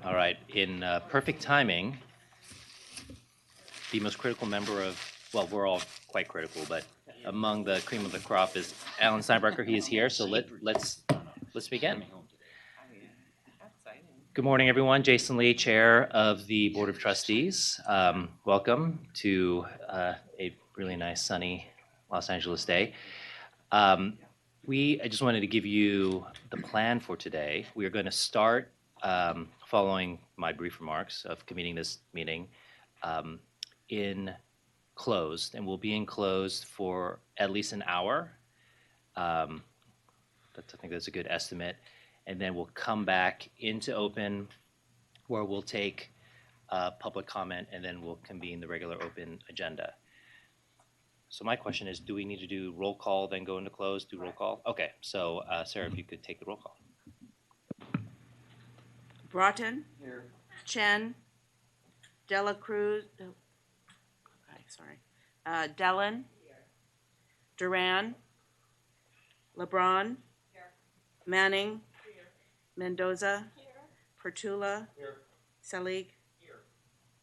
All right, in perfect timing, the most critical member of, well, we're all quite critical, but among the cream of the crop is Alan Steinbrecher. He is here, so let's begin. Good morning, everyone. Jason Lee, Chair of the Board of Trustees. Welcome to a really nice sunny Los Angeles day. I just wanted to give you the plan for today. We are going to start following my brief remarks of convening this meeting in closed, and we'll be in closed for at least an hour. I think that's a good estimate. And then we'll come back into open where we'll take public comment, and then we'll convene the regular open agenda. So my question is, do we need to do roll call, then go into close, do roll call? Okay, so Sarah, if you could take the roll call. Broughton. Here. Chen. Dela Cruz. Dellin. Here. Duran. LeBron. Here. Manning. Here. Mendoza. Here. Pertula. Here. Selig. Here.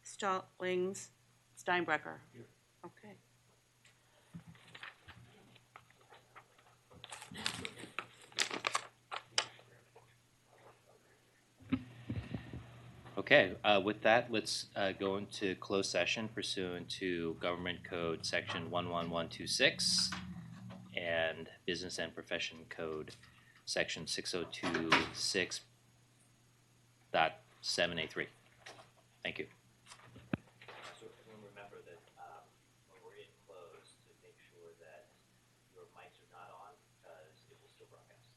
Stallings. Steinbrecher. Here. Okay. Okay, with that, let's go into closed session pursuant to Government Code Section 11126 and Business and Profession Code Section 6026.7A3. Thank you. So remember that when we're in closed, to make sure that your mics are not on because it will still broadcast.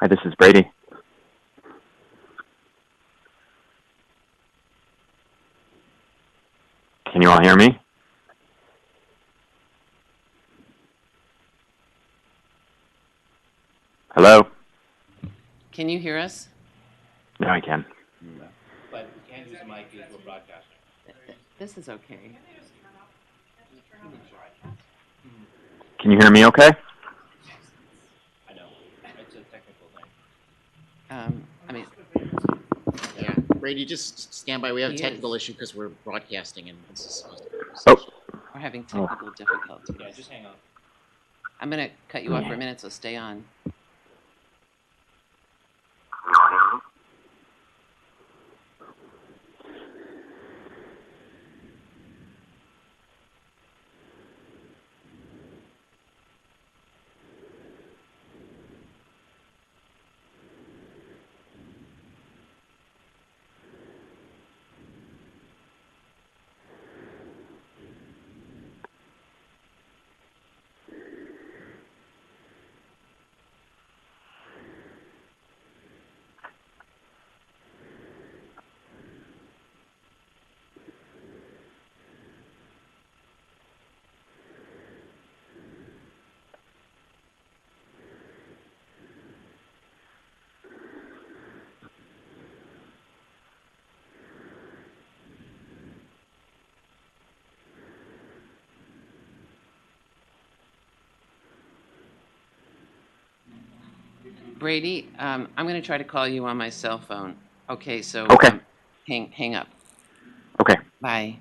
Hi, this is Brady. Can you all hear me? Hello? Can you hear us? No, I can. But we can't use a mic because we're broadcasting. This is okay. Can you hear me okay? I know. It's a technical thing. I mean, Yeah, Brady, just stand by. We have a He technical is. issue because we're broadcasting and this is supposed to be a Oh. conversation. we're having technical difficulties. Yeah, just hang on. I'm going to cut you off for a minute, so stay on. Brady, I'm going to try to call you on my cell phone. Okay, so Okay. hang up. Okay. Bye.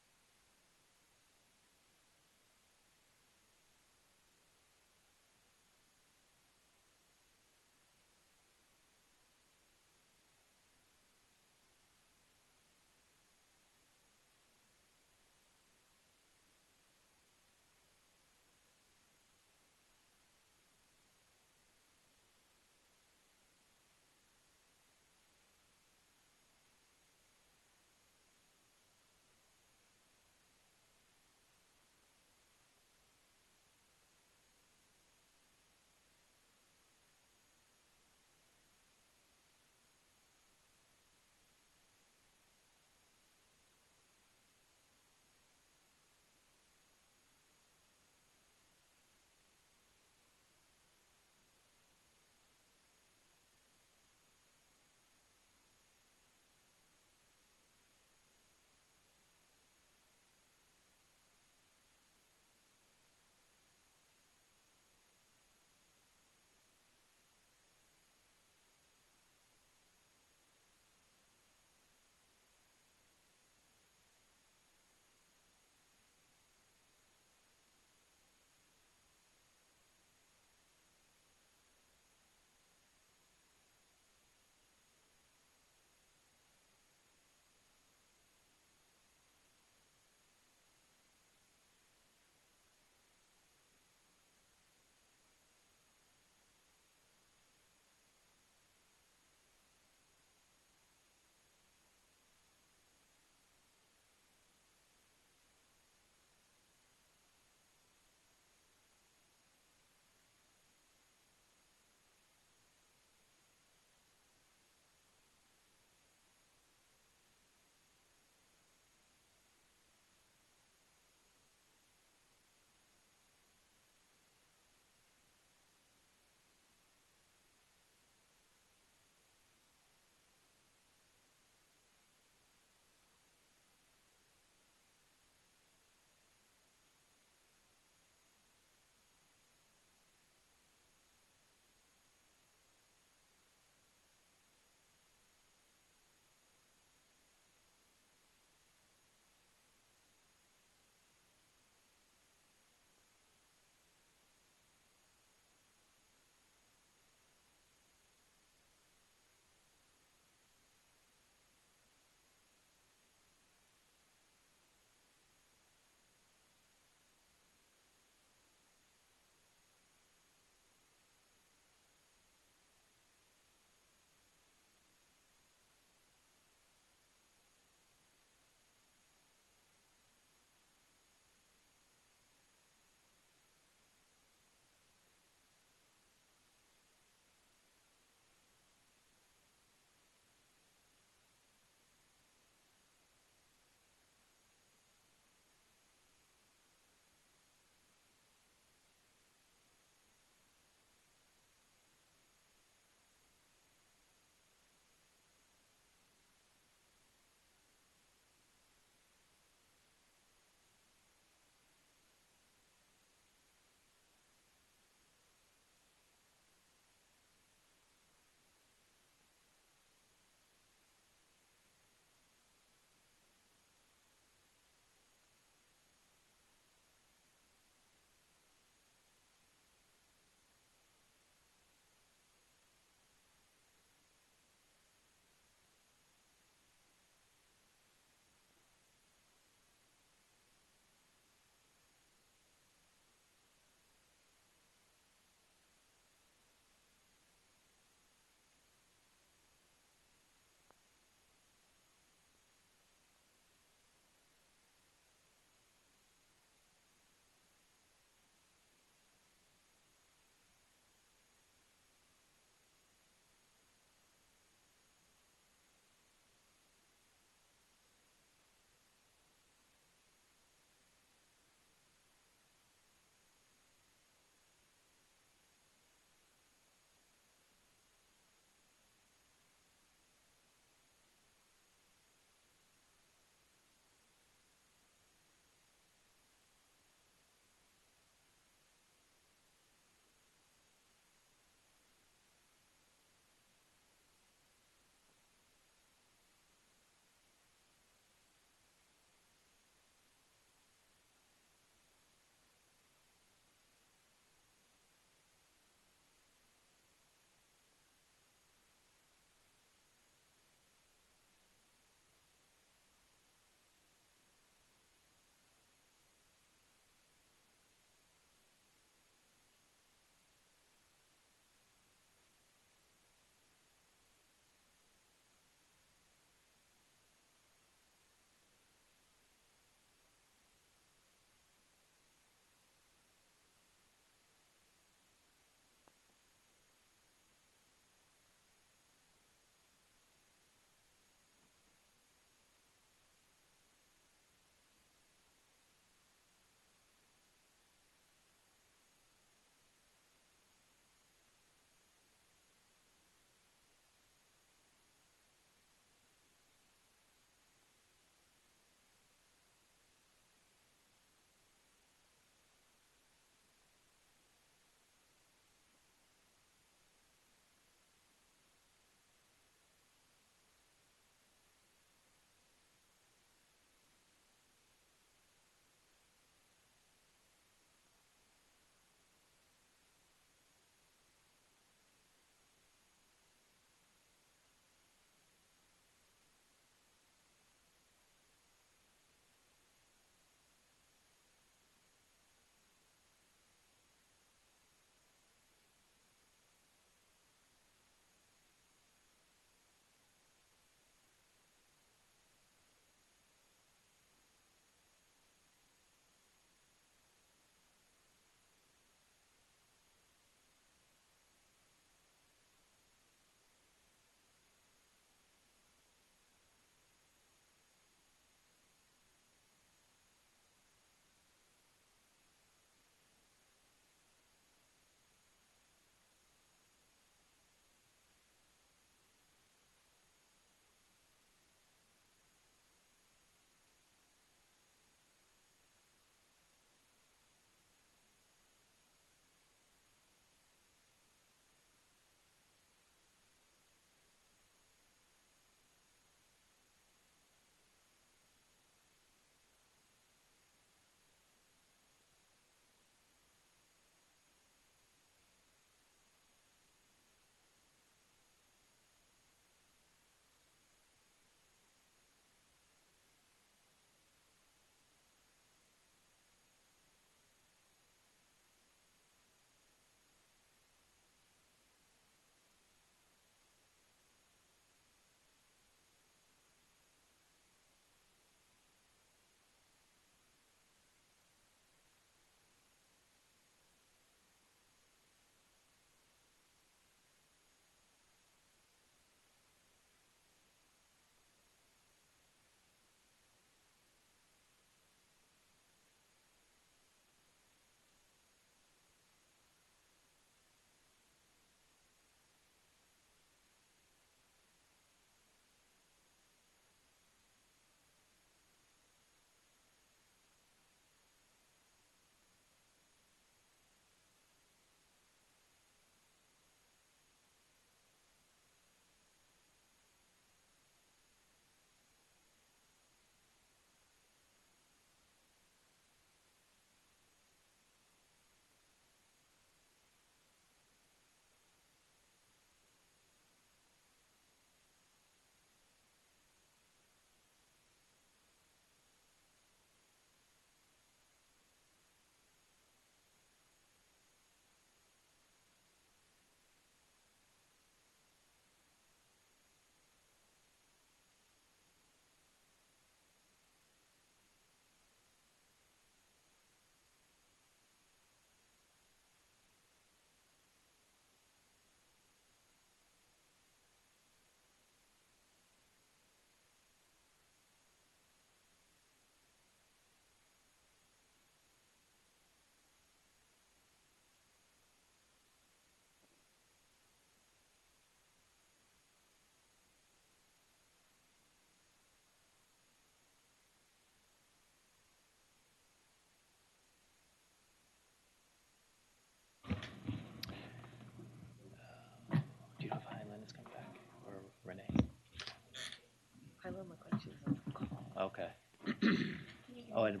Oh, and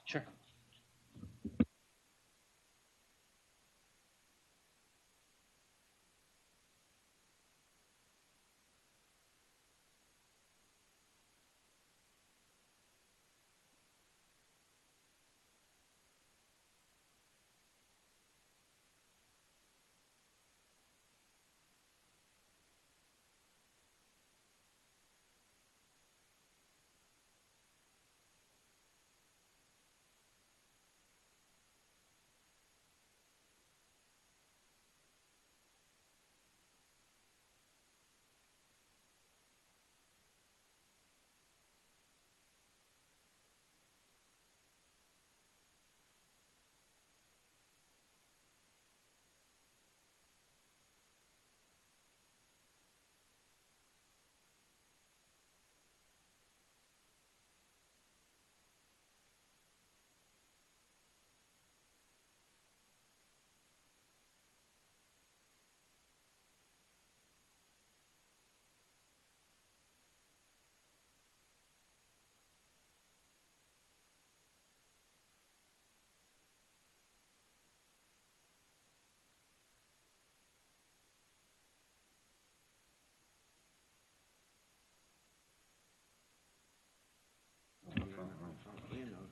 sure.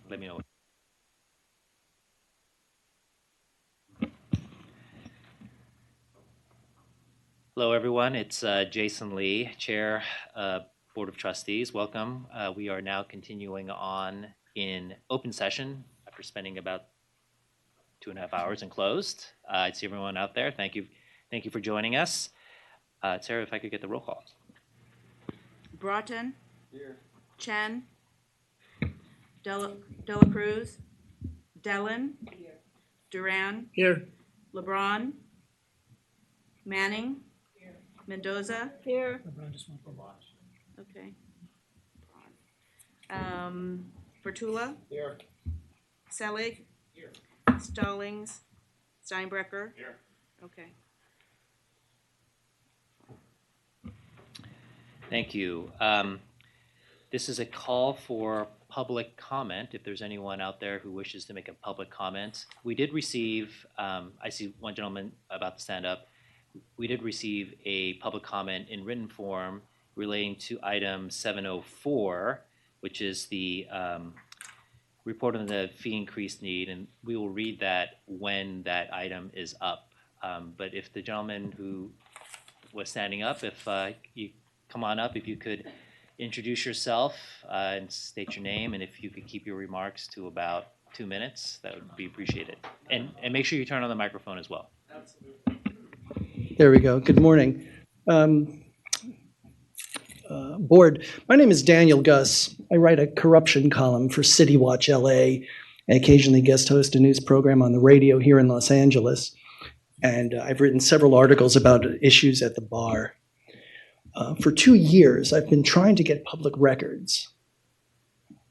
Let me know. Hello, everyone. It's Jason Lee, Chair, Board of Trustees. Welcome. We are now continuing on in open session after spending about 2.5 hours in closed. I see everyone out there. Thank you. Thank you for joining us. Sarah, if I could get the roll call. Broughton. Here. Chen. Dela Cruz. Dellin. Here. Duran. Here. LeBron. Manning. Here. Mendoza. Here. Okay. Bertula. Here. Selig. Here. Stallings. Steinbrecher. Here. Okay. Thank you. This is a call for public comment. If there's anyone out there who wishes to make a public comment, we did receive, I see one gentleman about to stand up. We did receive a public comment in written form relating to item 704, which is the report on the fee increase need, and we will read that when that item is up. But if the gentleman who was standing up, if you come on up, if you could introduce yourself and state your name, and if you could keep your remarks to about 2 minutes, that would be appreciated. And make sure you turn on the microphone as well. There we go. Good morning. Board, my name is Daniel Gus. I write a corruption column for City Watch LA. I occasionally guest host a news program on the radio here in Los Angeles. And I've written several articles about issues at the bar. For 2 years, I've been trying to get public records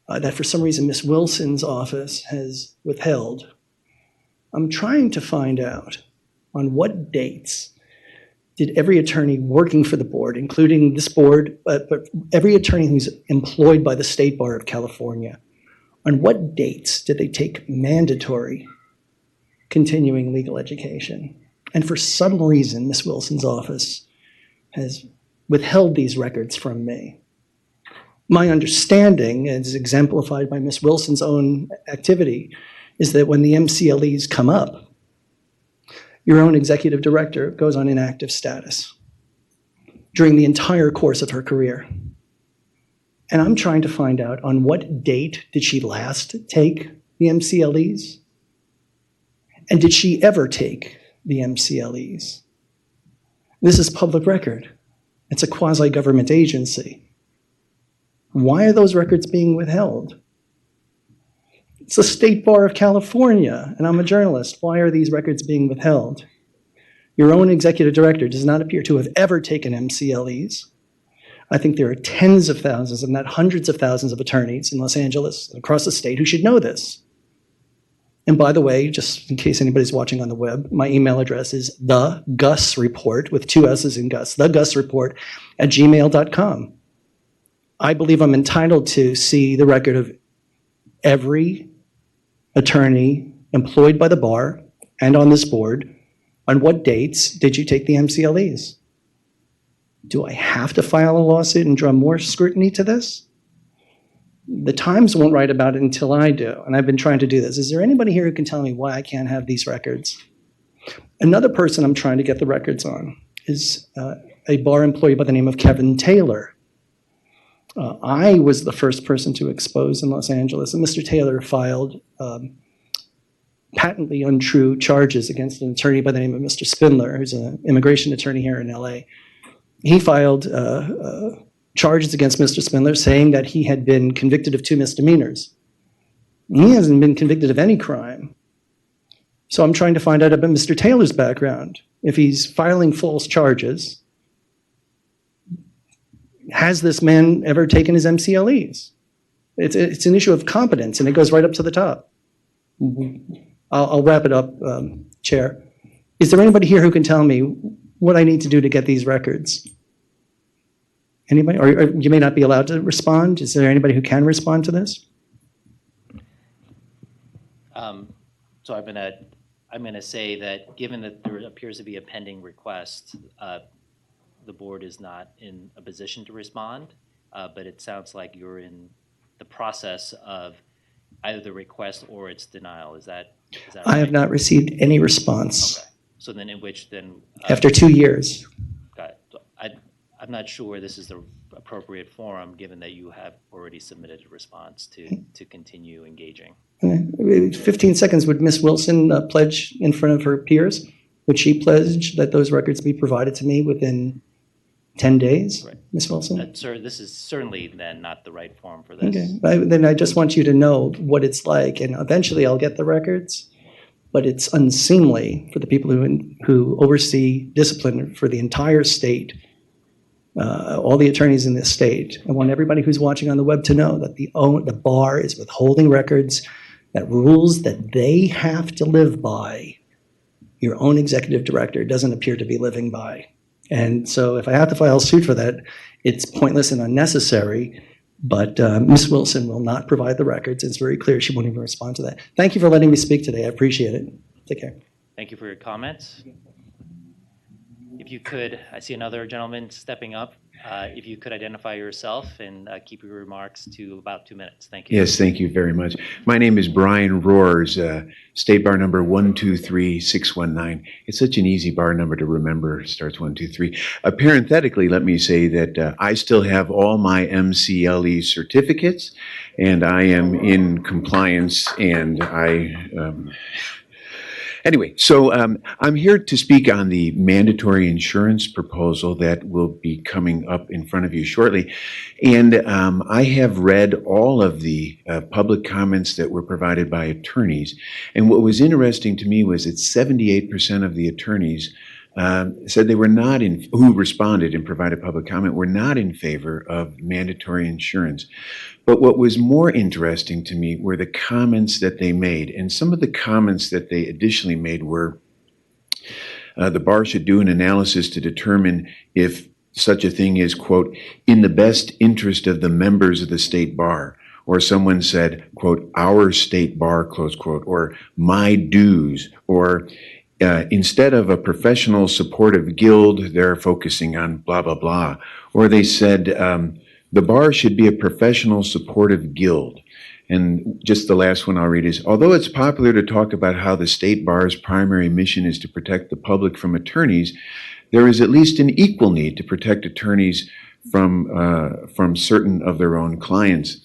that for some reason Ms. Wilson's office has withheld. I'm trying to find out on what dates did every attorney working for the board, including this board, but every attorney who's employed by the State Bar of California, on what dates did they take mandatory continuing legal education? And for some reason, Ms. Wilson's office has withheld these records from me. My understanding, as exemplified by Ms. Wilson's own activity, is that when the MCLEs come up, your own executive director goes on inactive status during the entire course of her career. And I'm trying to find out on what date did she last take the MCLEs? And did she ever take the MCLEs? This is public record. It's a quasi-government agency. Why are those records being withheld? It's the State Bar of California, and I'm a journalist. Why are these records being withheld? Your own executive director does not appear to have ever taken MCLEs. I think there are tens of thousands, if not hundreds of thousands of attorneys in Los Angeles and across the state who should know this. And by the way, just in case anybody's watching on the web, my email address is thegusreport, with 2 S's in Gus, thegusreport@gmail.com. I believe I'm entitled to see the record of every attorney employed by the bar and on this board, on what dates did you take the MCLEs? Do I have to file a lawsuit and draw more scrutiny to this? The Times won't write about it until I do, and I've been trying to do this. Is there anybody here who can tell me why I can't have these records? Another person I'm trying to get the records on is a bar employee by the name of Kevin Taylor. I was the first person to expose in Los Angeles, and Mr. Taylor filed patently untrue charges against an attorney by the name of Mr. Spindler, who's an immigration attorney here in LA. He filed charges against Mr. Spindler saying that he had been convicted of 2 misdemeanors. He hasn't been convicted of any crime. So I'm trying to find out about Mr. Taylor's background. If he's filing false charges, has this man ever taken his MCLEs? It's an issue of competence, and it goes right up to the top. I'll wrap it up, Chair. Is there anybody here who can tell me what I need to do to get these records? Anybody? Or you may not be allowed to respond. Is there anybody who can respond to this? So I'm gonna say that given that there appears to be a pending request, the board is not in a position to respond, but it sounds like you're in the process of either the request or its denial. Is that right? I have not received any response. Okay. So then in which then... After 2 years. Got it. So I'm not sure this is the appropriate forum, given that you have already submitted a response to continue engaging. 15 seconds. Would Ms. Wilson pledge in front of her peers? Would she pledge that those records be provided to me within 10 days, right. Ms. Wilson? Sir, this is certainly then not the right forum for this. Okay. Then I just want you to know what it's like, and eventually I'll get the records, but it's unseemly for the people who oversee discipline for the entire state, all the attorneys in this state. I want everybody who's watching on the web to know that the bar is withholding records, that rules that they have to live by, your own executive director doesn't appear to be living by. And so if I have to file a suit for that, it's pointless and unnecessary, but Ms. Wilson will not provide the records. It's very clear she won't even respond to that. Thank you for letting me speak today. I appreciate it. Take care. Thank you for your comments. If you could, I see another gentleman stepping up. If you could identify yourself and keep your remarks to about 2 minutes. Thank you. Yes, thank you very much. My name is Brian Roars, state bar number 123619. It's such an easy bar number to remember, starts 123. Parenthetically, let me say that I still have all my MCLE certificates, and I am in compliance, and Anyway, so I'm here to speak on the mandatory insurance proposal that will be coming up in front of you shortly. And I have read all of the public comments that were provided by attorneys. And what was interesting to me was that 78% of the attorneys said they were not who responded and provided public comment were not in favor of mandatory insurance. But what was more interesting to me were the comments that they made. And some of the comments that they additionally made were the bar should do an analysis to determine if such a thing is, quote, in the best interest of the members of the state bar. Or someone said, quote, our state bar, close quote, or my dues, or instead of a professional supportive guild, they're focusing on blah, blah, blah. Or they said, the bar should be a professional supportive guild. And just the last one I'll read is, although it's popular to talk about how the state bar's primary mission is to protect the public from attorneys, there is at least an equal need to protect attorneys from certain of their own clients.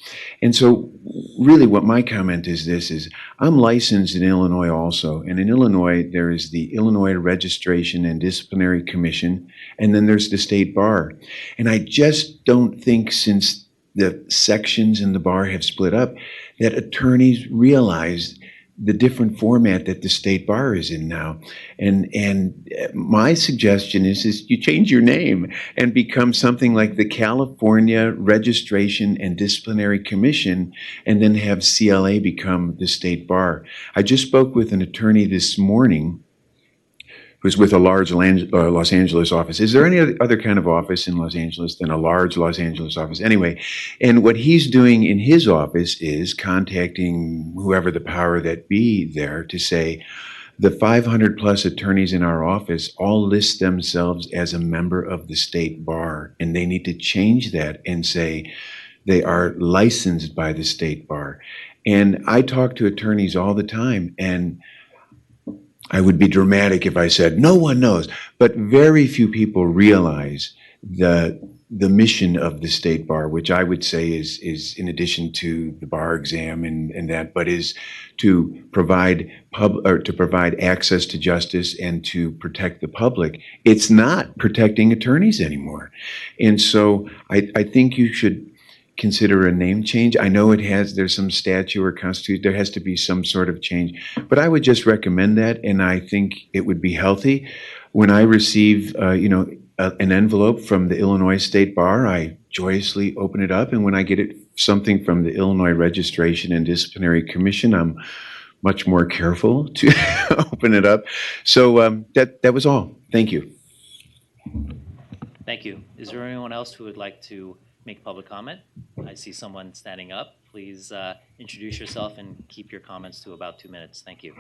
And so really what my comment is this is, I'm licensed in Illinois also, and in Illinois there is the Illinois Registration and Disciplinary Commission, and then there's the state bar. And I just don't think, since the sections in the bar have split up, that attorneys realize the different format that the state bar is in now. And my suggestion is you change your name and become something like the California Registration and Disciplinary Commission, and then have CLA become the state bar. I just spoke with an attorney this morning who's with a large Los Angeles office. Is there any other kind of office in Los Angeles than a large Los Angeles office? Anyway, and what he's doing in his office is contacting whoever the power that be there to say, the 500 plus attorneys in our office all list themselves as a member of the state bar, and they need to change that and say they are licensed by the state bar. And I talk to attorneys all the time, and I would be dramatic if I said no one knows, but very few people realize the mission of the state bar, which I would say is in addition to the bar exam and that, but is to provide access to justice and to protect the public. It's not protecting attorneys anymore. And so I think you should consider a name change. I know there's some statute or constitution, there has to be some sort of change, but I would just recommend that, and I think it would be healthy. When I receive, an envelope from the Illinois State Bar, I joyously open it up, and when I get something from the Illinois Registration and Disciplinary Commission, I'm much more careful to open it up. So that was all. Thank you. Thank you. Is there anyone else who would like to make public comment? I see someone standing up. Please introduce yourself and keep your comments to about 2 minutes. Thank you.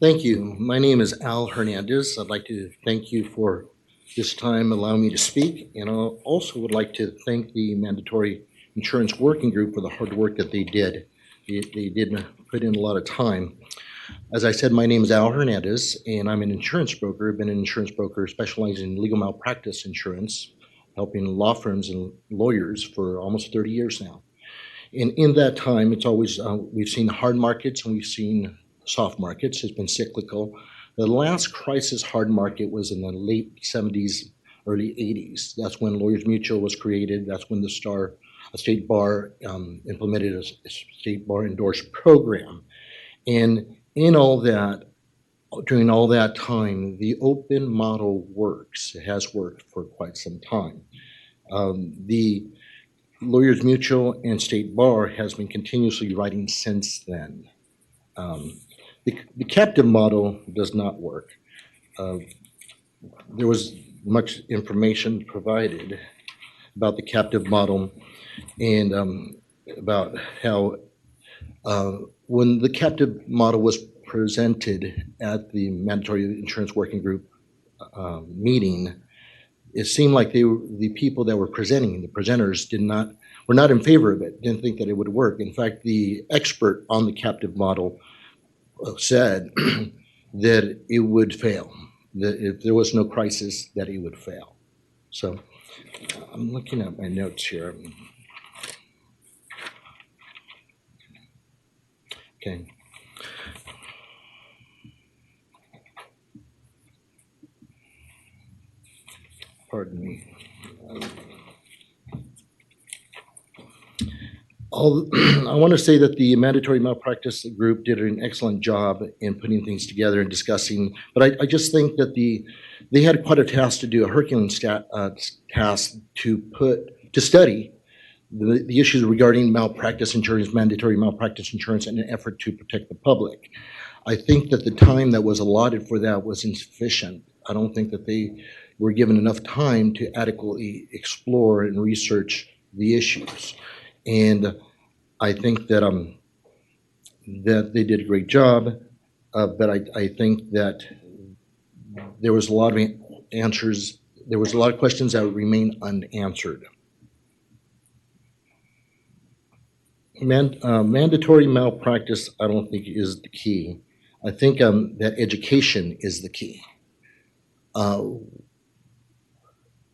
Thank you. My name is Al Hernandez. I'd like to thank you for this time allowing me to speak, and I also would like to thank the Mandatory Insurance Working Group for the hard work that they did. They did put in a lot of time. As I said, my name is Al Hernandez, and I'm an insurance broker. I've been an insurance broker specializing in legal malpractice insurance, helping law firms and lawyers for almost 30 years now. And in that time, it's always, we've seen hard markets and we've seen soft markets. It's been cyclical. The last crisis hard market was in the late 70s, early 80s. That's when Lawyers Mutual was created. That's when the State Bar implemented a State Bar endorsed program. And in all that, during all that time, the open model works. It has worked for quite some time. The Lawyers Mutual and State Bar has been continuously writing since then. The captive model does not work. There was much information provided about the captive model and about how when the captive model was presented at the Mandatory Insurance Working Group meeting, it seemed like the people that were presenting, the presenters, were not in favor of it, didn't think that it would work. In fact, the expert on the captive model said that it would fail, that if there was no crisis, that it would fail. So I'm looking at my notes here. Okay. Pardon me. I want to say that the Mandatory Malpractice Group did an excellent job in putting things together and discussing, but I just think that they had quite a task to do, a Herculean task to study the issues regarding malpractice insurance, mandatory malpractice insurance, in an effort to protect the public. I think that the time that was allotted for that was insufficient. I don't think that they were given enough time to adequately explore and research the issues. And I think that that they did a great job, but I think that there was a lot of answers. There was a lot of questions that remain unanswered. Mandatory malpractice, I don't think, is the key. I think that education is the key.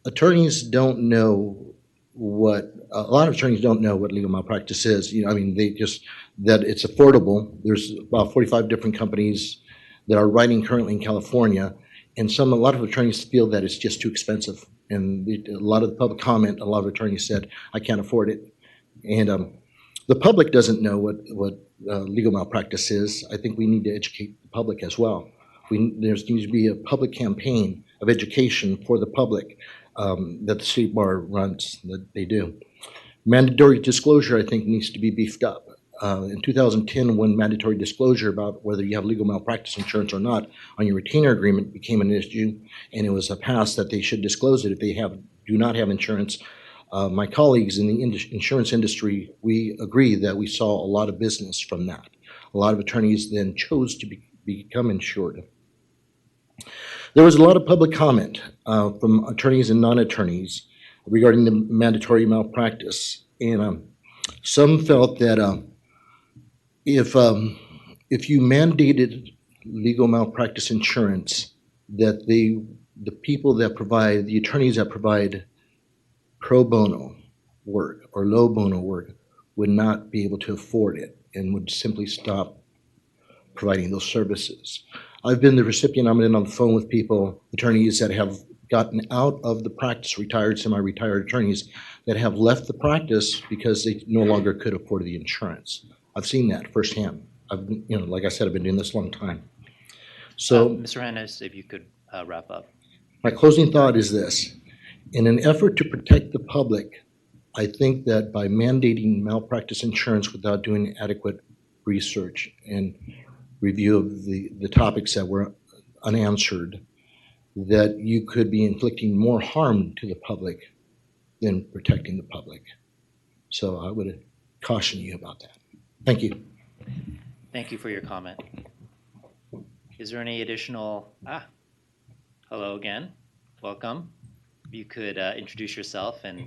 Attorneys don't know a lot of attorneys don't know what legal malpractice is. I mean, that it's affordable. There's about 45 different companies that are writing currently in California, and a lot of attorneys feel that it's just too expensive. And a lot of the public comment, a lot of attorneys said, I can't afford it. And the public doesn't know what legal malpractice is. I think we need to educate the public as well. There needs to be a public campaign of education for the public that the State Bar runs, that they do. Mandatory disclosure, I think, needs to be beefed up. in 2010, when mandatory disclosure about whether you have legal malpractice insurance or not on your retainer agreement became an issue, and it was passed that they should disclose it if they do not have insurance. My colleagues in the insurance industry, we agree that we saw a lot of business from that. A lot of attorneys then chose to become insured. There was a lot of public comment from attorneys and non-attorneys regarding the mandatory malpractice, and some felt that if you mandated legal malpractice insurance, that the people that provide, the attorneys that provide pro bono work or low bono work would not be able to afford it and would simply stop providing those services. I've been the recipient, I've been on the phone with people, attorneys that have gotten out of the practice, retired, semi-retired attorneys that have left the practice because they no longer could afford the insurance. I've seen that firsthand. Like I said, I've been doing this a long time. So, Mr. Hernandez, if you could wrap up. my closing thought is this. In an effort to protect the public, I think that by mandating malpractice insurance without doing adequate research and review of the topics that were unanswered, that you could be inflicting more harm to the public than protecting the public. So I would caution you about that. Thank you. Thank you for your comment. Is there any additional? Hello again. Welcome. You could introduce yourself and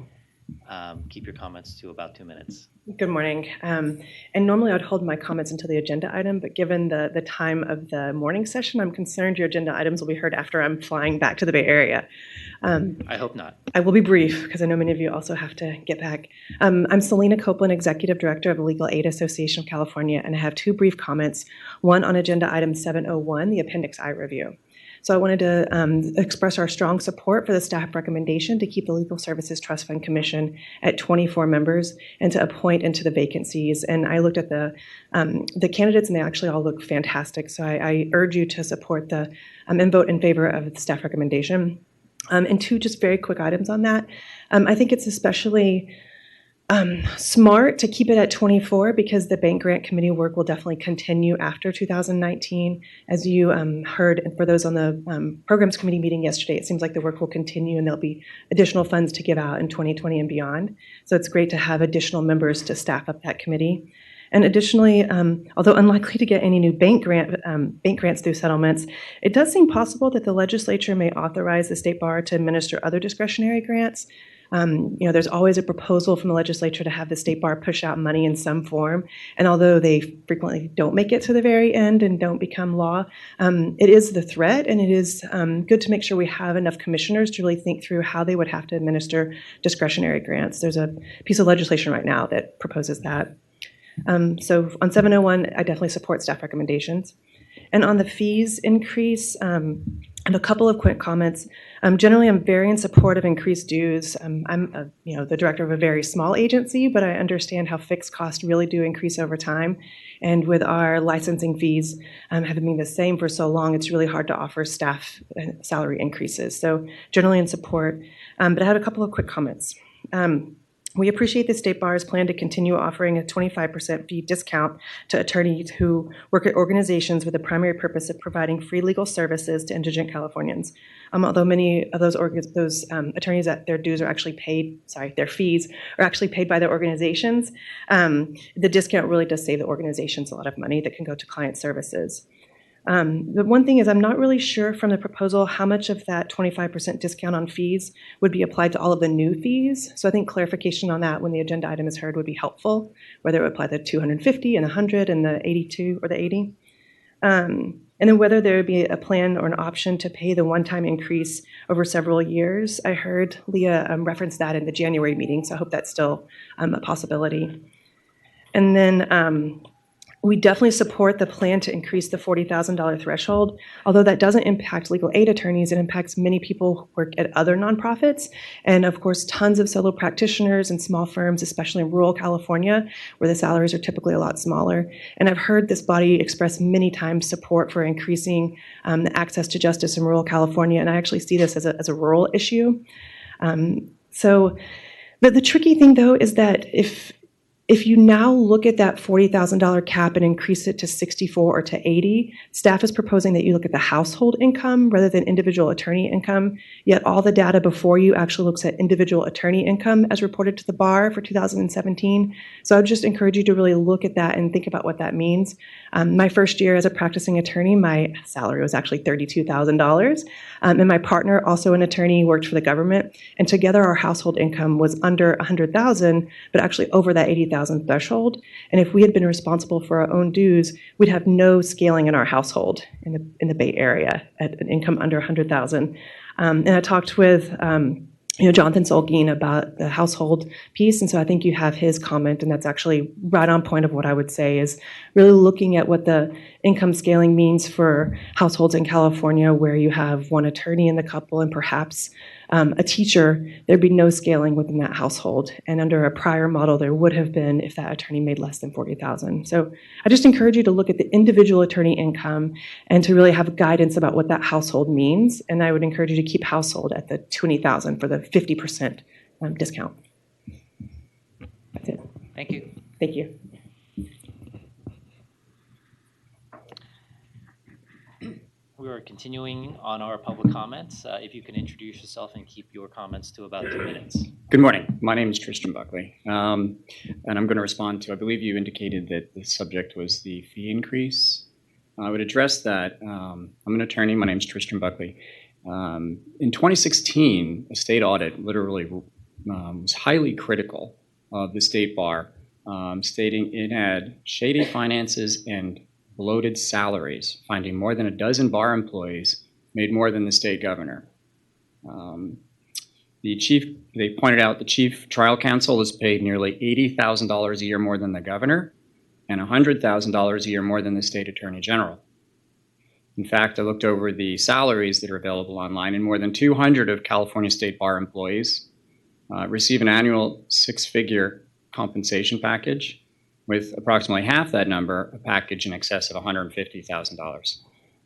keep your comments to about 2 minutes. Good morning. And normally I'd hold my comments until the agenda item, but given the time of the morning session, I'm concerned your agenda items will be heard after I'm flying back to the Bay Area. I hope not. I will be brief because I know many of you also have to get back. I'm Selena Copeland, Executive Director of the Legal Aid Association of California, and I have 2 brief comments, one on agenda item 701, the Appendix I review. So I wanted to express our strong support for the staff recommendation to keep the Legal Services Trust Fund Commission at 24 members and to appoint into the vacancies. And I looked at the candidates, and they actually all look fantastic. So I urge you to support the and vote in favor of the staff recommendation. And 2 just very quick items on that. I think it's especially smart to keep it at 24 because the bank grant committee work will definitely continue after 2019. As you heard, and for those on the programs committee meeting yesterday, it seems like the work will continue and there'll be additional funds to give out in 2020 and beyond. So it's great to have additional members to staff up that committee. And additionally, although unlikely to get any new bank grants through settlements, it does seem possible that the legislature may authorize the state bar to administer other discretionary grants. There's always a proposal from the legislature to have the state bar push out money in some form. And although they frequently don't make it to the very end and don't become law, it is the threat, and it is good to make sure we have enough commissioners to really think through how they would have to administer discretionary grants. There's a piece of legislation right now that proposes that. So on 701, I definitely support staff recommendations. And on the fees increase, I have a couple of quick comments. Generally, I'm very in support of increased dues. I'm the director of a very small agency, but I understand how fixed costs really do increase over time. And with our licensing fees having been the same for so long, it's really hard to offer staff salary increases. So generally in support, but I had a couple of quick comments. We appreciate the State Bar's plan to continue offering a 25% fee discount to attorneys who work at organizations with the primary purpose of providing free legal services to indigent Californians. Although many of those attorneys that their fees are actually paid by their organizations, the discount really does save the organizations a lot of money that can go to client services. The one thing is I'm not really sure from the proposal how much of that 25% discount on fees would be applied to all of the new fees. So I think clarification on that when the agenda item is heard would be helpful, whether it would apply the 250 and 100 and the 82 or the 80. And then whether there would be a plan or an option to pay the one-time increase over several years. I heard Leah reference that in the January meeting, so I hope that's still a possibility. And then we definitely support the plan to increase the $40,000 threshold. Although that doesn't impact legal aid attorneys, it impacts many people who work at other nonprofits. And of course, tons of solo practitioners and small firms, especially in rural California, where the salaries are typically a lot smaller. And I've heard this body express many times support for increasing the access to justice in rural California. And I actually see this as a rural issue. So the tricky thing, though, is that if If you now look at that $40,000 cap and increase it to 64 or to 80, staff is proposing that you look at the household income rather than individual attorney income, yet all the data before you actually looks at individual attorney income as reported to the bar for 2017. So I would just encourage you to really look at that and think about what that means. My first year as a practicing attorney, my salary was actually $32,000. And my partner, also an attorney, worked for the government. And together our household income was under $100,000, but actually over that $80,000 threshold. And if we had been responsible for our own dues, we'd have no scaling in our household in the Bay Area at an income under $100,000. And I talked with Jonathan Solgin about the household piece, and so I think you have his comment, and that's actually right on point of what I would say is really looking at what the income scaling means for households in California where you have one attorney in the couple and perhaps a teacher. There'd be no scaling within that household, and under a prior model there would have been if that attorney made less than $40,000. So I just encourage you to look at the individual attorney income and to really have guidance about what that household means, and I would encourage you to keep household at the $20,000 for the 50% discount. That's it. Thank you. Thank you. We are continuing on our public comments. If you can introduce yourself and keep your comments to about 2 minutes. Good morning. My name is Tristan Buckley, and I'm going to respond to, I believe you indicated that the subject was the fee increase. I would address that. I'm an attorney. My name is Tristan Buckley. In 2016, a state audit literally was highly critical of the state bar, stating it had shady finances and bloated salaries, finding more than a dozen bar employees made more than the state governor. They pointed out the chief trial counsel is paid nearly $80,000 a year more than the governor and $100,000 a year more than the state attorney general. In fact, I looked over the salaries that are available online, and more than 200 of California state bar employees receive an annual six-figure compensation package, with approximately half that number a package in excess of $150,000.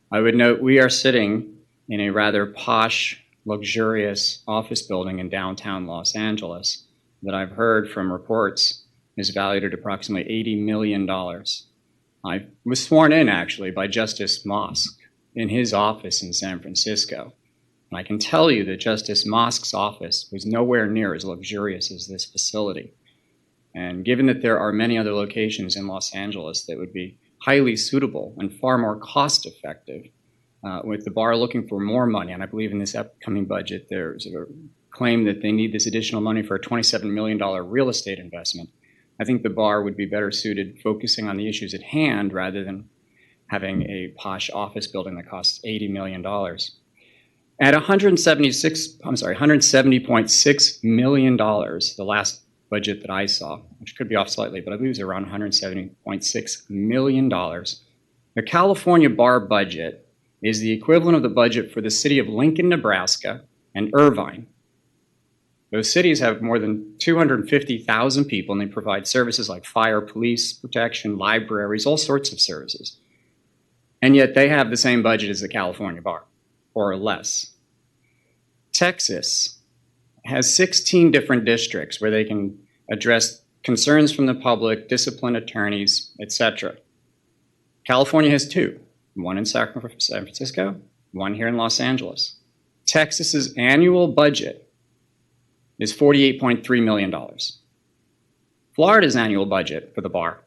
I would note we are sitting in a rather posh, luxurious office building in downtown Los Angeles that I've heard from reports is valued at approximately $80 million. I was sworn in, actually, by Justice Mosk in his office in San Francisco. And I can tell you that Justice Mosk's office was nowhere near as luxurious as this facility. And given that there are many other locations in Los Angeles that would be highly suitable and far more cost-effective, with the bar looking for more money, and I believe in this upcoming budget there's a claim that they need this additional money for a $27 million real estate investment, I think the bar would be better suited focusing on the issues at hand rather than having a posh office building that costs $80 million. At $170.6 million, the last budget that I saw, which could be off slightly, but I believe it was around $170.6 million. The California bar budget is the equivalent of the budget for the city of Lincoln, Nebraska, and Irvine. Those cities have more than 250,000 people, and they provide services like fire, police protection, libraries, all sorts of services. And yet they have the same budget as the California bar, or less. Texas has 16 different districts where they can address concerns from the public, discipline attorneys, etc. California has 2, one in San Francisco, one here in Los Angeles. Texas's annual budget is $48.3 million. Florida's annual budget for the bar,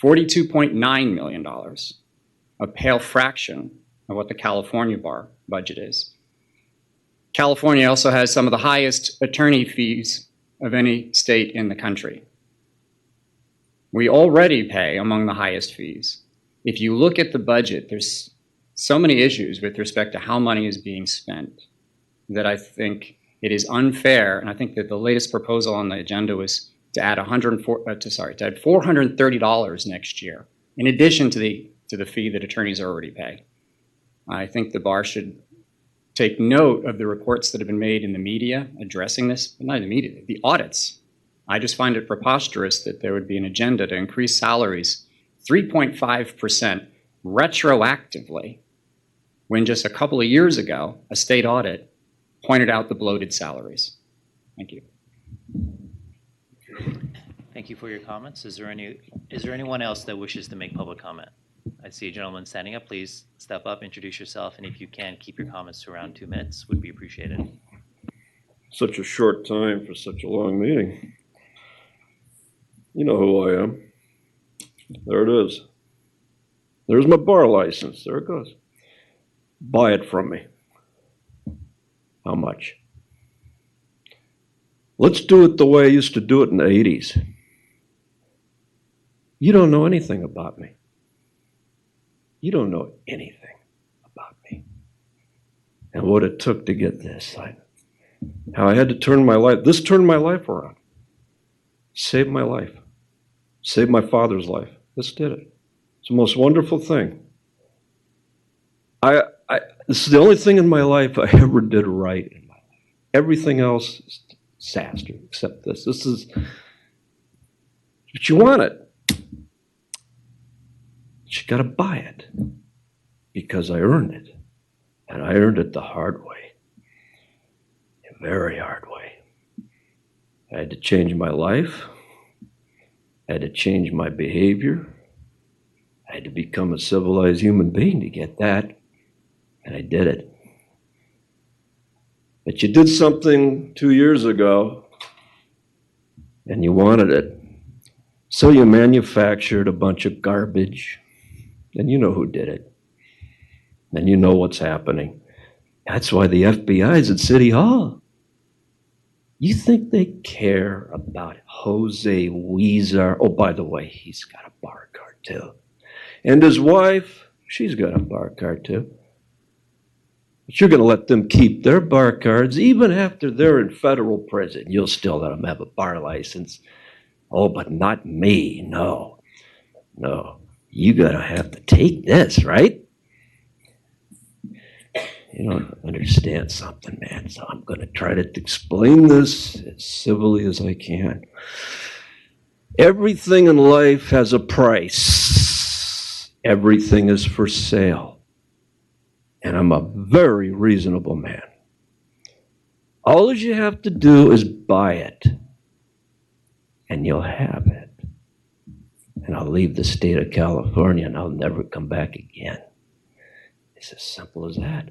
$42.9 million, a pale fraction of what the California bar budget is. California also has some of the highest attorney fees of any state in the country. We already pay among the highest fees. If you look at the budget, there's so many issues with respect to how money is being spent that I think it is unfair, and I think that the latest proposal on the agenda was to add $430 next year, in addition to the fee that attorneys already pay. I think the bar should take note of the reports that have been made in the media addressing this, not in the media, the audits. I just find it preposterous that there would be an agenda to increase salaries 3.5% retroactively, when just a couple of years ago, a state audit pointed out the bloated salaries. Thank you. Thank Thank you for your comments. Is there anyone else that wishes to make public comment? I see a gentleman standing up. Please step up, introduce yourself, and if you can, keep your comments to around 2 minutes, would be appreciated. Such a short time for such a long meeting. You know who I am. There it is. There's my bar license. There it goes. Buy it from me. How much? Let's do it the way I used to do it in the 80s. You don't know anything about me. You don't know anything about me. And what it took to get this. How I had to turn my life. This turned my life around. Saved my life. Saved my father's life. This did it. It's the most wonderful thing. This is the only thing in my life I ever did right in my life. Everything else is disaster except this. This is, but you want it. You got to buy it because I earned it. And I earned it the hard way. A very hard way. I had to change my life. I had to change my behavior. I had to become a civilized human being to get that. And I did it. But you did something 2 years ago, and you wanted it. So you manufactured a bunch of garbage, and you know who did it. And you know what's happening. That's why the FBI's at City Hall. You think they care about Jose Weezer? Oh, by the way, he's got a bar card too. And his wife, she's got a bar card too. But you're going to let them keep their bar cards even after they're in federal prison. You'll still let them have a bar license. Oh, but not me. No. No. You got to have to take this, right? You don't understand something, man. So I'm going to try to explain this as civilly as I can. Everything in life has a price. Everything is for sale. And I'm a very reasonable man. All you have to do is buy it. And you'll have it. And I'll leave the state of California and I'll never come back again. It's as simple as that.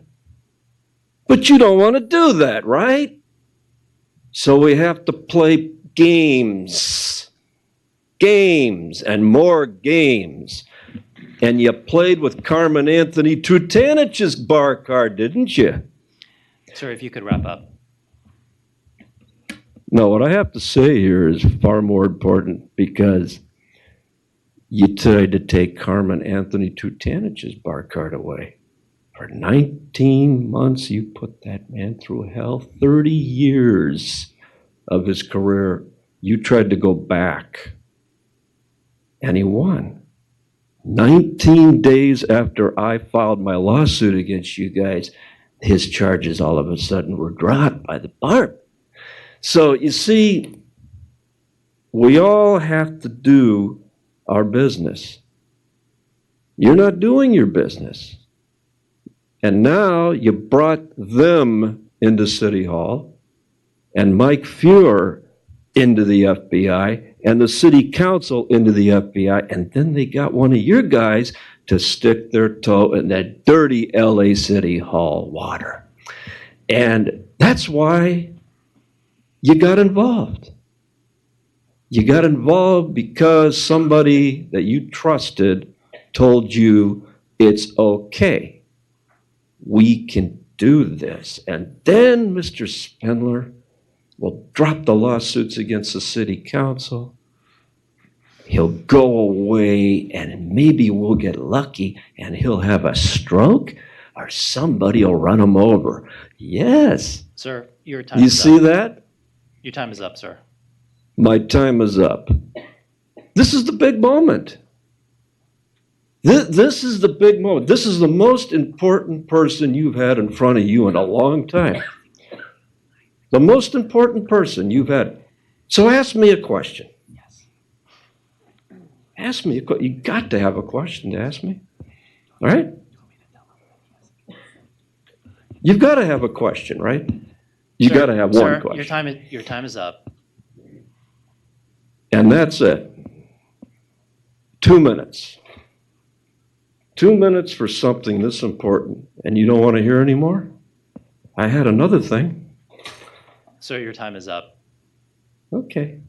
But you don't want to do that, right? So we have to play games. Games and more games. And you played with Carmen Anthony Trutanich's bar card, didn't you? Sir, if you could wrap up. No, what I have to say here is far more important because you tried to take Carmen Anthony Trutanich's bar card away. For 19 months, you put that man through hell. 30 years of his career, you tried to go back. And he won. 19 days after I filed my lawsuit against you guys, his charges all of a sudden were dropped by the bar. So you see, we all have to do our business. You're not doing your business. And now you brought them into City Hall and Mike Fuhrer into the FBI and the city council into the FBI. And then they got one of your guys to stick their toe in that dirty LA City Hall water. And that's why you got involved. You got involved because somebody that you trusted told you it's okay. We can do this. And then Mr. Spindler will drop the lawsuits against the city council. He'll go away and maybe we'll get lucky and he'll have a stroke or somebody will run him over. Yes. Sir, your time You is see up. that? Your time is up, sir. My time is up. This is the big moment. This is the big moment. This is the most important person you've had in front of you in a long time. The most important person you've had. So ask me a question. Yes. Ask me a question. You got to have a question to ask me. All right? You've got to have a question, right? You Sir, got to have sir, one question. Your time is up. And that's it. 2 minutes. 2 minutes for something this important, and you don't want to hear anymore? I had another thing. Sir, your time is up. Okay.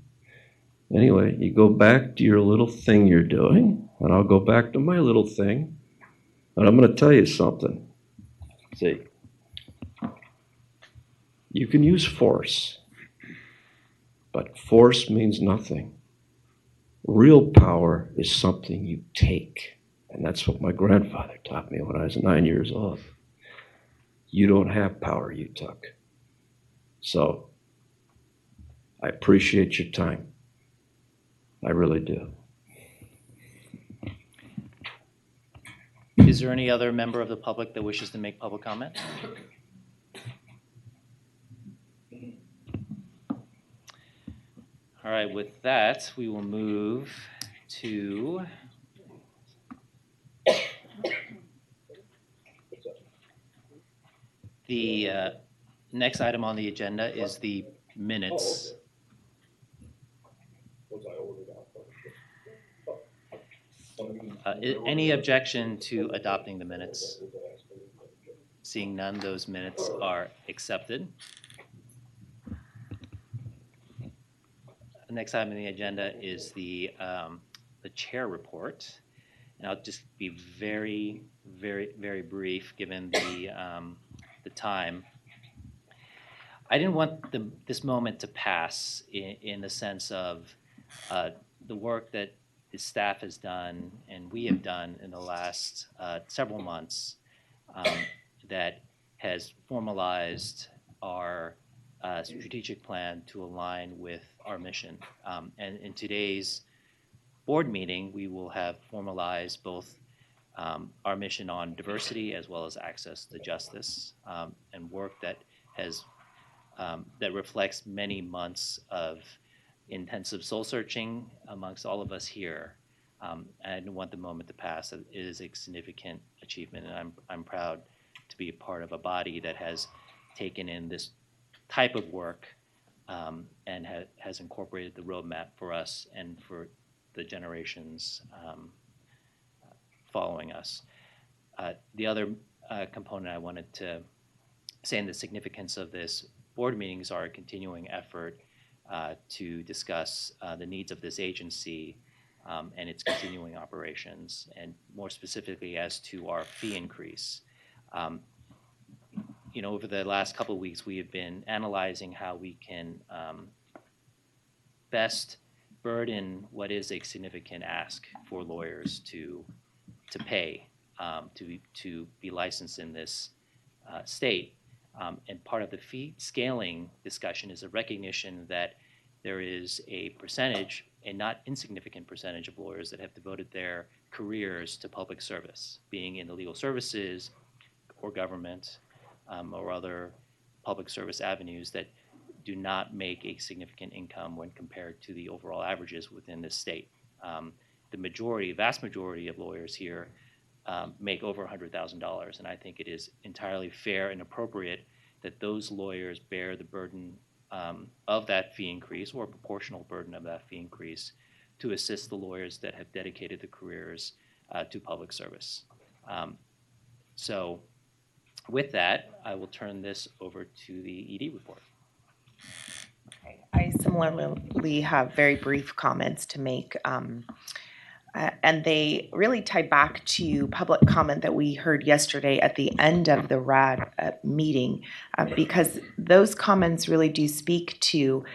Anyway, you go back to your little thing you're doing, and I'll go back to my little thing, and I'm going to tell you something. See, you can use force, but force means nothing. Real power is something you take, and that's what my grandfather taught me when I was 9 years old. You don't have power you took. So, I appreciate your time. I really do. Is there any other member of the public that wishes to make public comment? All right, with that, we will move to the next item on the agenda is the minutes. Any objection to adopting the minutes? Seeing none, those minutes are accepted. The next item on the agenda is the chair report. And I'll just be very, very brief given the time. I didn't want this moment to pass in the sense of the work that the staff has done and we have done in the last several months that has formalized our strategic plan to align with our mission. And in today's board meeting, we will have formalized both our mission on diversity as well as access to justice and work that has that reflects many months of intensive soul searching amongst all of us here. And I didn't want the moment to pass. It is a significant achievement, and I'm proud to be a part of a body that has taken in this type of work and has incorporated the roadmap for us and for the generations following us. The other component I wanted to say in the significance of this board meetings are a continuing effort to discuss the needs of this agency and its continuing operations, and more specifically as to our fee increase. You know, over the last couple of weeks, we have been analyzing how we can best burden what is a significant ask for lawyers to pay to be licensed in this state. And part of the fee scaling discussion is a recognition that there is a percentage, a not insignificant percentage of lawyers that have devoted their careers to public service, being in the legal services or government or other public service avenues that do not make a significant income when compared to the overall averages within this state. The vast majority of lawyers here make over $100,000, and I think it is entirely fair and appropriate that those lawyers bear the burden of that fee increase, or a proportional burden of that fee increase, to assist the lawyers that have dedicated their careers to public service. So with that, I will turn this over to the ED report. Okay. I similarly have very brief comments to make. And they really tie back to public comment that we heard yesterday at the end of the RAD meeting, because those comments really do speak to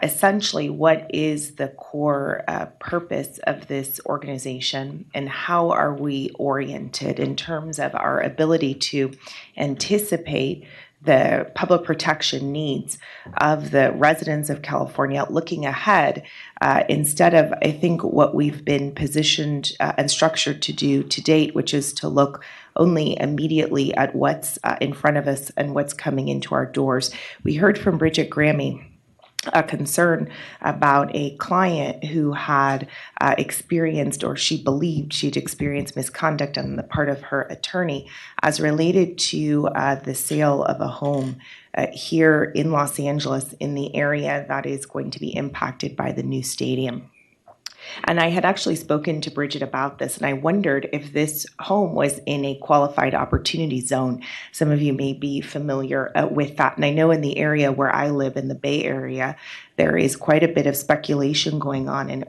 essentially what is the core purpose of this organization and how are we oriented in terms of our ability to anticipate the public protection needs of the residents of California looking ahead, instead of, I think, what we've been positioned and structured to do to date, which is to look only immediately at what's in front of us and what's coming into our doors. We heard from Bridget Grammy a concern about a client who had experienced, or she believed she'd experienced, misconduct on the part of her attorney as related to the sale of a home here in Los Angeles, in the area that is going to be impacted by the new stadium. And I had actually spoken to Bridget about this, and I wondered if this home was in a qualified opportunity zone. Some of you may be familiar with that. And I know in the area where I live, in the Bay Area, there is quite a bit of speculation going on and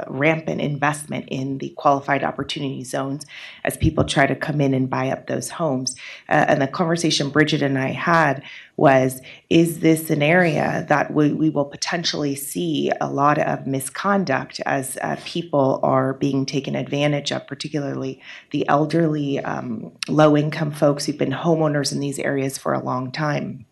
rampant investment in the qualified opportunity zones as people try to come in and buy up those homes. And the conversation Bridget and I had was, is this an area that we will potentially see a lot of misconduct as people are being taken advantage of, particularly the elderly, low-income folks who've been homeowners in these areas for a long time.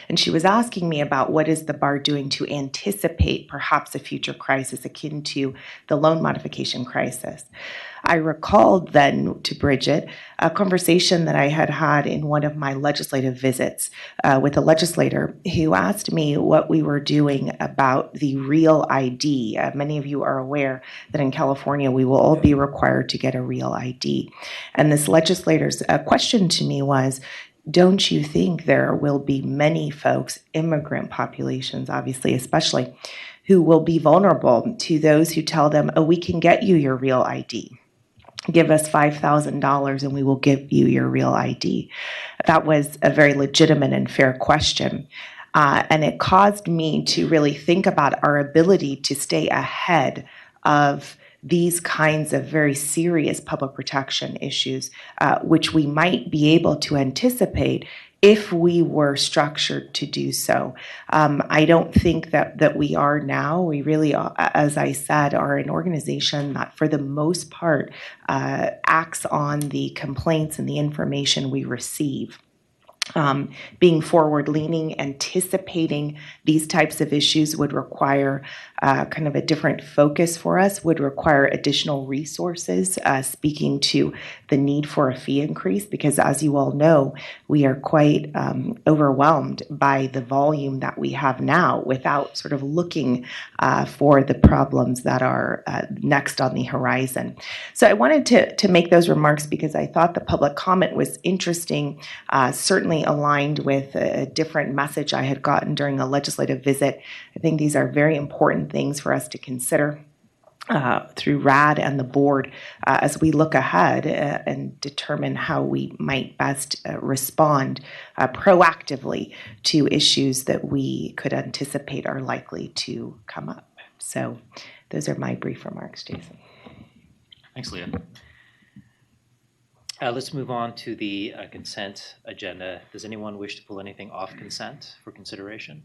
And she was asking me about what is the bar doing to anticipate perhaps a future crisis akin to the loan modification crisis. I recalled then to Bridget a conversation that I had had in one of my legislative visits with a legislator who asked me what we were doing about the real ID. Many of you are aware that in California we will all be required to get a real ID. And this legislator's question to me was, don't you think there will be many folks, immigrant populations obviously especially, who will be vulnerable to those who tell them, oh, we can get you your real ID. Give us $5,000 and we will give you your real ID. That was a very legitimate and fair question. And it caused me to really think about our ability to stay ahead of these kinds of very serious public protection issues, which we might be able to anticipate if we were structured to do so. I don't think that we are now. We really, as I said, are an organization that for the most part acts on the complaints and the information we receive. Being forward-leaning, anticipating these types of issues would require kind of a different focus for us, would require additional resources, speaking to the need for a fee increase, because as you all know, we are quite overwhelmed by the volume that we have now without sort of looking for the problems that are next on the horizon. So I wanted to make those remarks because I thought the public comment was interesting, certainly aligned with a different message I had gotten during a legislative visit. I think these are very important things for us to consider through RAD and the board as we look ahead and determine how we might best respond proactively to issues that we could anticipate are likely to come up. So those are my brief remarks, Jason. Thanks, Leah. Let's move on to the consent agenda. Does anyone wish to pull anything off consent for consideration?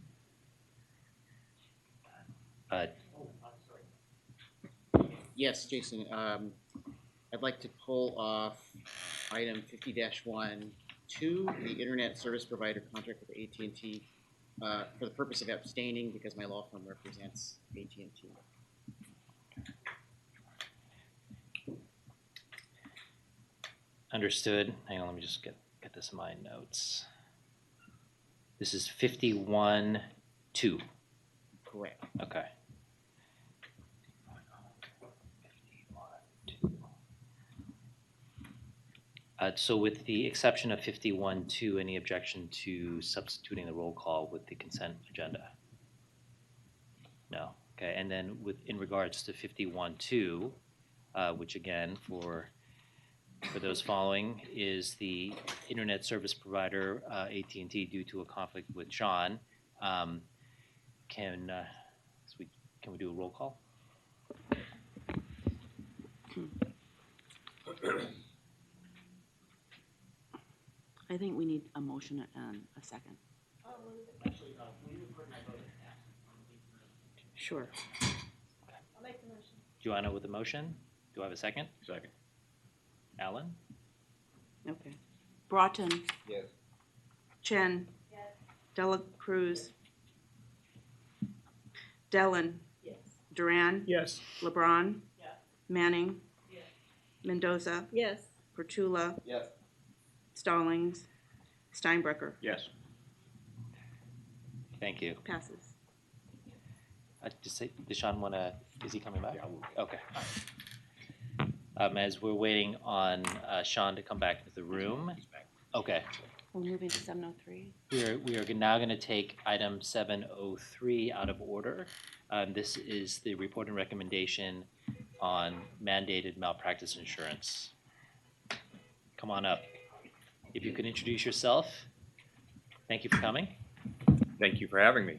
Yes, Jason. I'd like to pull off item 50-1, the internet service provider contract with AT&T, for the purpose of abstaining because my law firm represents AT&T. Understood. Hang on, let me just get this in my notes. This is 51-2. Correct. Okay. So with the exception of 51-2, any objection to substituting the roll call with the consent agenda? No. Okay. And then in regards to 51-2, which again for those following is the internet service provider AT&T due to a conflict with Sean. Can we do a roll call? I think we need a motion and a second. Sure. Joanna with the motion. Do I have a second? Second. Alan? Okay. Broughton. Yes. Chen. Yes. Dela Cruz. Dellin. Yes. Duran. Yes. LeBron. Yes. Manning. Yes. Mendoza. Yes. Pertula. Yes. Stallings. Steinbrecher. Yes. Thank you. Passes. Does Sean want to, is he coming back? Yeah. Okay. As we're waiting on Sean to come back to the room. Okay. We're moving to 703. We are now going to take item 703 out of order. This is the report and recommendation on mandated malpractice insurance. Come on up. If you could introduce yourself. Thank you for coming. Thank you for having me.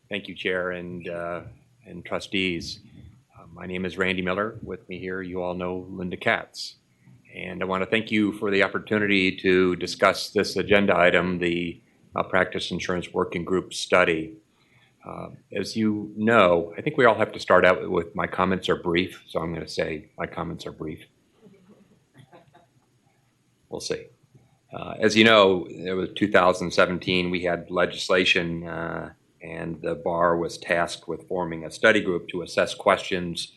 Thank you, Chair and trustees. My name is Randy Miller. With me here, you all know Linda Katz. And I want to thank you for the opportunity to discuss this agenda item, the Malpractice Insurance Working Group study. As you know, I think we all have to start out with my comments are brief, so I'm going to say my comments are brief. We'll see. As you know, it was 2017, we had legislation and the bar was tasked with forming a study group to assess questions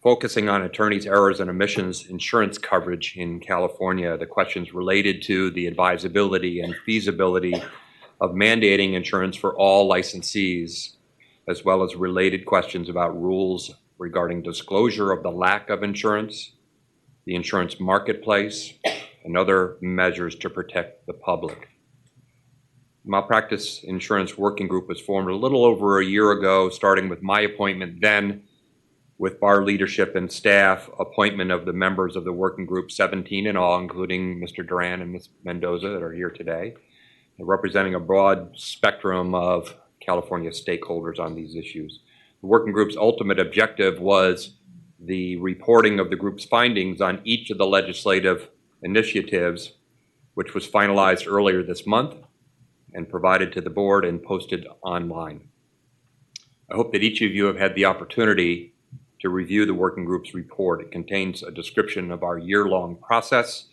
focusing on attorneys' errors and omissions insurance coverage in California. The questions related to the advisability and feasibility of mandating insurance for all licensees, as well as related questions about rules regarding disclosure of the lack of insurance, the insurance marketplace, and other measures to protect the public. Malpractice Insurance Working Group was formed a little over a year ago, starting with my appointment then with bar leadership and staff, appointment of the members of the working group, 17 in all, including Mr. Duran and Ms. Mendoza that are here today, representing a broad spectrum of California stakeholders on these issues. The working group's ultimate objective was the reporting of the group's findings on each of the legislative initiatives, which was finalized earlier this month and provided to the board and posted online. I hope that each of you have had the opportunity to review the working group's report. It contains a description of our year-long process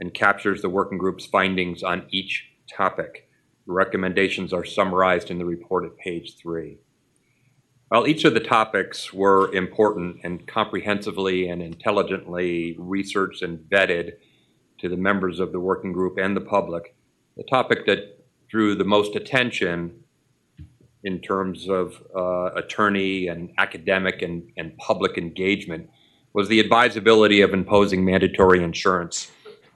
and captures the working group's findings on each topic. The recommendations are summarized in the report at page 3. While each of the topics were important and comprehensively and intelligently researched and vetted to the members of the working group and the public, the topic that drew the most attention in terms of attorney and academic and public engagement was the advisability of imposing mandatory insurance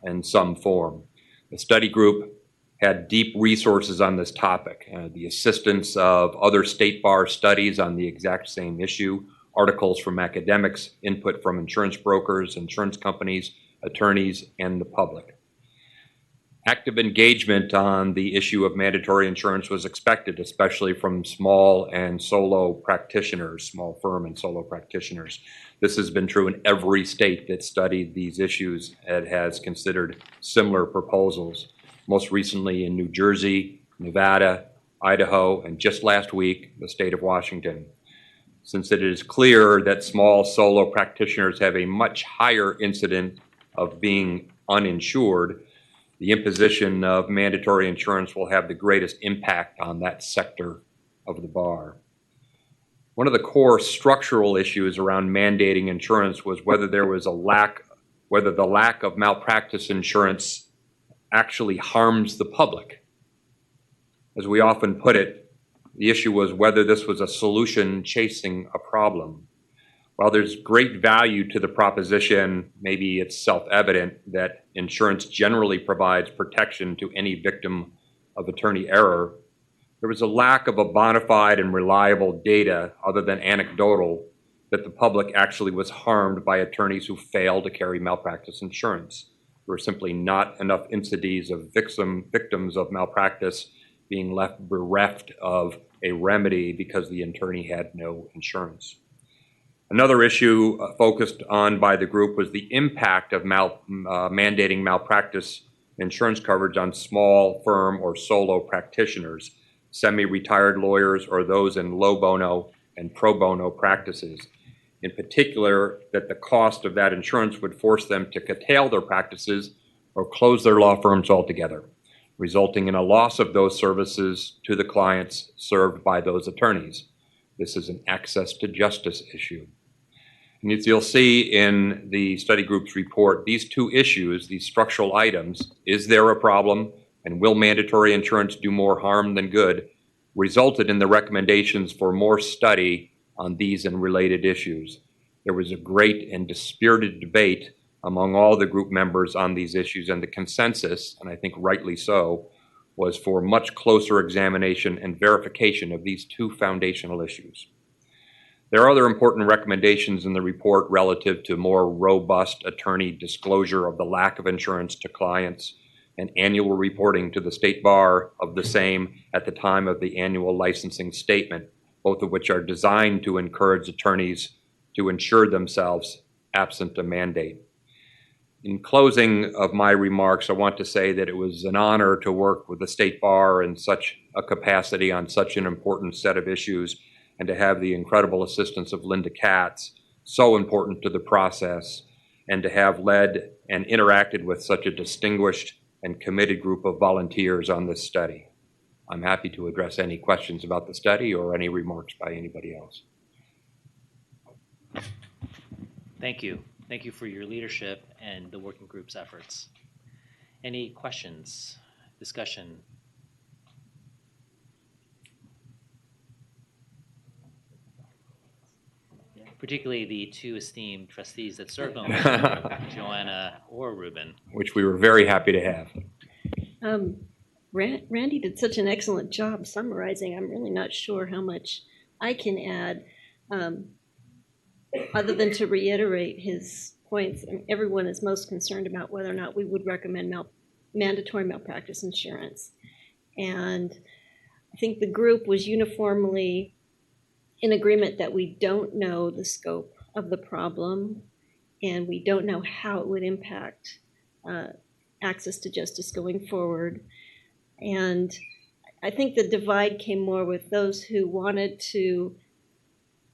in some form. The study group had deep resources on this topic, the assistance of other state bar studies on the exact same issue, articles from academics, input from insurance brokers, insurance companies, attorneys, and the public. Active engagement on the issue of mandatory insurance was expected, especially from small and solo practitioners, small firm and solo practitioners. This has been true in every state that studied these issues and has considered similar proposals. Most recently in New Jersey, Nevada, Idaho, and just last week, the state of Washington. Since it is clear that small solo practitioners have a much higher incidence of being uninsured, the imposition of mandatory insurance will have the greatest impact on that sector of the bar. One of the core structural issues around mandating insurance was whether the lack of malpractice insurance actually harms the public. As we often put it, the issue was whether this was a solution chasing a problem. While there's great value to the proposition, maybe it's self-evident that insurance generally provides protection to any victim of attorney error, there was a lack of a bona fide and reliable data, other than anecdotal, that the public actually was harmed by attorneys who failed to carry malpractice insurance. There were simply not enough incidents of victims of malpractice being left bereft of a remedy because the attorney had no insurance. Another issue focused on by the group was the impact of mandating malpractice insurance coverage on small firm or solo practitioners, semi-retired lawyers, or those in low bono and pro bono practices. In particular, that the cost of that insurance would force them to curtail their practices or close their law firms altogether, resulting in a loss of those services to the clients served by those attorneys. This is an access to justice issue. And as you'll see in the study group's report, these two issues, these structural items, is there a problem and will mandatory insurance do more harm than good, resulted in the recommendations for more study on these and related issues. There was a great and dispirited debate among all the group members on these issues, and the consensus, and I think rightly so, was for much closer examination and verification of these two foundational issues. There are other important recommendations in the report relative to more robust attorney disclosure of the lack of insurance to clients and annual reporting to the State Bar of the same at the time of the annual licensing statement, both of which are designed to encourage attorneys to insure themselves absent a mandate. In closing of my remarks, I want to say that it was an honor to work with the State Bar in such a capacity on such an important set of issues, and to have the incredible assistance of Linda Katz, so important to the process, and to have led and interacted with such a distinguished and committed group of volunteers on this study. I'm happy to address any questions about the study or any remarks by anybody else. Thank you. Thank you for your leadership and the working group's efforts. Any questions, discussion? Particularly the two esteemed trustees that served on the working group, Joanna or Ruben. Which we were very happy to have. Randy did such an excellent job summarizing. I'm really not sure how much I can add, other than to reiterate his points. I mean, everyone is most concerned about whether or not we would recommend mandatory malpractice insurance. And I think the group was uniformly in agreement that we don't know the scope of the problem and we don't know how it would impact access to justice going forward. And I think the divide came more with those who wanted to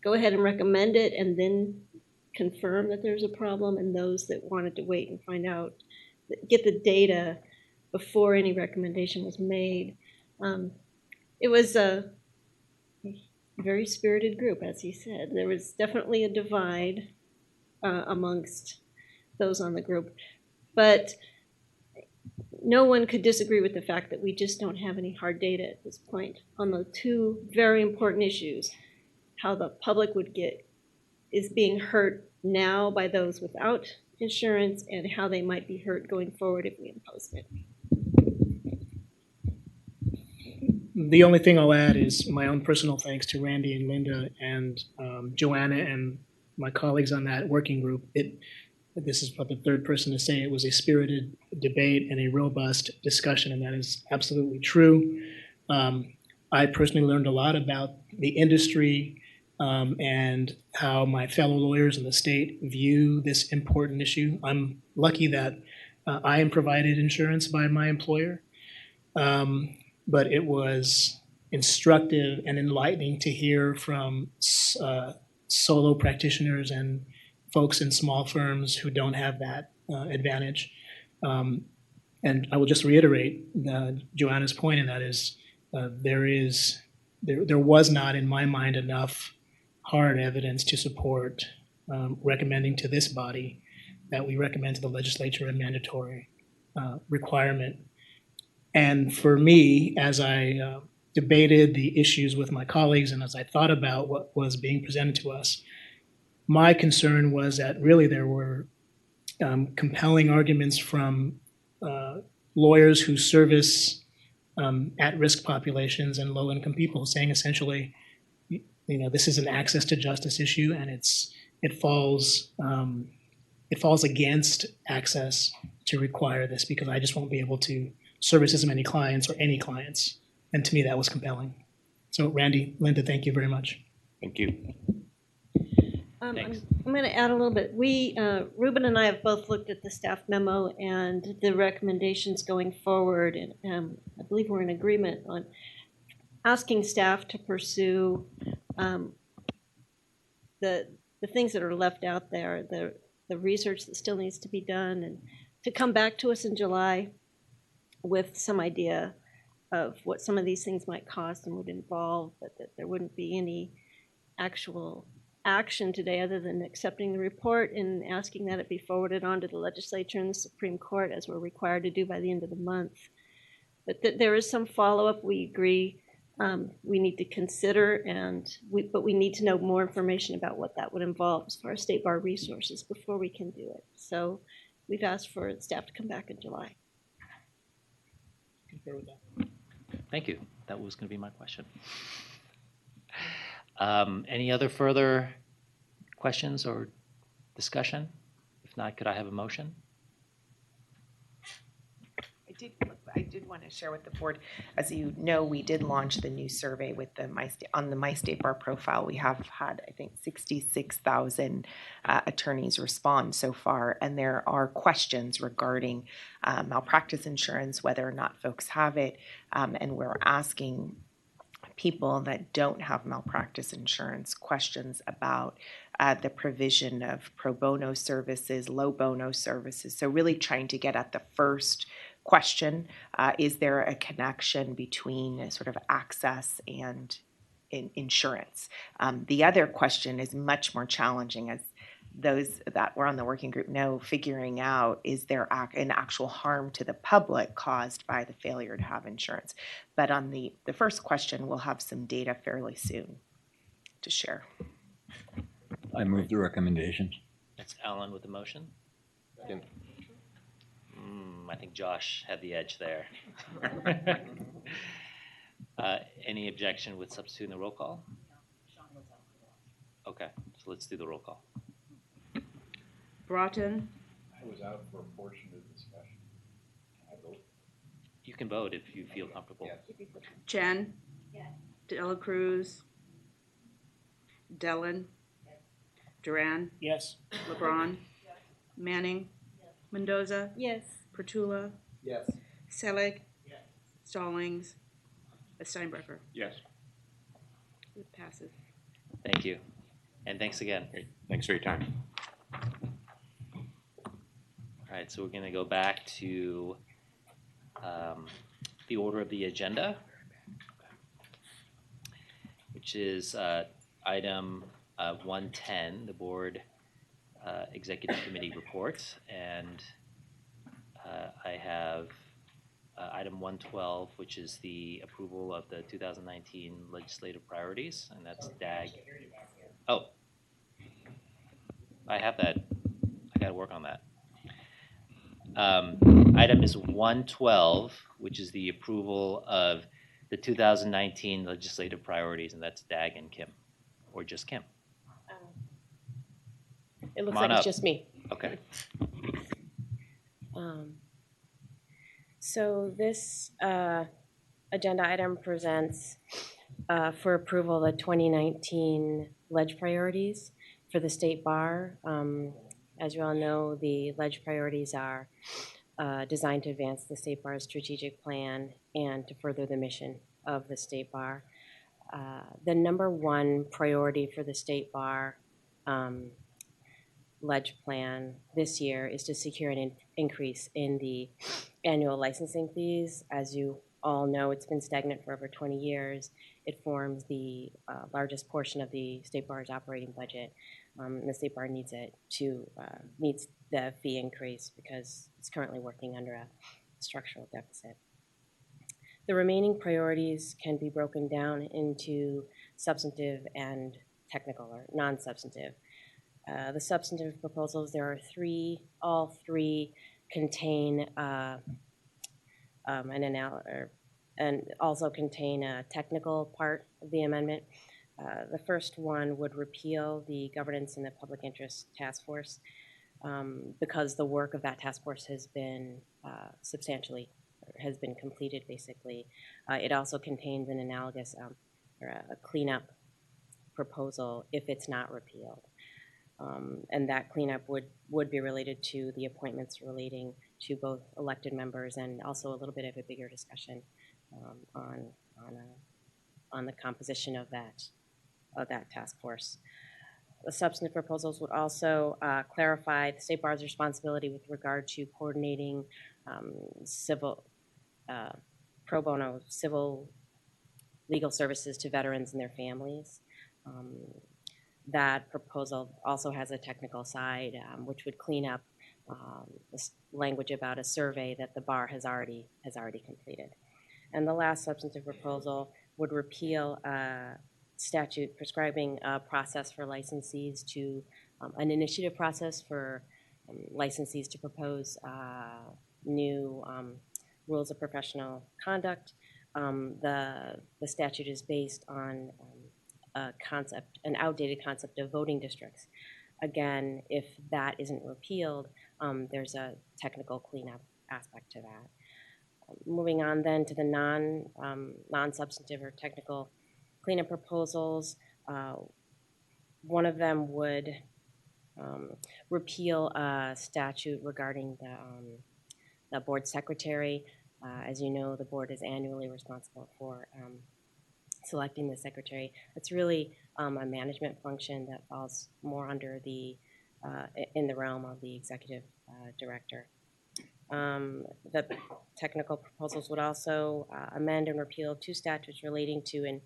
go ahead and recommend it and then confirm that there's a problem, and those that wanted to wait and find out, get the data before any recommendation was made. It was a very spirited group, as he said. There was definitely a divide amongst those on the group, but no one could disagree with the fact that we just don't have any hard data at this point on the two very important issues: how the public is being hurt now by those without insurance, and how they might be hurt going forward if we imposed it. The only thing I'll add is my own personal thanks to Randy and Linda and Joanna and my colleagues on that working group. This is probably the third person to say it was a spirited debate and a robust discussion, and that is absolutely true. I personally learned a lot about the industry and how my fellow lawyers in the state view this important issue. I'm lucky that I am provided insurance by my employer. But it was instructive and enlightening to hear from solo practitioners and folks in small firms who don't have that advantage. And I will just reiterate Joanna's point, and that is there was not, in my mind, enough hard evidence to support recommending to this body that we recommend to the legislature a mandatory requirement. And for me, as I debated the issues with my colleagues and as I thought about what was being presented to us, my concern was that really there were compelling arguments from lawyers who service at-risk populations and low-income people, saying essentially, this is an access to justice issue, and it falls against access to require this because I just won't be able to service as many clients or any clients. And to me, that was compelling. So Randy, Linda, thank you very much. Thank you. I'm going to add a little bit. Ruben and I have both looked at the staff memo and the recommendations going forward, and I believe we're in agreement on asking staff to pursue the things that are left out there, the research that still needs to be done, and to come back to us in July with some idea of what some of these things might cost and would involve, but that there wouldn't be any actual action today other than accepting the report and asking that it be forwarded on to the legislature and the Supreme Court, as we're required to do by the end of the month. But there is some follow-up we agree we need to consider, but we need to know more information about what that would involve as far as state bar resources before we can do it. So we've asked for staff to come back in July. Concur with that. Thank you. That was going to be my question. Any other further questions or discussion? If not, could I have a motion? I did want to share with the board, as you know, we did launch the new survey with the on the My State Bar profile. We have had, I think, 66,000 attorneys respond so far, and there are questions regarding malpractice insurance, whether or not folks have it, and we're asking people that don't have malpractice insurance questions about the provision of pro bono services, low bono services. So really trying to get at the first question, is there a connection between sort of access and insurance? The other question is much more challenging, as those that were on the working group know, figuring out, is there an actual harm to the public caused by the failure to have insurance? But on the first question, we'll have some data fairly soon to share. I move the recommendations. That's Alan with the motion. I think Josh had the edge there. Any objection with substituting the roll call? Okay, so let's do the roll call. Broughton, I was out for a portion of the discussion. Can I vote? You can vote if you feel comfortable. Yes. Chen, De La Cruz, Dellin, Duran, Yes. LeBron, Manning, Mendoza, Yes. Pertula, Yes. Selig, Stallings, Steinbrecher. Yes. It passes. Thank you. And thanks again. Great. Thanks for your time. All right, so we're going to go back to the order of the agenda, which is item 110, the board executive committee report. And I have item 112, which is the approval of the 2019 legislative priorities, and that's DAG. Oh, I have that. I got to work on that. Item is 112, which is the approval of the 2019 legislative priorities, and that's DAG and Kim, or just Kim. It looks Come on like up. it's just me. Okay. So this agenda item presents for approval the 2019 ledge priorities for the state bar. As you all know, the ledge priorities are designed to advance the state bar's strategic plan and to further the mission of the state bar. The number one priority for the state bar ledge plan this year is to secure an increase in the annual licensing fees. As you all know, it's been stagnant for over 20 years. It forms the largest portion of the state bar's operating budget. And the state bar needs it to needs the fee increase because it's currently working under a structural deficit. The remaining priorities can be broken down into substantive and technical or non-substantive. The substantive proposals, there are three. All three contain and also contain a technical part of the amendment. The first one would repeal the Governance in the Public Interest Task Force because the work of that task force has been completed, basically. It also contains an analogous or a cleanup proposal if it's not repealed. And that cleanup would be related to the appointments relating to both elected members and also a little bit of a bigger discussion on the composition of that task force. The substantive proposals would also clarify the state bar's responsibility with regard to coordinating civil pro bono civil legal services to veterans and their families. that proposal also has a technical side, which would clean up this language about a survey that the bar has already completed. And the last substantive proposal would repeal a statute prescribing a process for licensees to an initiative process for licensees to propose new rules of professional conduct. The statute is based on an outdated concept of voting districts. Again, if that isn't repealed, there's a technical cleanup aspect to that. Moving on then to the non-substantive or technical cleanup proposals, one of them would repeal a statute regarding the board secretary. As you know, the board is annually responsible for selecting the secretary. It's really a management function that falls more under the in the realm of the executive director. The technical proposals would also amend and repeal 2 statutes relating to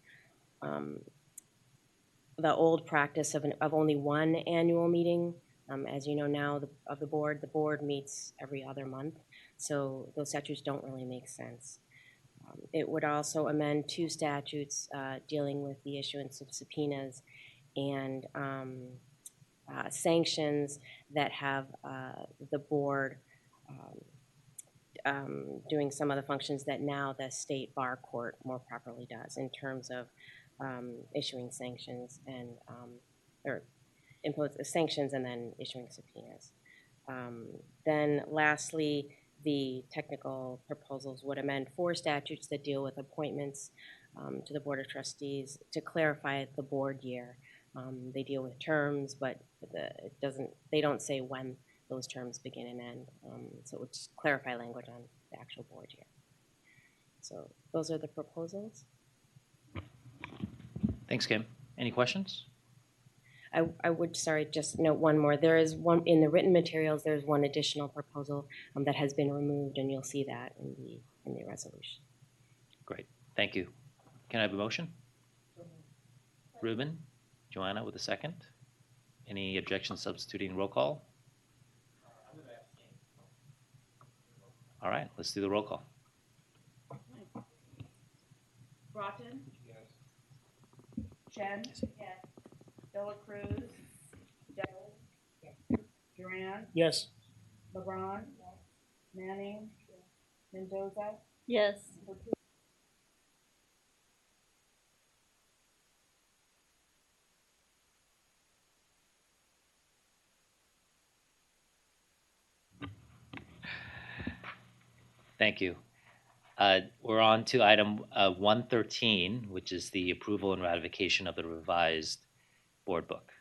the old practice of only 1 annual meeting. As you know now, the board meets every other month, so those statutes don't really make sense. It would also amend 2 statutes dealing with the issuance of subpoenas and sanctions that have the board doing some of the functions that now the state bar court more properly does in terms of issuing sanctions and or impose sanctions and then issuing subpoenas. Then lastly, the technical proposals would amend 4 statutes that deal with appointments to the Board of Trustees to clarify the board year. They deal with terms, but they don't say when those terms begin and end. So it would just clarify language on the actual board year. So those are the proposals. Thanks, Kim. Any questions? I would, just note one more. There is one in the written materials. There's one additional proposal that has been removed, and you'll see that in the resolution. Great. Thank you. Can I have a motion? Ruben, Joanna with a second. Any objections substituting roll call? All right, let's do the roll call. Broughton? Yes. Chen? Yes. Dela Cruz? Doe? Yes. Duran? Yes. LeBron? Yes. Manning? Yes. Mendoza? Yes. Thank you. We're on to item 113, which is the approval and ratification of the revised board book.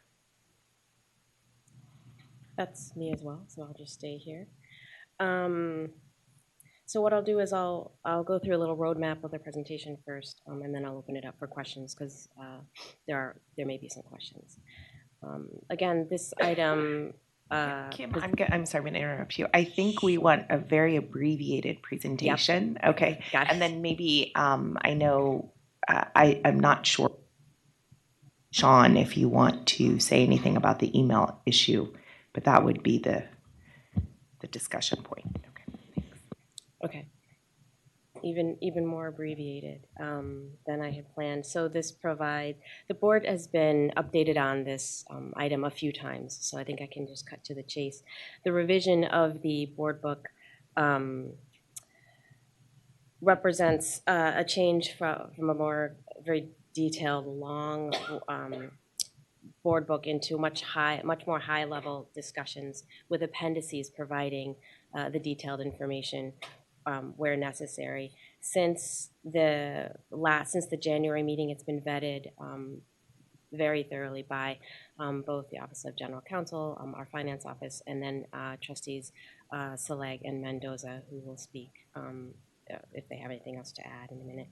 That's me as well, so I'll just stay here. So what I'll do is I'll go through a little roadmap of the presentation first, and then I'll open it up for questions because there may be some questions. Again, this item. Kim, I'm sorry, I'm going to interrupt you. I think we want a very abbreviated presentation. Yep. Okay. Got it. And then maybe, I know, I'm not sure, Sean, if you want to say anything about the email issue, but that would be the discussion point. Okay. Thanks. Okay. Even more abbreviated than I had planned. So this provides, the board has been updated on this item a few times, so I think I can just cut to the chase. The revision of the board book represents a change from a very detailed, long board book into much more high-level discussions with appendices providing the detailed information where necessary. Since the January meeting, it's been vetted very thoroughly by both the Office of General Counsel, our Finance Office, and then Trustees Saleg and Mendoza, who will speak if they have anything else to add in a minute.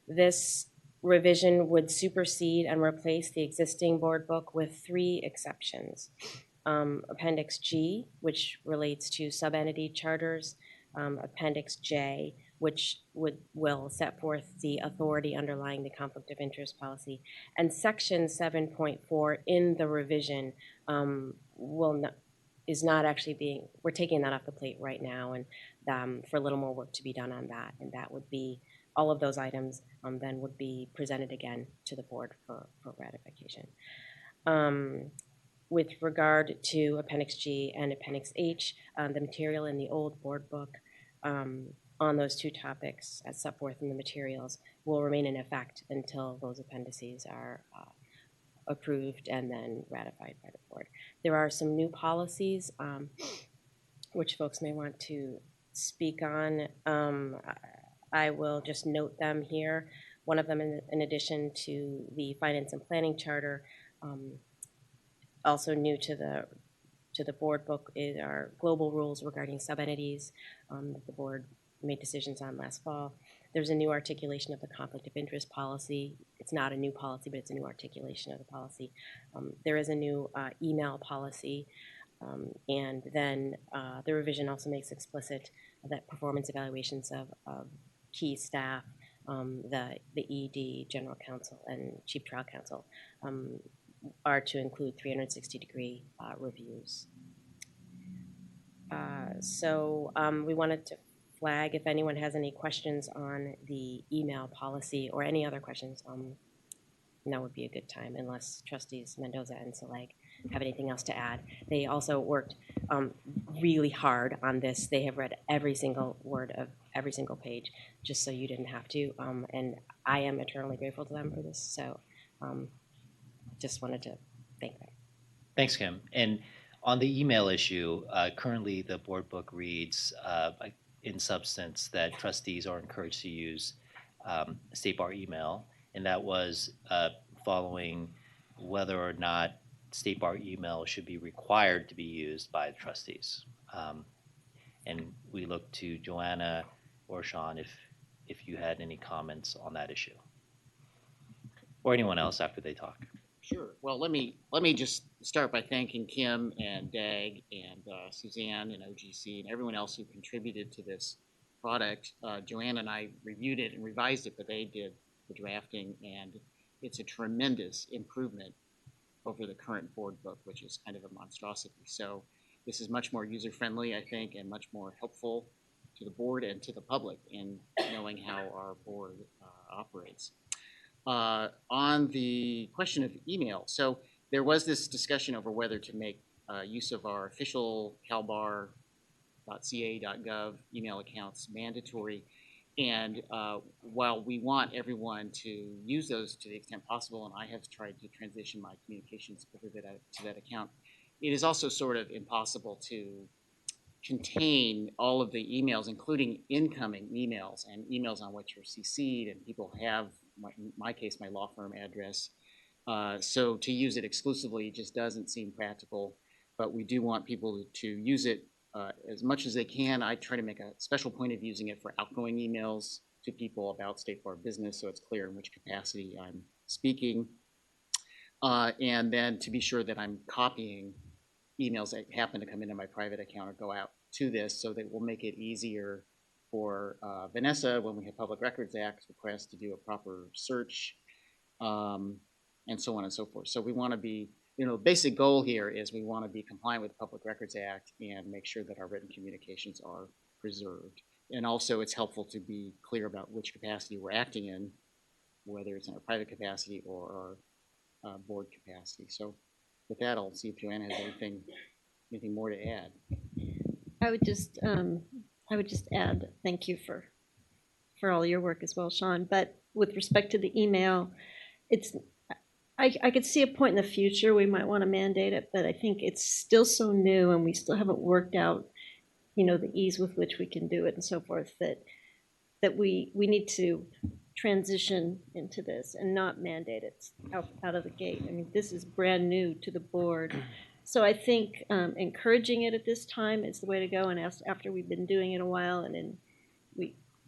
This revision would supersede and replace the existing board book with 3 exceptions. Appendix G, which relates to sub-entity charters, Appendix J, which will set forth the authority underlying the conflict of interest policy. And Section 7.4 in the revision is not actually being, we're taking that off the plate right now, and for a little more work to be done on that. And that would be, all of those items then would be presented again to the board for ratification. With regard to Appendix G and Appendix H, the material in the old board book on those two topics as set forth in the materials will remain in effect until those appendices are approved and then ratified by the board. There are some new policies which folks may want to speak on. I will just note them here. One of them, in addition to the Finance and Planning Charter, also new to the board book is our global rules regarding subentities that the board made decisions on last fall. There's a new articulation of the conflict of interest policy. It's not a new policy, but it's a new articulation of the policy. There is a new email policy, and then the revision also makes explicit that performance evaluations of key staff, the ED, General Counsel, and Chief Trial Counsel are to include 360-degree reviews. So we wanted to flag if anyone has any questions on the email policy or any other questions. Now would be a good time, unless Trustees Mendoza and Saleg have anything else to add. They also worked really hard on this. They have read every single word of every single page, just so you didn't have to. And I am eternally grateful to them for this. So just wanted to thank them. Thanks, Kim. And on the email issue, currently the board book reads in substance that trustees are encouraged to use State Bar email, and that was following whether or not State Bar email should be required to be used by the trustees. And we look to Joanna or Sean if you had any comments on that issue, or anyone else after they talk. Sure. Well, let me just start by thanking Kim and Dag and Suzanne and OGC and everyone else who contributed to this product. Joanna and I reviewed it and revised it, but they did the drafting, and it's a tremendous improvement over the current board book, which is kind of a monstrosity. So this is much more user-friendly, I think, and much more helpful to the board and to the public in knowing how our board operates. On the question of email, so there was this discussion over whether to make use of our official calbar.ca.gov email accounts mandatory. And while we want everyone to use those to the extent possible, and I have tried to transition my communications to that account, it is also sort of impossible to contain all of the emails, including incoming emails and emails on which you're CC'd, and people have, in my case, my law firm address. So to use it exclusively just doesn't seem practical, but we do want people to use it as much as they can. I try to make a special point of using it for outgoing emails to people about State Bar business, so it's clear in which capacity I'm speaking. And then to be sure that I'm copying emails that happen to come into my private account or go out to this, so that will make it easier for Vanessa, when we have Public Records Act requests, to do a proper search, and so on and so forth. So we want to be, the basic goal here is we want to be compliant with the Public Records Act and make sure that our written communications are preserved. And also it's helpful to be clear about which capacity we're acting in, whether it's in our private capacity or our board capacity. So with that, I'll see if Joanna has anything more to add. I would just add thank you for all your work as well, Sean. But with respect to the email, I could see a point in the future we might want to mandate it, but I think it's still so new and we still haven't worked out, the ease with which we can do it and so forth, that we need to transition into this and not mandate it out of the gate. I mean, this is brand new to the board. So I think encouraging it at this time is the way to go, and after we've been doing it a while and then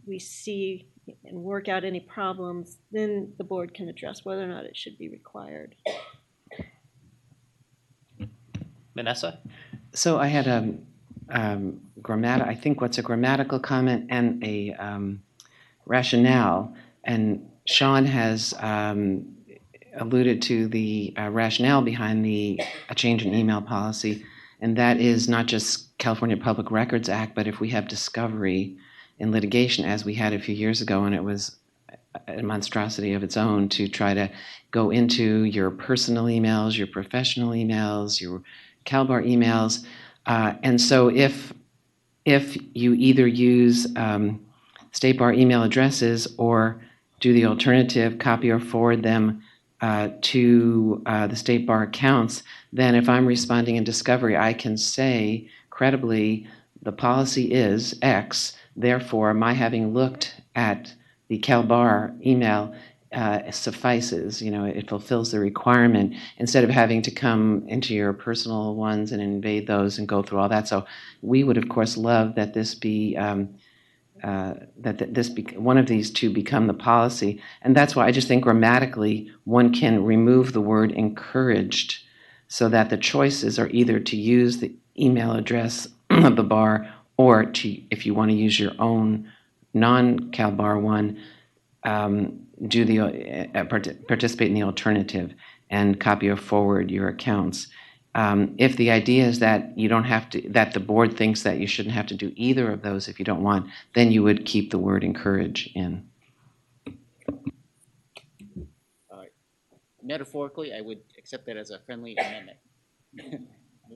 we see and work out any problems, then the board can address whether or not it should be required. Vanessa? So I had I think what's a grammatical comment and a rationale. And Sean has alluded to the rationale behind a change in email policy, and that is not just California Public Records Act, but if we have discovery in litigation, as we had a few years ago, and it was a monstrosity of its own to try to go into your personal emails, your professional emails, your CalBAR emails. And so if you either use State Bar email addresses or do the alternative, copy or forward them to the State Bar accounts, then if I'm responding in discovery, I can say credibly, the policy is X, therefore my having looked at the CalBAR email suffices. It fulfills the requirement instead of having to come into your personal ones and invade those and go through all that. So we would, of course, love that this be one of these two become the policy. And that's why I just think grammatically one can remove the word encouraged so that the choices are either to use the email address of the bar or to, if you want to use your own non-CalBAR one, participate in the alternative and copy or forward your accounts. If the idea is that you don't have to, that the board thinks that you shouldn't have to do either of those if you don't want, then you would keep the word encourage in. Metaphorically, I would accept that as a friendly amendment.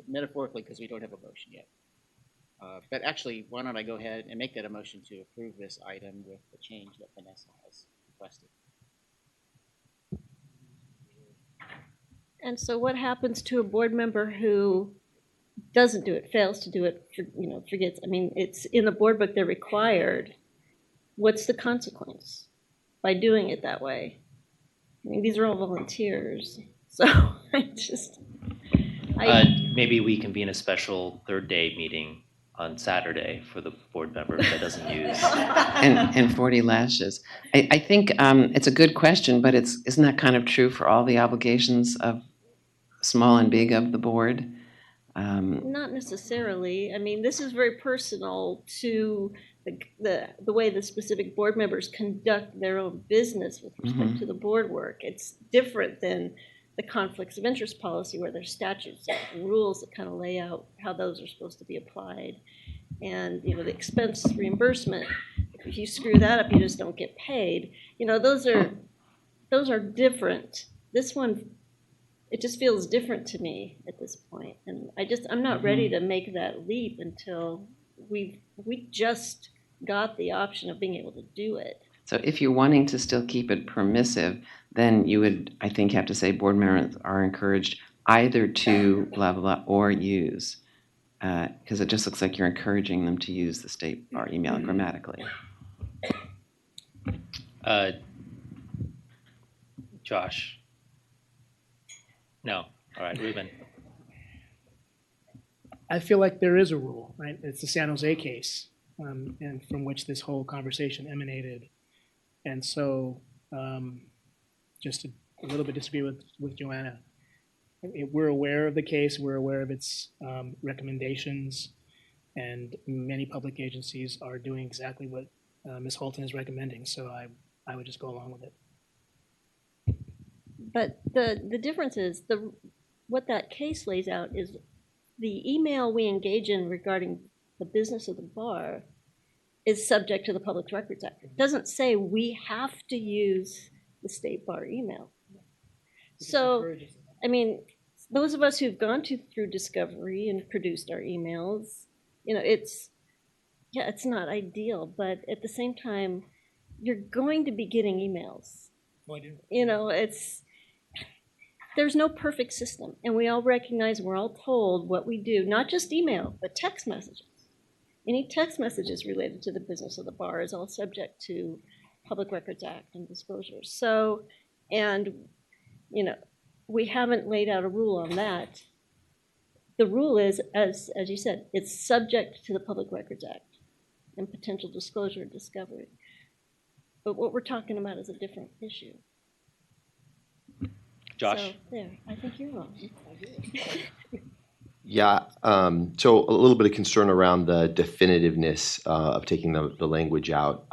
Metaphorically, because we don't have a motion yet. But actually, why don't I go ahead and make that a motion to approve this item with the change that Vanessa has requested. And so what happens to a board member who doesn't do it, fails to do it, forgets? I mean, it's in the board book, they're required. What's the consequence by doing it that way? I mean, these are all volunteers. So maybe we convene a special third day meeting on Saturday for the board member that doesn't use. and 40 lashes. I think it's a good question, but isn't that kind of true for all the obligations of small and big of the board? Not necessarily. I mean, this is very personal to the way the specific board members conduct their own business with respect to the board work. It's different than the conflicts of interest policy, where there's statutes and rules that kind of lay out how those are supposed to be applied. And the expense reimbursement, if you screw that up, you just don't get paid. Those are different. This one, it just feels different to me at this point, and I'm not ready to make that leap until we just got the option of being able to do it. So if you're wanting to still keep it permissive, then you would, I think, have to say board members are encouraged either to blah, blah, blah, or use, because it just looks like you're encouraging them to use the State Bar email grammatically. Josh? No. All right, Ruben. I feel like there is a rule, right? It's the San Jose case, and from which this whole conversation emanated. And so, just a little bit disagree with Joanna. We're aware of the case. We're aware of its recommendations, and many public agencies are doing exactly what Ms. Holton is recommending. So I would just go along with it. But the difference is what that case lays out is the email we engage in regarding the business of the bar is subject to the Public Records Act. It doesn't say we have to use the State Bar email. So, I mean, those of us who've gone through discovery and produced our emails, it's not ideal, but at the same time, you're going to be getting emails. Well, I do. There's no perfect system, and we all recognize, we're all told what we do, not just email, but text messages. Any text messages related to the business of the bar is all subject to Public Records Act and disclosures. So, and, we haven't laid out a rule on that. The rule is, as you said, it's subject to the Public Records Act and potential disclosure and discovery. But what we're talking about is a different issue. Josh? So, there, I think you're wrong. Yeah, so a little bit of concern around the definitiveness of taking the language out.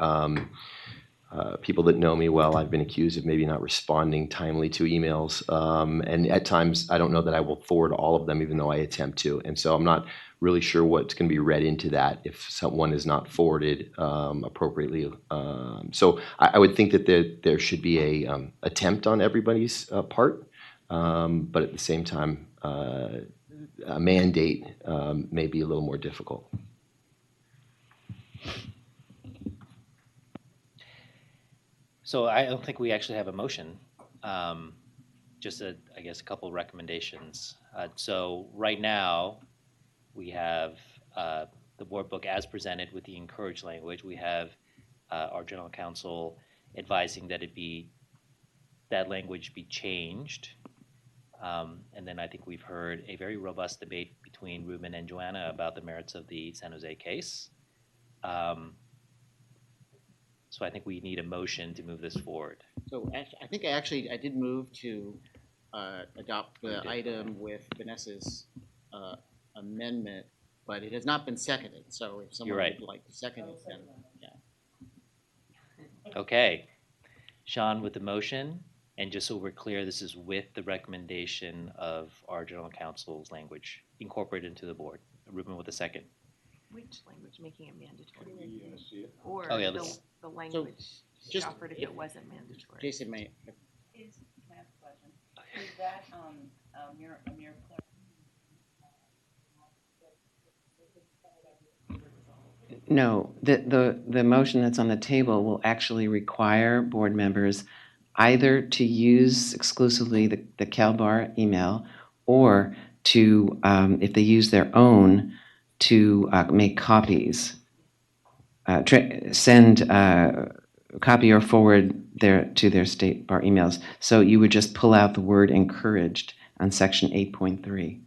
People that know me well, I've been accused of maybe not responding timely to emails. And at times, I don't know that I will forward all of them, even though I attempt to. And so I'm not really sure what's going to be read into that if someone is not forwarded appropriately. So I would think that there should be a attempt on everybody's part. But at the same time, a mandate may be a little more difficult. So I don't think we actually have a motion. Just I guess a couple recommendations. So right now, we have the board book as presented with the encouraged language. We have our general counsel advising that that language be changed. And then I think we've heard a very robust debate between Ruben and Joanna about the merits of the San Jose case. So I think we need a motion to move this forward. So I think I did move to adopt the item with Vanessa's amendment, but it has not been seconded. So if someone would like to second it, then yeah. Okay. Sean with the motion. And just so we're clear, this is with the recommendation of our general counsel's language incorporated into the board. Ruben with a second. Which language making it mandatory? Or the language just offered if it wasn't mandatory. Jason may. Is my question? Is that a mere No, the motion that's on the table will actually require board members either to use exclusively the CalBAR email or to, if they use their own, to make copies, send copy or forward to their state bar emails. So you would just pull out the word encouraged on section 8.3.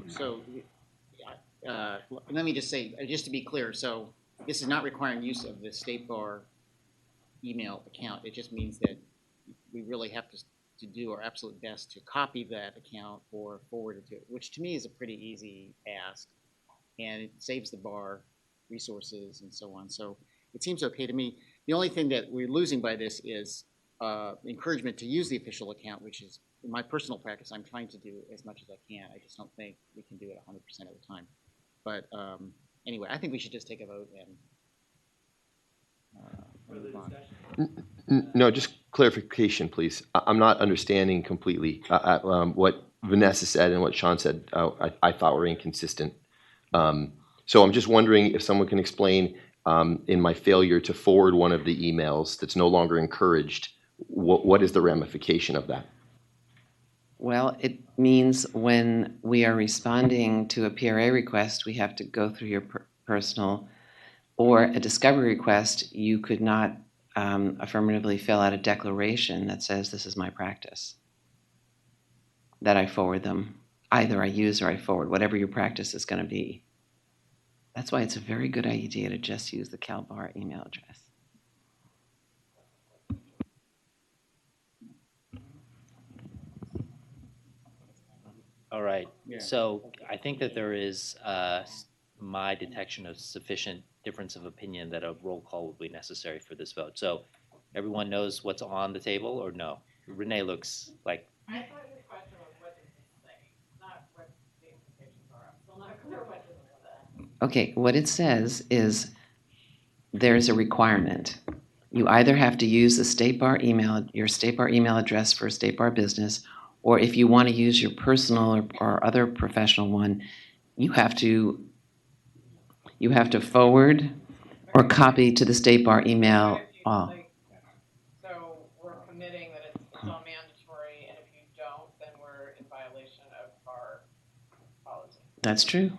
So let me just say, just to be clear, so this is not requiring use of the state bar email account. It just means that we really have to do our absolute best to copy that account or forward it to it, which to me is a pretty easy ask, and it saves the bar resources and so on. So it seems okay to me. The only thing that we're losing by this is encouragement to use the official account, which is in my personal practice, I'm trying to do as much as I can. I just don't think we can do it 100% of the time. But anyway, I think we should just take a vote and move on. No, just clarification, please. I'm not understanding completely what Vanessa said and what Sean said. I thought were inconsistent. So I'm just wondering if someone can explain in my failure to forward one of the emails that's no longer encouraged, what is the ramification of that? Well, it means when we are responding to a PRA request, we have to go through your personal, or a discovery request, you could not affirmatively fill out a declaration that says this is my practice, that I forward them. Either I use or I forward, whatever your practice is going to be. That's why it's a very good idea to just use the CalBAR email address. All right. So I think that there is my detection of sufficient difference of opinion that a roll call will be necessary for this vote. So everyone knows what's on the table or no? Renee looks like. I thought your question was what did he say, not what the implications are. I'm still not clear what it said. Okay, what it says is there's a requirement. You either have to use the State Bar email, your State Bar email address for a State Bar business, or if you want to use your personal or other professional one, you have to forward or copy to the State Bar email all. So we're committing that it's all mandatory, and if you don't, then we're in violation of our policy. That's true.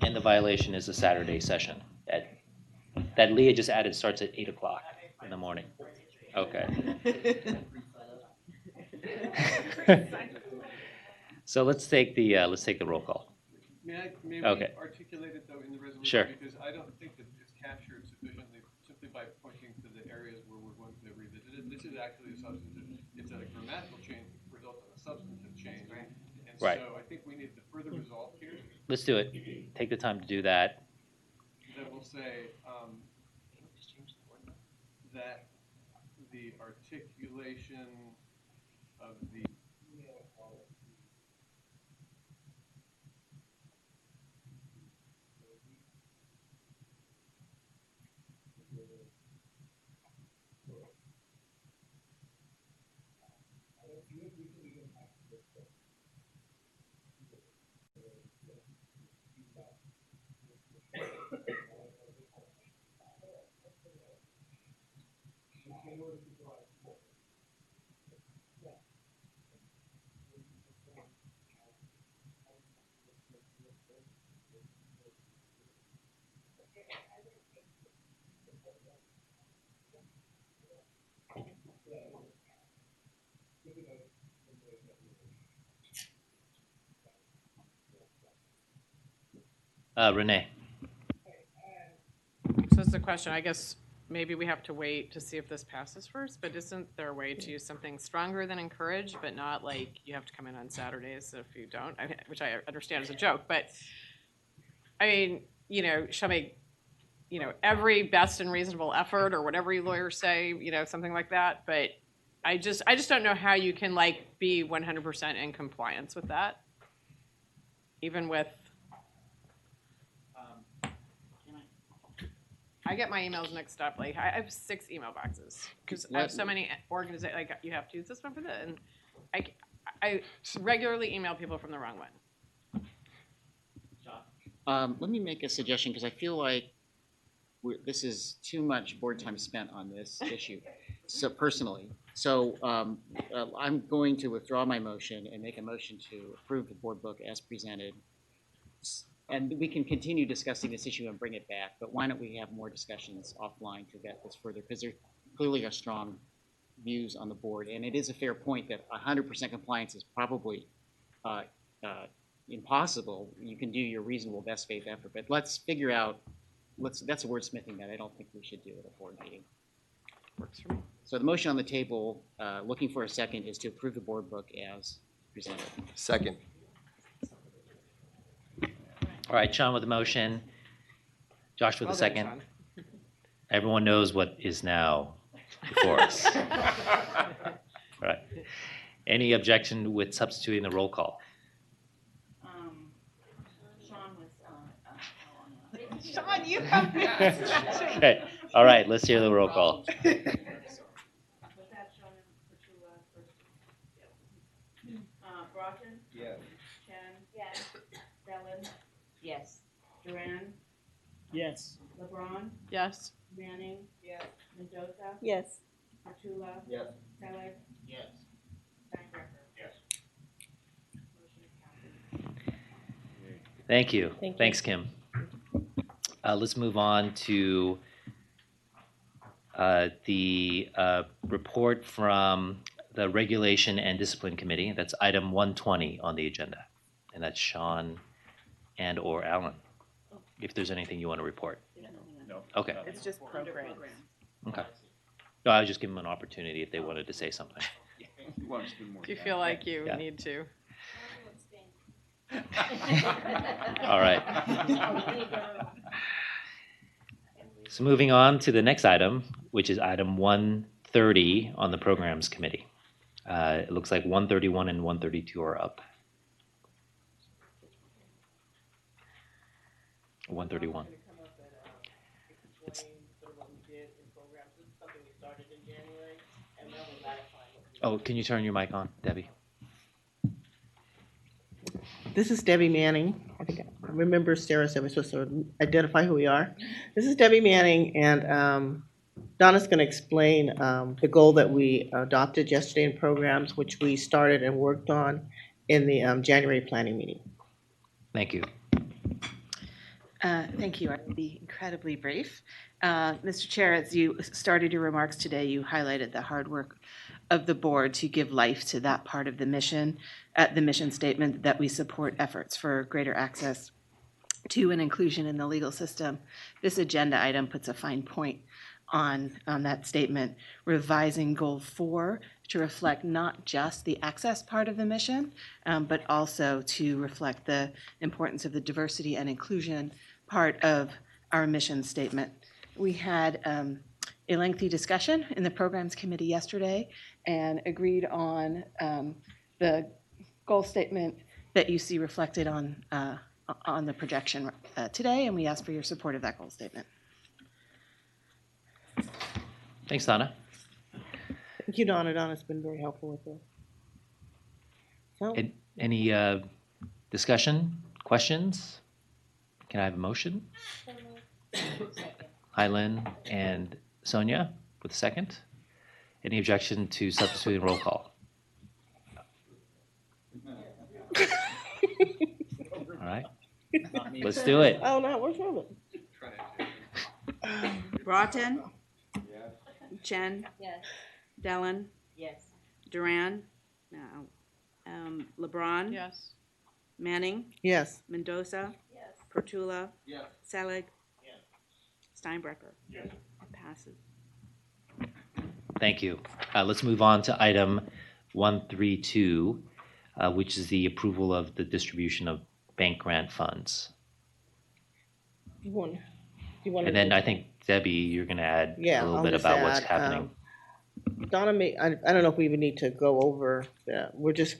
And the violation is a Saturday session that Leah just added starts at 8 o'clock in the morning. Okay. So let's take the roll call. May we articulate it though in the resolution? Sure. Because I don't think that it's captured sufficiently simply by pointing to the area Right. So I think we need to further resolve here. Let's do it. Take the time to do that. That will say that the articulation of the Renee. So it's a question, I guess maybe we have to wait to see if this passes first, but isn't there a way to use something stronger than encourage, but not like you have to come in on Saturdays if you don't, which I understand is a joke, but I mean, shall make, every best and reasonable effort or whatever you lawyers say, something like that, but I just don't know how you can be 100% in compliance with that, even with. I get my emails mixed up. I have 6 email boxes because I have so many organizations. You have to use this one for that, and I regularly email people from the wrong one. Let me make a suggestion because I feel like this is too much board time spent on this issue. So personally, I'm going to withdraw my motion and make a motion to approve the board book as presented. And we can continue discussing this issue and bring it back, but why don't we have more discussions offline to get this further? Because there clearly are strong views on the board, and it is a fair point that 100% compliance is probably impossible. You can do your reasonable best faith effort, but let's figure out, that's a wordsmithing that I don't think we should do at a board meeting. Works for me. So the motion on the table, looking for a second, is to approve the board book as presented. Second. All right, Sean with the motion. Josh with the Well done, second. Sean. Everyone knows what is now before us. All right. Any objection with substituting the roll call? Sean was, Sean, you have been. Okay. All right, let's hear the roll call. was that Sean and Petula first? Broughton? Yes. Chen? Yes. Stellan? Yes. Duran? Yes. LeBron? Yes. Manning? Yes. Mendoza? Yes. Petula? Yes. Selig? Yes. Steinbrecher? Yes. Motion passes. Thank you. Thank you. Thanks, Kim. Let's move on to the report from the Regulation and Discipline Committee. That's item 120 on the agenda. And that's Sean and or Alan, if there's anything you want to report. No. Okay. It's just programs. Okay. No, I was just giving them an opportunity if they wanted to say something. He wants to do more. Do you feel like you Yeah. need to? All right. So moving on to the next item, which is item 130 on the Programs Committee. It looks like 131 and 132 are up. 131. It's, oh, can you turn your mic on, Debbie? This is Debbie Manning. I think I remember Sarah said we're supposed to identify who we are. This is Debbie Manning, and Donna's going to explain the goal that we adopted yesterday in programs, which we started and worked on in the January planning meeting. Thank you. Thank you. I will be incredibly brief. Mr. Chair, as you started your remarks today, you highlighted the hard work of the board to give life to that part of the mission statement that we support efforts for greater access to and inclusion in the legal system. This agenda item puts a fine point on that statement, revising Goal 4 to reflect not just the access part of the mission, but also to reflect the importance of the diversity and inclusion part of our mission statement. We had a lengthy discussion in the programs committee yesterday and agreed on the goal statement that you see reflected on the projection today, and we ask for your support of that goal statement. Thanks, Donna. Thank you, Donna. Donna's been very helpful with this. So, Any discussion, questions? Can I have a motion? Hi, Lynn and Sonia with a second. Any objection to substituting roll call? All right, let's do it. Oh, no, we're from it. Broughton? Chen? Yes. Dellen? Yes. Duran? No. LeBron? Yes. Manning? Yes. Mendoza? Yes. Pertula? Yes. Selig? Steinbrecher? Yes. It passes. Thank you. Let's move on to item 132, which is the approval of the distribution of bank grant funds. You want to And then I think, Debbie, you're going to add a little I'll bit just about what's add, happening. Donna, I don't know if we even need to go over that. The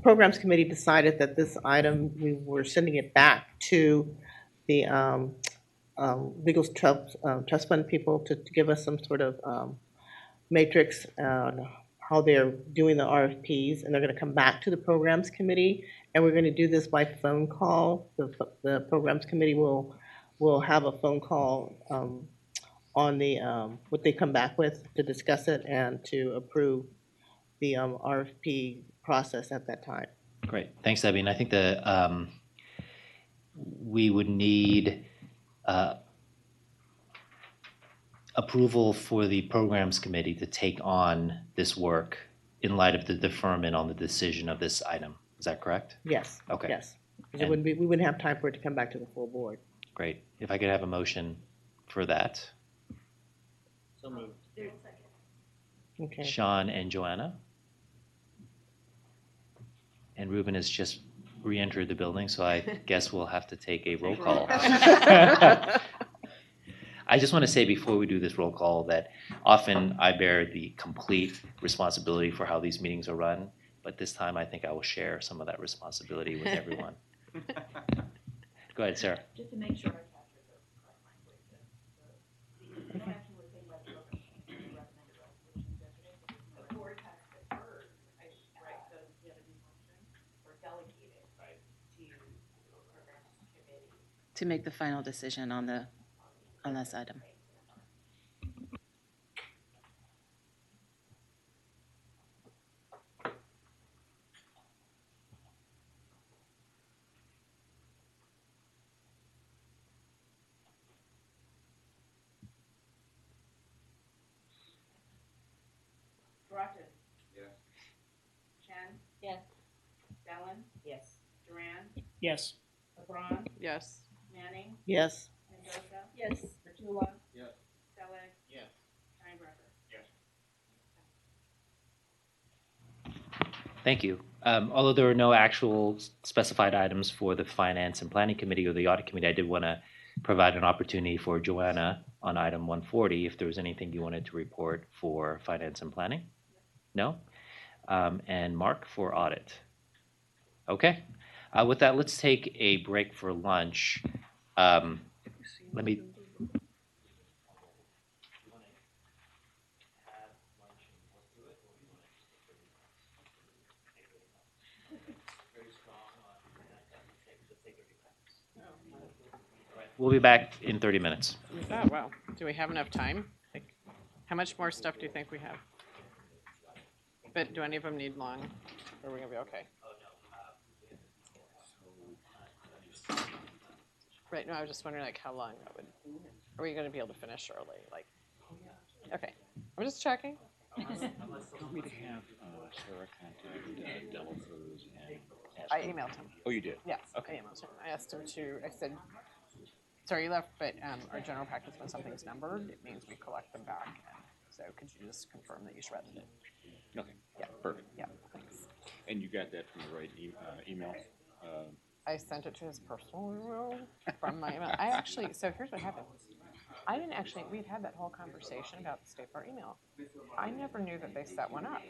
programs committee decided that this item, we were sending it back to the legal trust fund people to give us some sort of matrix on how they're doing the RFPs, and they're going to come back to the programs committee, and we're going to do this by phone call. The programs committee will have a phone call on the what they come back with to discuss it and to approve the RFP process at that time. Great. Thanks, Debbie. And I think we would need approval for the programs committee to take on this work in light of the deferment on the decision of this item. Is that correct? Yes. Okay. Yes. Because we wouldn't have time for it to come back to the full board. Great. If I could have a motion for that. So moved. Okay. Sean and Joanna. And Ruben has just re-entered the building, so I guess we'll have to take a roll call. I just want to say before we do this roll call that often I bear the complete responsibility for how these meetings are run, but this time I think I will share some of that responsibility with everyone. Go ahead, Sarah. Just to make sure I captured the correct language. The action was taken by the program committee to recommend a resolution yesterday, but the board has deferred, right, so you have a new function or delegated to the programs committee. To make the final decision on this item. Broughton? Yes. Chen? Yes. Dellen? Yes. Duran? Yes. LeBron? Yes. Manning? Yes. Mendoza? Yes. Pertula? Yes. Selig? Yes. Steinbrecher? Yes. Thank you. Although there are no actual specified items for the Finance and Planning Committee or the Audit Committee, I did want to provide an opportunity for Joanna on item 140 if there was anything you wanted to report for Finance and Planning. No? And Mark for Audit. Okay. With that, let's take a break for lunch. Let me... We'll be back in 30 minutes. Oh, wow. Do we have enough time? Like, how much more stuff do you think we have? But do any of them need long? Or are we going to be okay? Right, no, I was just wondering like how long that would, are we going to be able to finish early? Like, okay, I'm just checking. Want me to have Sarah contact Devil Foods and I emailed him. Oh, you did? Yes, Okay. I emailed him. I asked him to, I said, sorry you left, but our general practice when something's numbered, it means we collect them back. And so could you just confirm that you shredded it? Okay, Yeah. perfect. Yeah, thanks. And you got that from the right email? I sent it to his personal email from my email. I actually, so here's what happened. I didn't actually, we had that whole conversation about the State Bar email. I never knew that they set one up.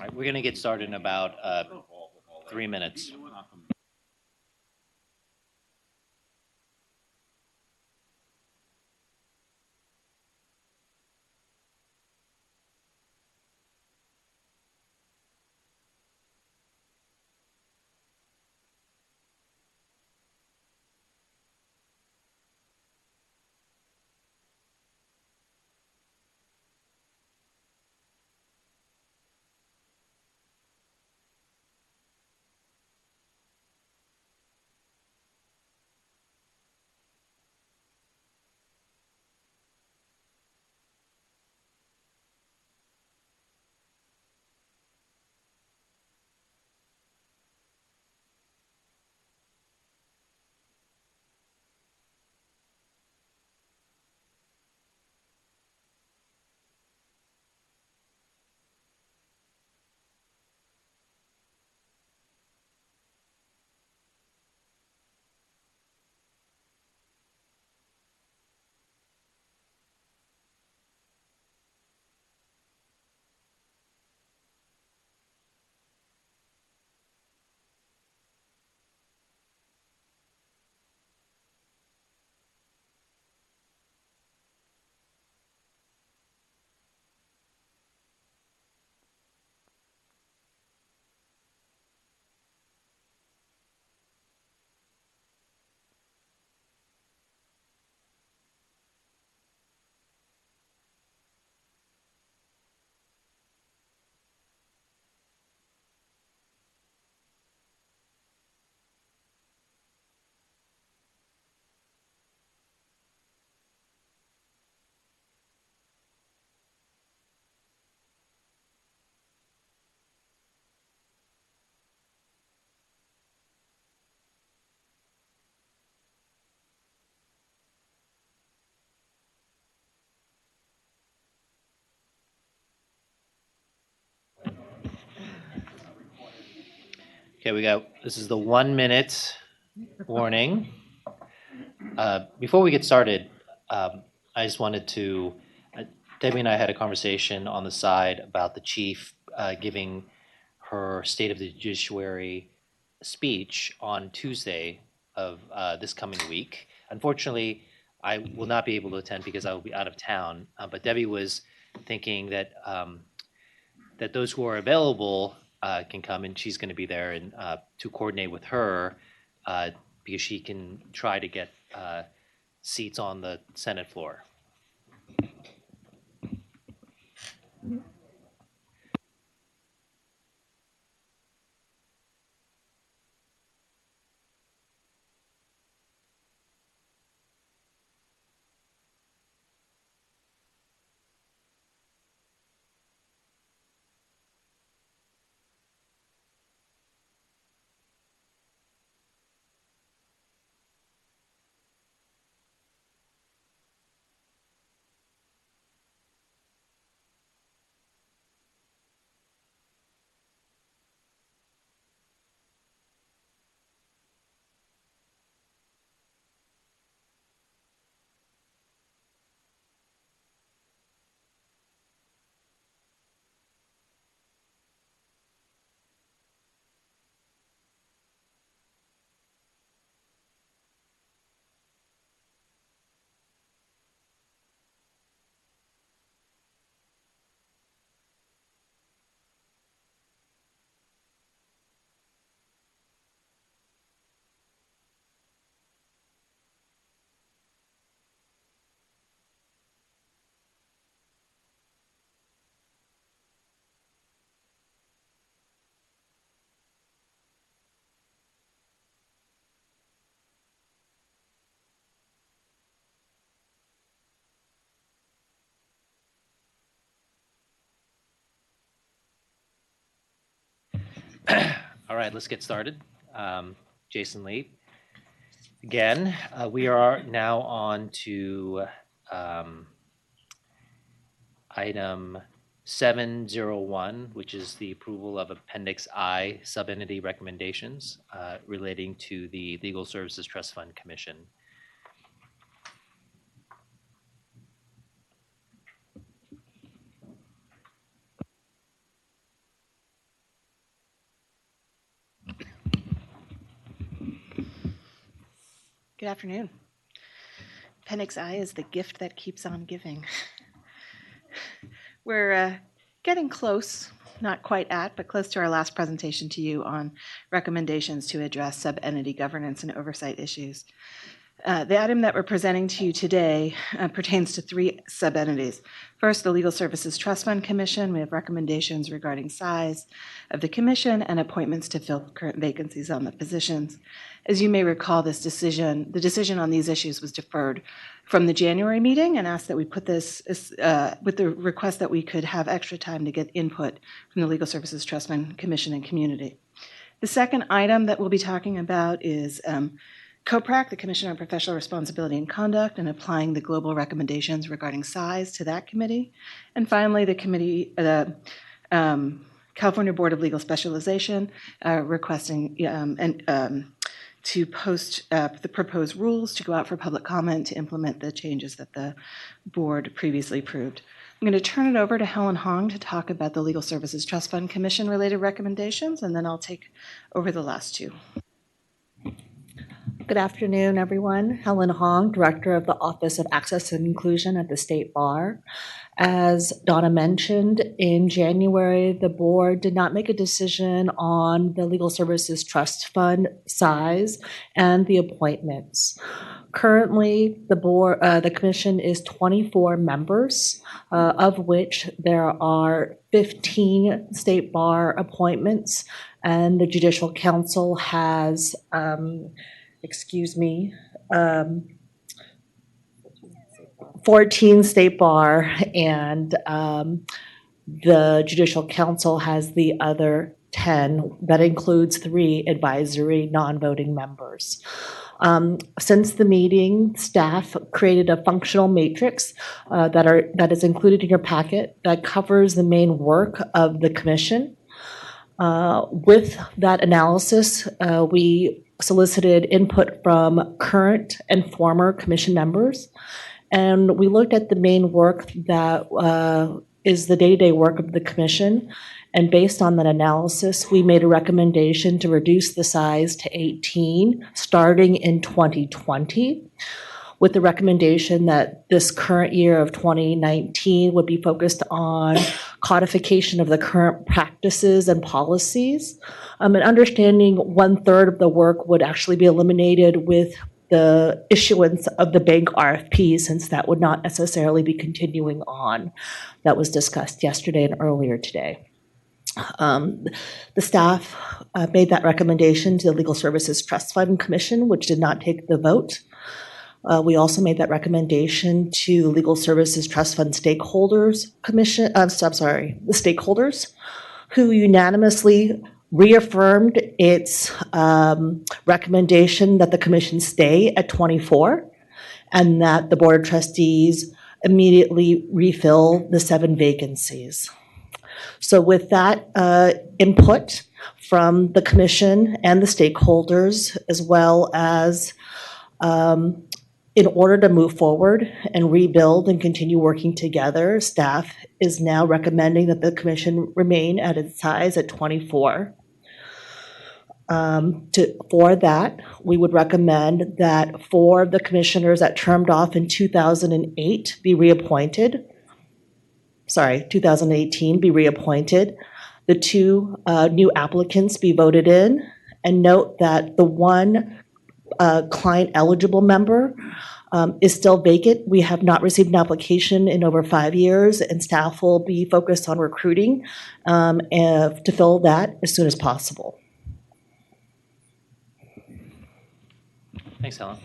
All right, we're going to get started in about 3 minutes. Okay, this is the 1 minute warning. Before we get started, I just wanted to, Debbie and I had a conversation on the side about the chief giving her State of the Judiciary speech on Tuesday of this coming week. Unfortunately, I will not be able to attend because I will be out of town, but Debbie was thinking that that those who are available can come, and she's going to be there and to coordinate with her because she can try to get seats on the Senate floor. All right, let's get started. Jason Lee. Again, we are now on to item 701, which is the approval of Appendix I subentity recommendations relating to the Legal Services Trust Fund Commission. Good afternoon. Appendix I is the gift that keeps on giving. We're getting close, not quite at, but close to our last presentation to you on recommendations to address sub-entity governance and oversight issues. The item that we're presenting to you today pertains to 3 sub-entities. First, the Legal Services Trust Fund Commission. We have recommendations regarding size of the commission and appointments to fill current vacancies on the positions. As you may recall, the decision on these issues was deferred from the January meeting and asked that we put this with the request that we could have extra time to get input from the Legal Services Trust Fund Commission and community. The second item that we'll be talking about is COPRAC, the Commission on Professional Responsibility and Conduct, and applying the global recommendations regarding size to that committee. And finally, the California Board of Legal Specialization requesting to post the proposed rules to go out for public comment to implement the changes that the board previously approved. I'm going to turn it over to Helen Hong to talk about the Legal Services Trust Fund Commission related recommendations, and then I'll take over the last 2. Good afternoon, everyone. Helen Hong, Director of the Office of Access and Inclusion at the State Bar. As Donna mentioned, in January, the board did not make a decision on the Legal Services Trust Fund size and the appointments. Currently, the commission is 24 members, of which there are 15 State Bar appointments, and the Judicial Council has 14 State Bar, and the Judicial Council has the other 10. That includes 3 advisory non-voting members. Since the meeting, staff created a functional matrix that is included in your packet that covers the main work of the commission. With that analysis, we solicited input from current and former commission members, and we looked at the main work that is the day-to-day work of the commission, and based on that analysis, we made a recommendation to reduce the size to 18 starting in 2020, with the recommendation that this current year of 2019 would be focused on codification of the current practices and policies, and understanding 1/3 of the work would actually be eliminated with the issuance of the bank RFP, since that would not necessarily be continuing on. That was discussed yesterday and earlier today. The staff made that recommendation to the Legal Services Trust Fund Commission, which did not take the vote. We also made that recommendation to the Legal Services Trust Fund Stakeholders Commission, the stakeholders, who unanimously reaffirmed its recommendation that the commission stay at 24 and that the Board of Trustees immediately refill the 7 vacancies. So with that input from the commission and the stakeholders, as well as in order to move forward and rebuild and continue working together, staff is now recommending that the commission remain at its size at 24. For that, we would recommend that 4 of the commissioners that termed off in 2008 be reappointed. 2018 be reappointed. The 2 new applicants be voted in, and note that the 1 client eligible member is still vacant. We have not received an application in over 5 years, and staff will be focused on recruiting to fill that as soon as possible. Thanks, Helen.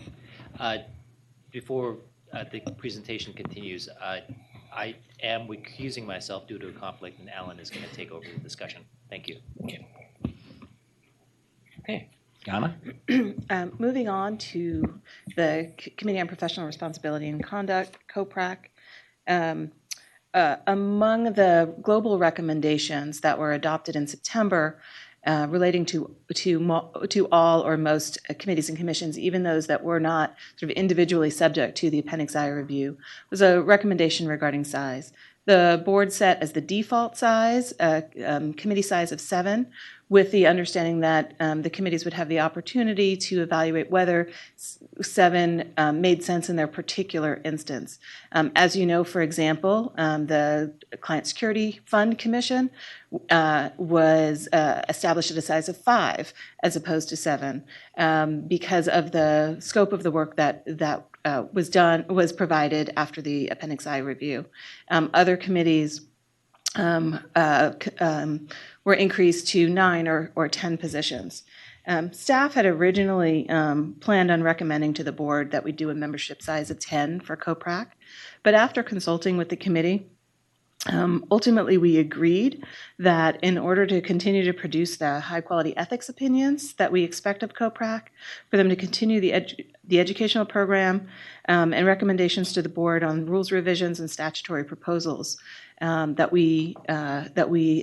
Before the presentation continues, I am recusing myself due to a conflict, and Alan is going to take over the discussion. Thank you. Okay. Donna? Moving on to the Committee on Professional Responsibility and Conduct, COPRAC. Among the global recommendations that were adopted in September relating to all or most committees and commissions, even those that were not sort of individually subject to the Appendix I review, was a recommendation regarding size. The board set as the default size, committee size of 7, with the understanding that the committees would have the opportunity to evaluate whether 7 made sense in their particular instance. As you know, for example, the Client Security Fund Commission was established at a size of 5 as opposed to 7 because of the scope of the work that was provided after the Appendix I review. Other committees were increased to 9 or 10 positions. Staff had originally planned on recommending to the board that we do a membership size of 10 for COPRAC, but after consulting with the committee, ultimately we agreed that in order to continue to produce the high-quality ethics opinions that we expect of COPRAC, for them to continue the educational program and recommendations to the board on rules revisions and statutory proposals, that we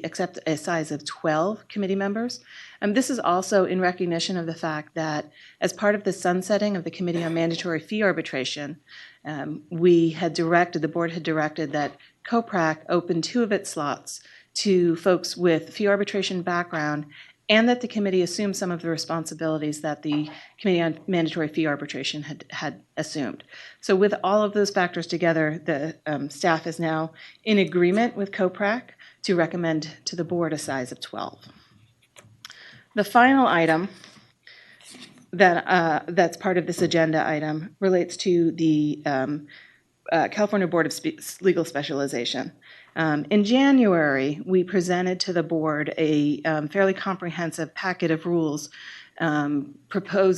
accept a size of 12 committee members. This is also in recognition of the fact that as part of the sunsetting of the Committee on Mandatory Fee Arbitration, the board had directed that COPRAC open 2 of its slots to folks with fee arbitration background, and that the committee assume some of the responsibilities that the Committee on Mandatory Fee Arbitration had assumed. So with all of those factors together, the staff is now in agreement with COPRAC to recommend to the board a size of 12. The final item that's part of this agenda item relates to the California Board of Legal Specialization. In January, we presented to the board a fairly comprehensive packet of rules, rules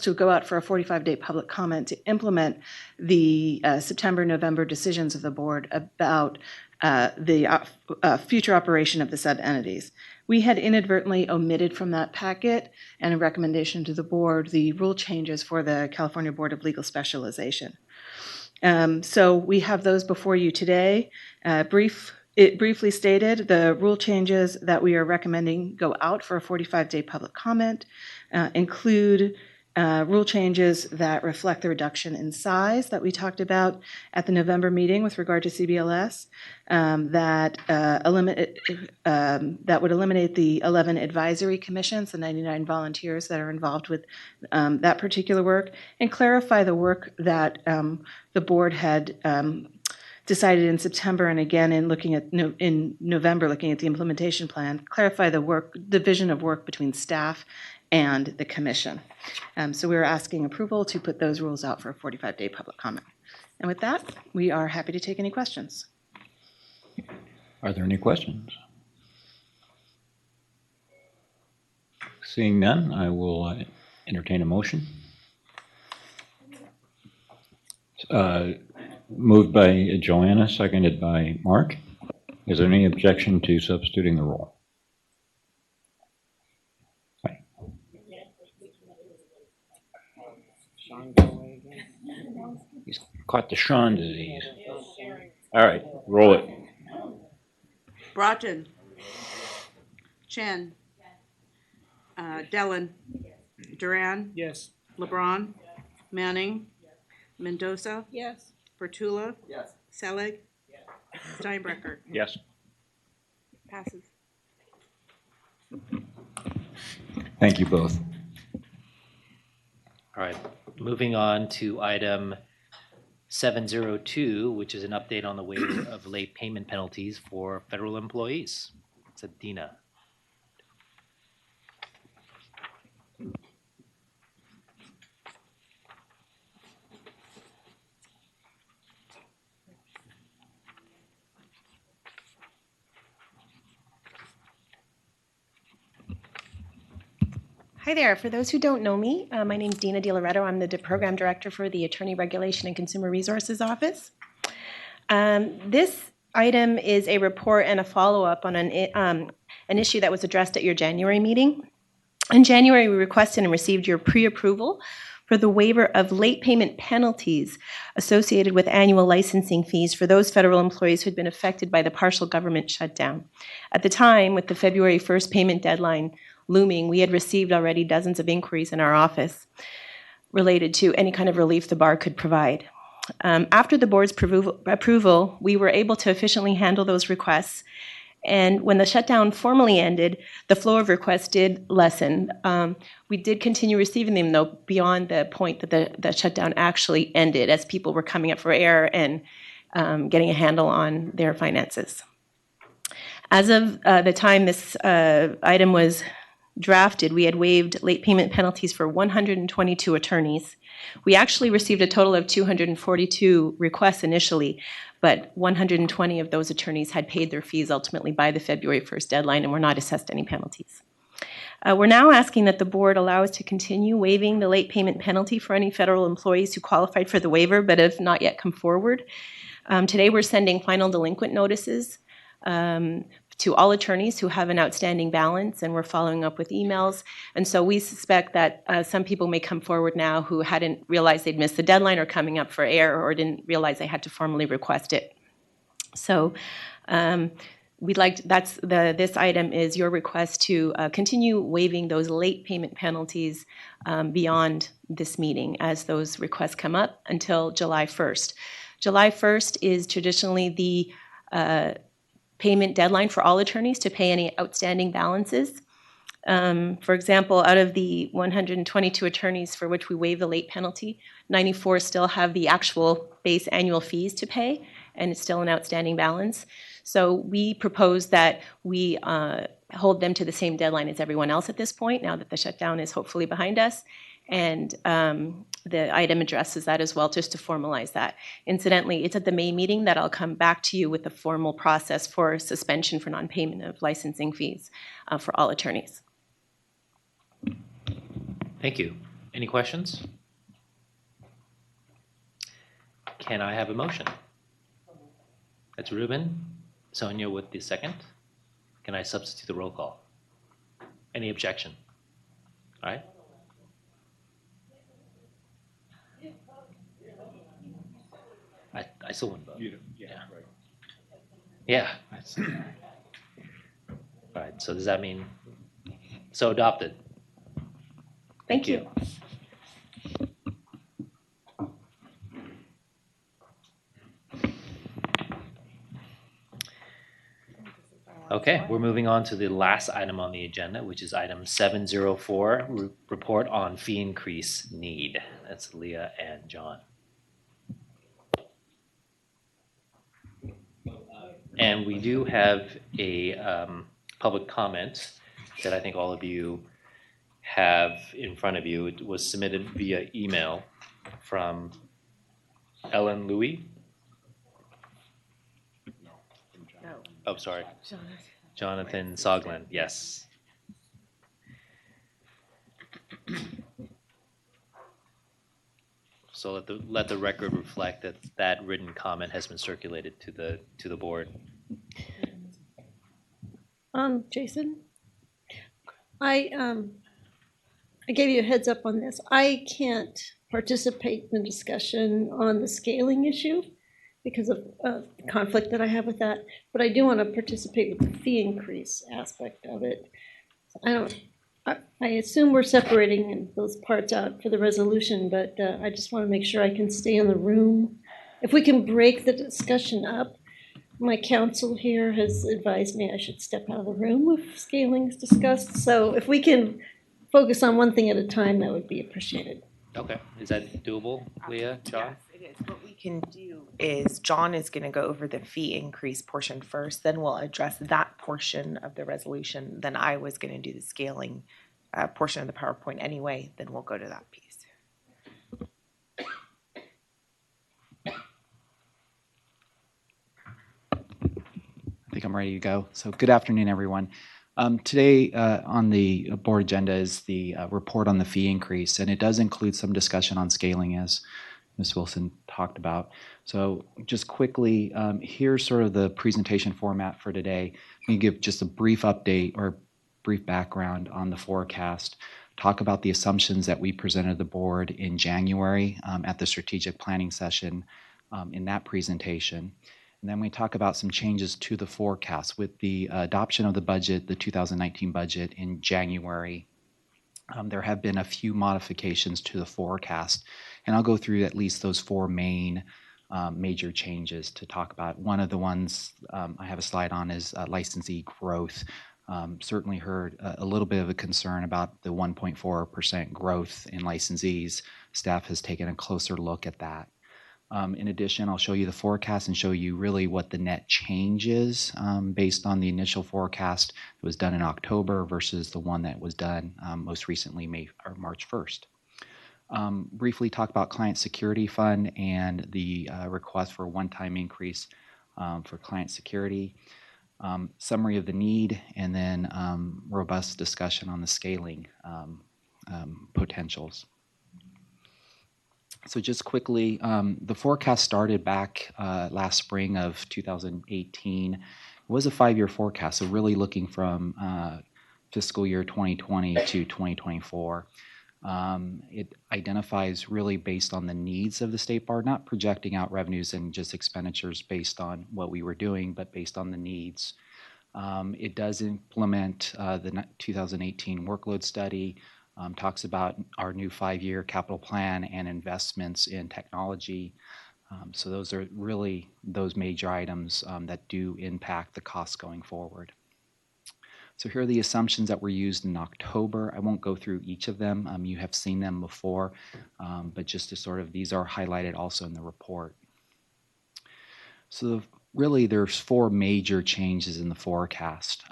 to go out for a 45-day public comment to implement the September-November decisions of the board about the future operation of the sub-entities. We had inadvertently omitted from that packet and a recommendation to the board the rule changes for the California Board of Legal Specialization. So we have those before you today. Briefly stated, the rule changes that we are recommending go out for a 45-day public comment include rule changes that reflect the reduction in size that we talked about at the November meeting with regard to CBLS, that would eliminate the 11 advisory commissions, the 99 volunteers that are involved with that particular work, and clarify the work that the board had decided in September and again in November, looking at the implementation plan, clarify the vision of work between staff and the commission. So we're asking approval to put those rules out for a 45-day public comment. And with that, we are happy to take any questions. Are there any questions? Seeing none, I will entertain a motion. Moved by Joanna, seconded by Mark. Is there any objection to substituting the role? He's caught the Sean disease. All right, roll it. Broughton. Chen. Dellin. Duran. Yes. LeBron. Manning. Mendoza. Yes. Bertula. Yes. Selig. Steinbrecher. Yes. Passes. Thank you both. All right, moving on to item 702, which is an update on the waiver of late payment penalties for federal employees. It's Dina. Hi there. For those who don't know me, my name is Dina DiLoretto. I'm the Program Director for the Attorney Regulation and Consumer Resources Office. This item is a report and a follow-up on an issue that was addressed at your January meeting. In January, we requested and received your pre-approval for the waiver of late payment penalties associated with annual licensing fees for those federal employees who had been affected by the partial government shutdown. At the time, with the February 1st payment deadline looming, we had received already dozens of inquiries in our office related to any kind of relief the bar could provide. After the board's approval, we were able to efficiently handle those requests. And when the shutdown formally ended, the flow of requests did lessen. We did continue receiving them, though, beyond the point that the shutdown actually ended, as people were coming up for air and getting a handle on their finances. As of the time this item was drafted, we had waived late payment penalties for 122 attorneys. We actually received a total of 242 requests initially, but 120 of those attorneys had paid their fees ultimately by the February 1st deadline and were not assessed any penalties. We're now asking that the board allow us to continue waiving the late payment penalty for any federal employees who qualified for the waiver but have not yet come forward. Today we're sending final delinquent notices to all attorneys who have an outstanding balance, and we're following up with emails. And so we suspect that some people may come forward now who hadn't realized they'd missed the deadline or coming up for air or didn't realize they had to formally request it. So this item is your request to continue waiving those late payment penalties beyond this meeting as those requests come up until July 1st. July 1st is traditionally the payment deadline for all attorneys to pay any outstanding balances. For example, out of the 122 attorneys for which we waive the late penalty, 94 still have the actual base annual fees to pay, and it's still an outstanding balance. So we propose that we hold them to the same deadline as everyone else at this point, now that the shutdown is hopefully behind us. And the item addresses that as well, just to formalize that. Incidentally, it's at the May meeting that I'll come back to you with the formal process for suspension for non-payment of licensing fees for all attorneys. Thank you. Any questions? Can I have a motion? That's Ruben. Sonia with the second. Can I substitute the roll call? Any objection? All right. I still want to vote. Yeah. Right. Yeah. All right. So does that mean so adopted? Thank you. Okay, we're moving on to the last item on the agenda, which is item 704, report on fee increase need. That's Leah and John. And we do have a public comment that I think all of you have in front of you. It was submitted via email from Ellen Louie. Oh, sorry. Jonathan Soglin, yes. So let the record reflect that that written comment has been circulated to the board. Jason, I gave you a heads up on this. I can't participate in the discussion on the scaling issue because of the conflict that I have with that, but I do want to participate with the fee increase aspect of it. I assume we're separating those parts out for the resolution, but I just want to make sure I can stay in the room. If we can break the discussion up, my counsel here has advised me I should step out of the room if scaling is discussed. So if we can focus on one thing at a time, that would be appreciated. Okay, is that doable, Leah, John? Yes, it is. What we can do is John is going to go over the fee increase portion first, then we'll address that portion of the resolution. Then I was going to do the scaling portion of the PowerPoint anyway, then we'll go to that piece. I think I'm ready to go. So good afternoon, everyone. Today on the board agenda is the report on the fee increase, and it does include some discussion on scaling, as Ms. Wilson talked about. So just quickly, here's sort of the presentation format for today. Let me give just a brief update or brief background on the forecast, talk about the assumptions that we presented the board in January at the strategic planning session in that presentation. And then we talk about some changes to the forecast with the adoption of the budget, the 2019 budget in January. There have been a few modifications to the forecast, and I'll go through at least those four main major changes to talk about. One of the ones I have a slide on is licensee growth. Certainly heard a little bit of a concern about the 1.4% growth in licensees. Staff has taken a closer look at that. In addition, I'll show you the forecast and show you really what the net change is based on the initial forecast that was done in October versus the one that was done most recently, March 1st. Briefly talk about Client Security Fund and the request for a one-time increase for client security. Summary of the need, and then robust discussion on the scaling potentials. So just quickly, the forecast started back last spring of 2018. It was a 5-year forecast, so really looking from fiscal year 2020 to 2024. It identifies really based on the needs of the state bar, not projecting out revenues and just expenditures based on what we were doing, but based on the needs. It does implement the 2018 workload study, talks about our new 5-year capital plan and investments in technology. So those are really those major items that do impact the costs going forward. So here are the assumptions that were used in October. I won't go through each of them. You have seen them before, but just to sort of, these are highlighted also in the report. So really there's 4 major changes in the forecast.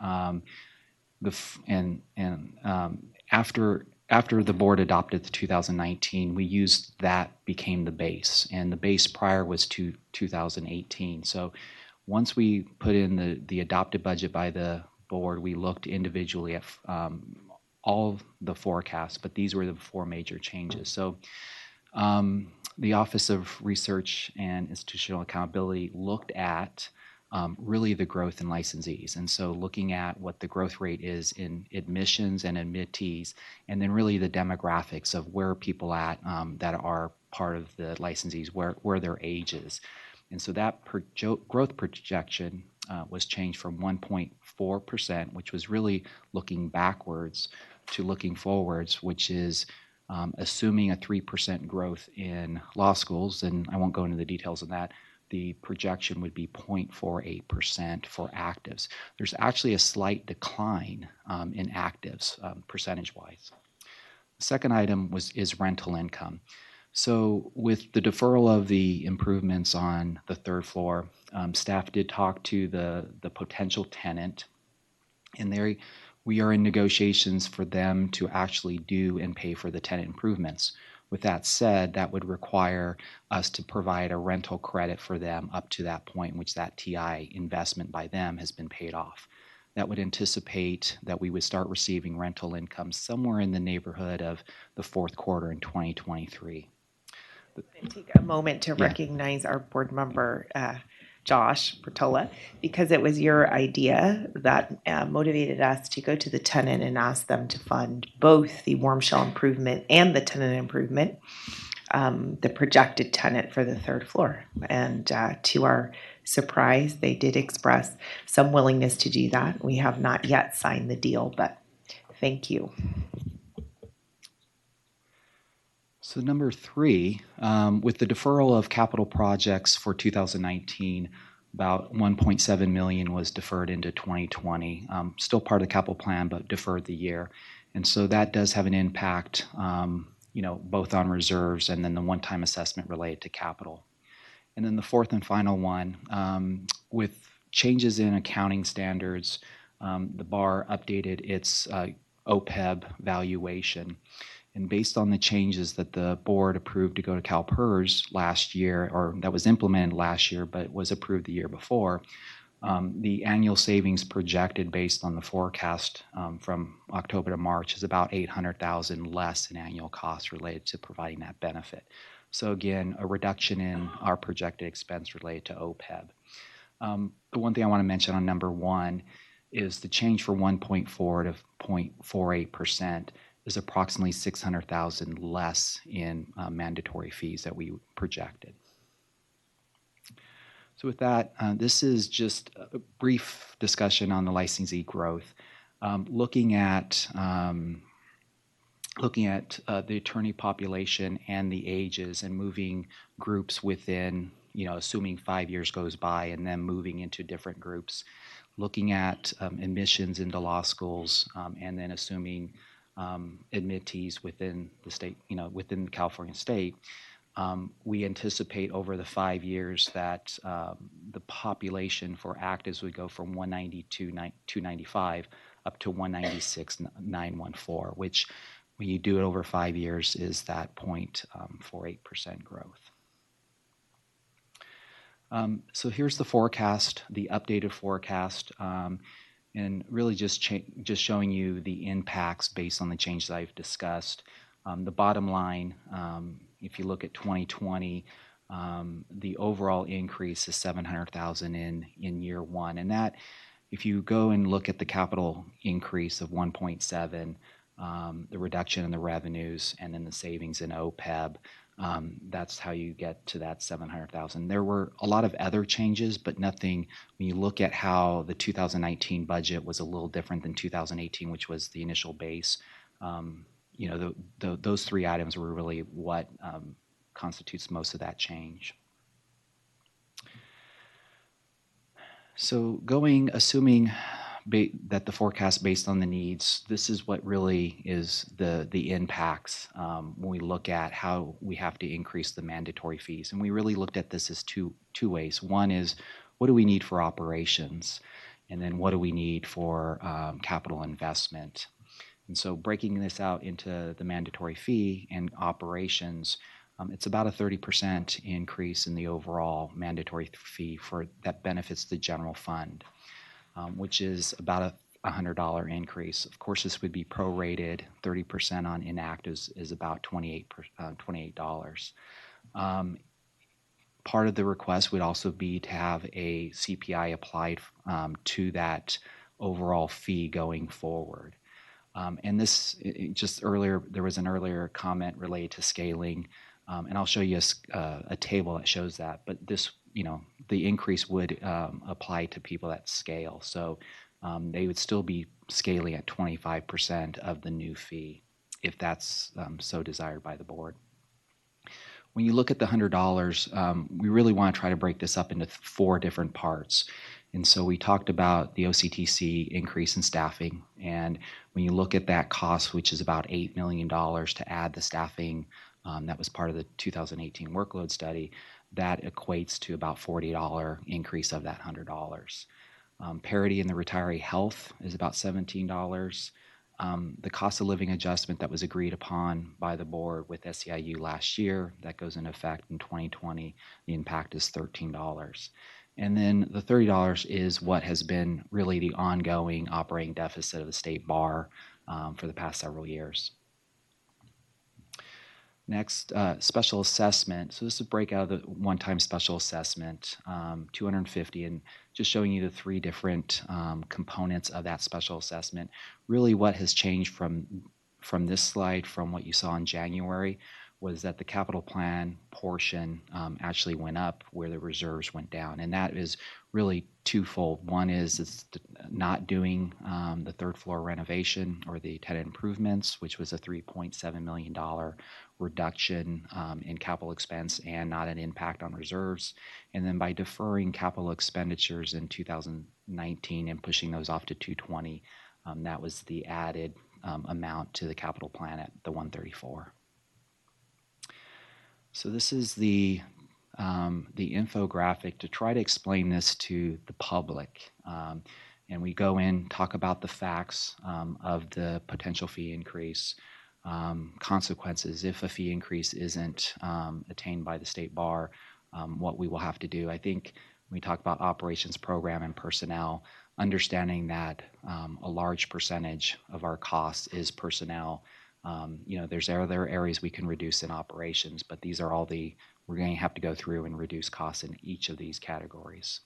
After the board adopted the 2019, we used that became the base, and the base prior was to 2018. So once we put in the adopted budget by the board, we looked individually at all the forecasts, but these were the 4 major changes. So the Office of Research and Institutional Accountability looked at really the growth in licensees. And so looking at what the growth rate is in admissions and admittees, and then really the demographics of where people at that are part of the licensees, where their age is. And so that growth projection was changed from 1.4%, which was really looking backwards, to looking forwards, which is assuming a 3% growth in law schools, and I won't go into the details of that. The projection would be 0.48% for actives. There's actually a slight decline in actives percentage-wise. The second item is rental income. So with the deferral of the improvements on the 3rd floor, staff did talk to the potential tenant, and we are in negotiations for them to actually do and pay for the tenant improvements. With that said, that would require us to provide a rental credit for them up to that point in which that TI investment by them has been paid off. That would anticipate that we would start receiving rental income somewhere in the neighborhood of the 4th quarter in 2023. Take a moment to recognize our board member, Josh Bertola, because it was your idea that motivated us to go to the tenant and ask them to fund both the warm shell improvement and the tenant improvement, the projected tenant for the 3rd floor. And to our surprise, they did express some willingness to do that. We have not yet signed the deal, but thank you. So number 3, with the deferral of capital projects for 2019, about $1.7 million was deferred into 2020. Still part of the capital plan, but deferred the year. And so that does have an impact, both on reserves and then the one-time assessment related to capital. And then the 4th and final one, with changes in accounting standards, the bar updated its OPEB valuation. And based on the changes that the board approved to go to CalPERS last year, or that was implemented last year, but was approved the year before, the annual savings projected based on the forecast from October to March is about $800,000 less in annual costs related to providing that benefit. So again, a reduction in our projected expense related to OPEB. The one thing I want to mention on number 1 is the change from 1.4 to 0.48% is approximately $600,000 less in mandatory fees that we projected. So with that, this is just a brief discussion on the licensee growth. Looking at looking at the attorney population and the ages and moving groups within, assuming 5 years goes by and then moving into different groups, looking at admissions into law schools, and then assuming admittees within the state, within the California state. We anticipate over the 5 years that the population for actives would go from 192,295 up to 196,914, which when you do it over 5 years is that 0.48% growth. So here's the forecast, the updated forecast, and really just showing you the impacts based on the changes I've discussed. The bottom line, if you look at 2020, the overall increase is $700,000 in year one, and that, if you go and look at the capital increase of 1.7, the reduction in the revenues, and then the savings in OPEB, that's how you get to that $700,000. There were a lot of other changes, but nothing. When you look at how the 2019 budget was a little different than 2018, which was the initial base, those three items were really what constitutes most of that change. So assuming that the forecast based on the needs, this is what really is the impacts when we look at how we have to increase the mandatory fees. And we really looked at this as two ways. One is, what do we need for operations? And then what do we need for capital investment? And so breaking this out into the mandatory fee and operations, it's about a 30% increase in the overall mandatory fee that benefits the general fund, which is about a $100 increase. Of course, this would be prorated. 30% on inactives is about $28. Part of the request would also be to have a CPI applied to that overall fee going forward. And this, just earlier, there was an earlier comment related to scaling, and I'll show you a table that shows that. But this, the increase would apply to people that scale. So they would still be scaling at 25% of the new fee, if that's so desired by the board. When you look at the $100, we really want to try to break this up into 4 different parts. And so we talked about the OCTC increase in staffing. And when you look at that cost, which is about $8 million to add the staffing, that was part of the 2018 workload study, that equates to about $40 increase of that $100. Parity in the retiree health is about $17. The cost of living adjustment that was agreed upon by the board with SEIU last year, that goes into effect in 2020, the impact is $13. And then the $30 is what has been really the ongoing operating deficit of the state bar for the past several years. Next, special assessment. So this is a breakout of the one-time special assessment, $250, and just showing you the 3 different components of that special assessment. Really what has changed from this slide from what you saw in January was that the capital plan portion actually went up where the reserves went down. And that is really twofold. One is it's not doing the 3rd floor renovation or the tenant improvements, which was a $3.7 million reduction in capital expense and not an impact on reserves. And then by deferring capital expenditures in 2019 and pushing those off to 2020, that was the added amount to the capital plan at the 134. So this is the infographic to try to explain this to the public. And we go in, talk about the facts of the potential fee increase, consequences if a fee increase isn't attained by the state bar, what we will have to do. I think when we talk about operations program and personnel, understanding that a large percentage of our costs is personnel. There's other areas we can reduce in operations, but these are all we're going to have to go through and reduce costs in each of these categories.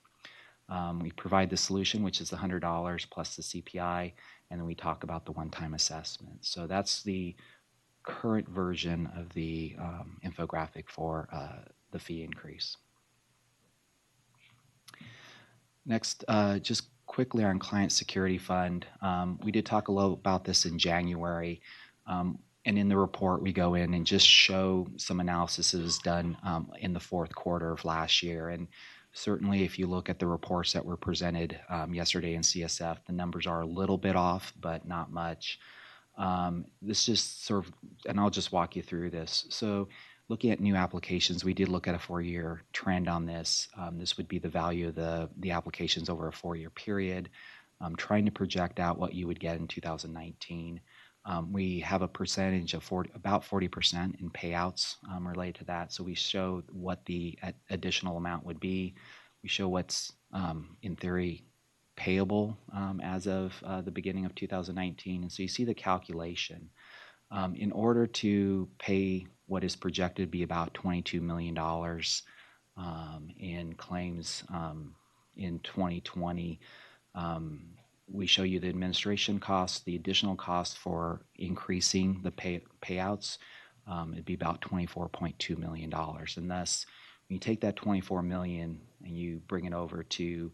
We provide the solution, which is the $100 plus the CPI, and then we talk about the one-time assessment. So that's the current version of the infographic for the fee increase. Next, just quickly on Client Security Fund. We did talk a little about this in January. And in the report, we go in and just show some analysis that was done in the fourth quarter of last year. And certainly, if you look at the reports that were presented yesterday in CSF, the numbers are a little bit off, but not much. This just sort of, and I'll just walk you through this. So looking at new applications, we did look at a 4-year trend on this. This would be the value of the applications over a 4-year period. Trying to project out what you would get in 2019. We have a percentage of about 40% in payouts related to that. So we show what the additional amount would be. We show what's in theory payable as of the beginning of 2019. And so you see the calculation. In order to pay what is projected to be about $22 million in claims in 2020, we show you the administration costs, the additional costs for increasing the payouts. It'd be about $24.2 million. And thus, when you take that $24 million and you bring it over to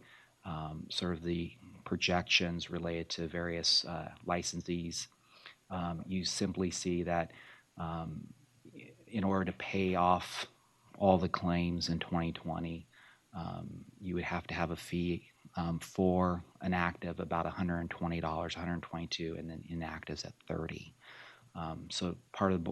sort of the projections related to various licensees, you simply see that in order to pay off all the claims in 2020, you would have to have a fee for an active about $120, $122, and then inactives at $30. So part of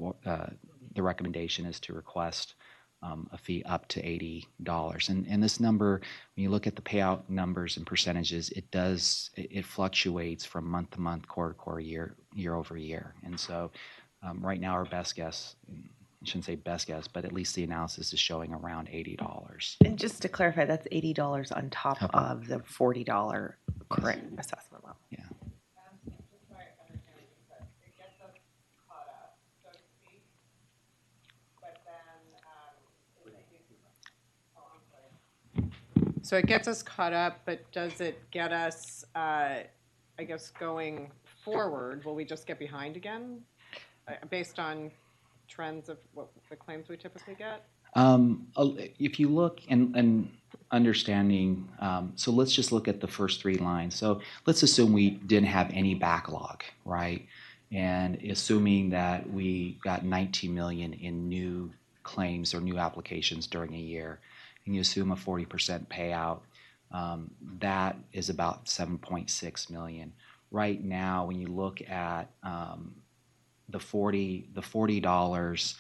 the recommendation is to request a fee up to $80. And this number, when you look at the payout numbers and percentages, it fluctuates from month to month, quarter to quarter, year over year. And so right now our best guess, I shouldn't say best guess, but at least the analysis is showing around $80. And just to clarify, that's $80 on top of the $40 current assessment level. Yeah. So it gets us caught up, but does it get us, I guess, going forward? Will we just get behind again based on trends of what the claims we typically get? If you look and understanding, so let's just look at the first 3 lines. So let's assume we didn't have any backlog, right? And assuming that we got 19 million in new claims or new applications during a year, and you assume a 40% payout, that is about 7.6 million. Right now, when you look at the $40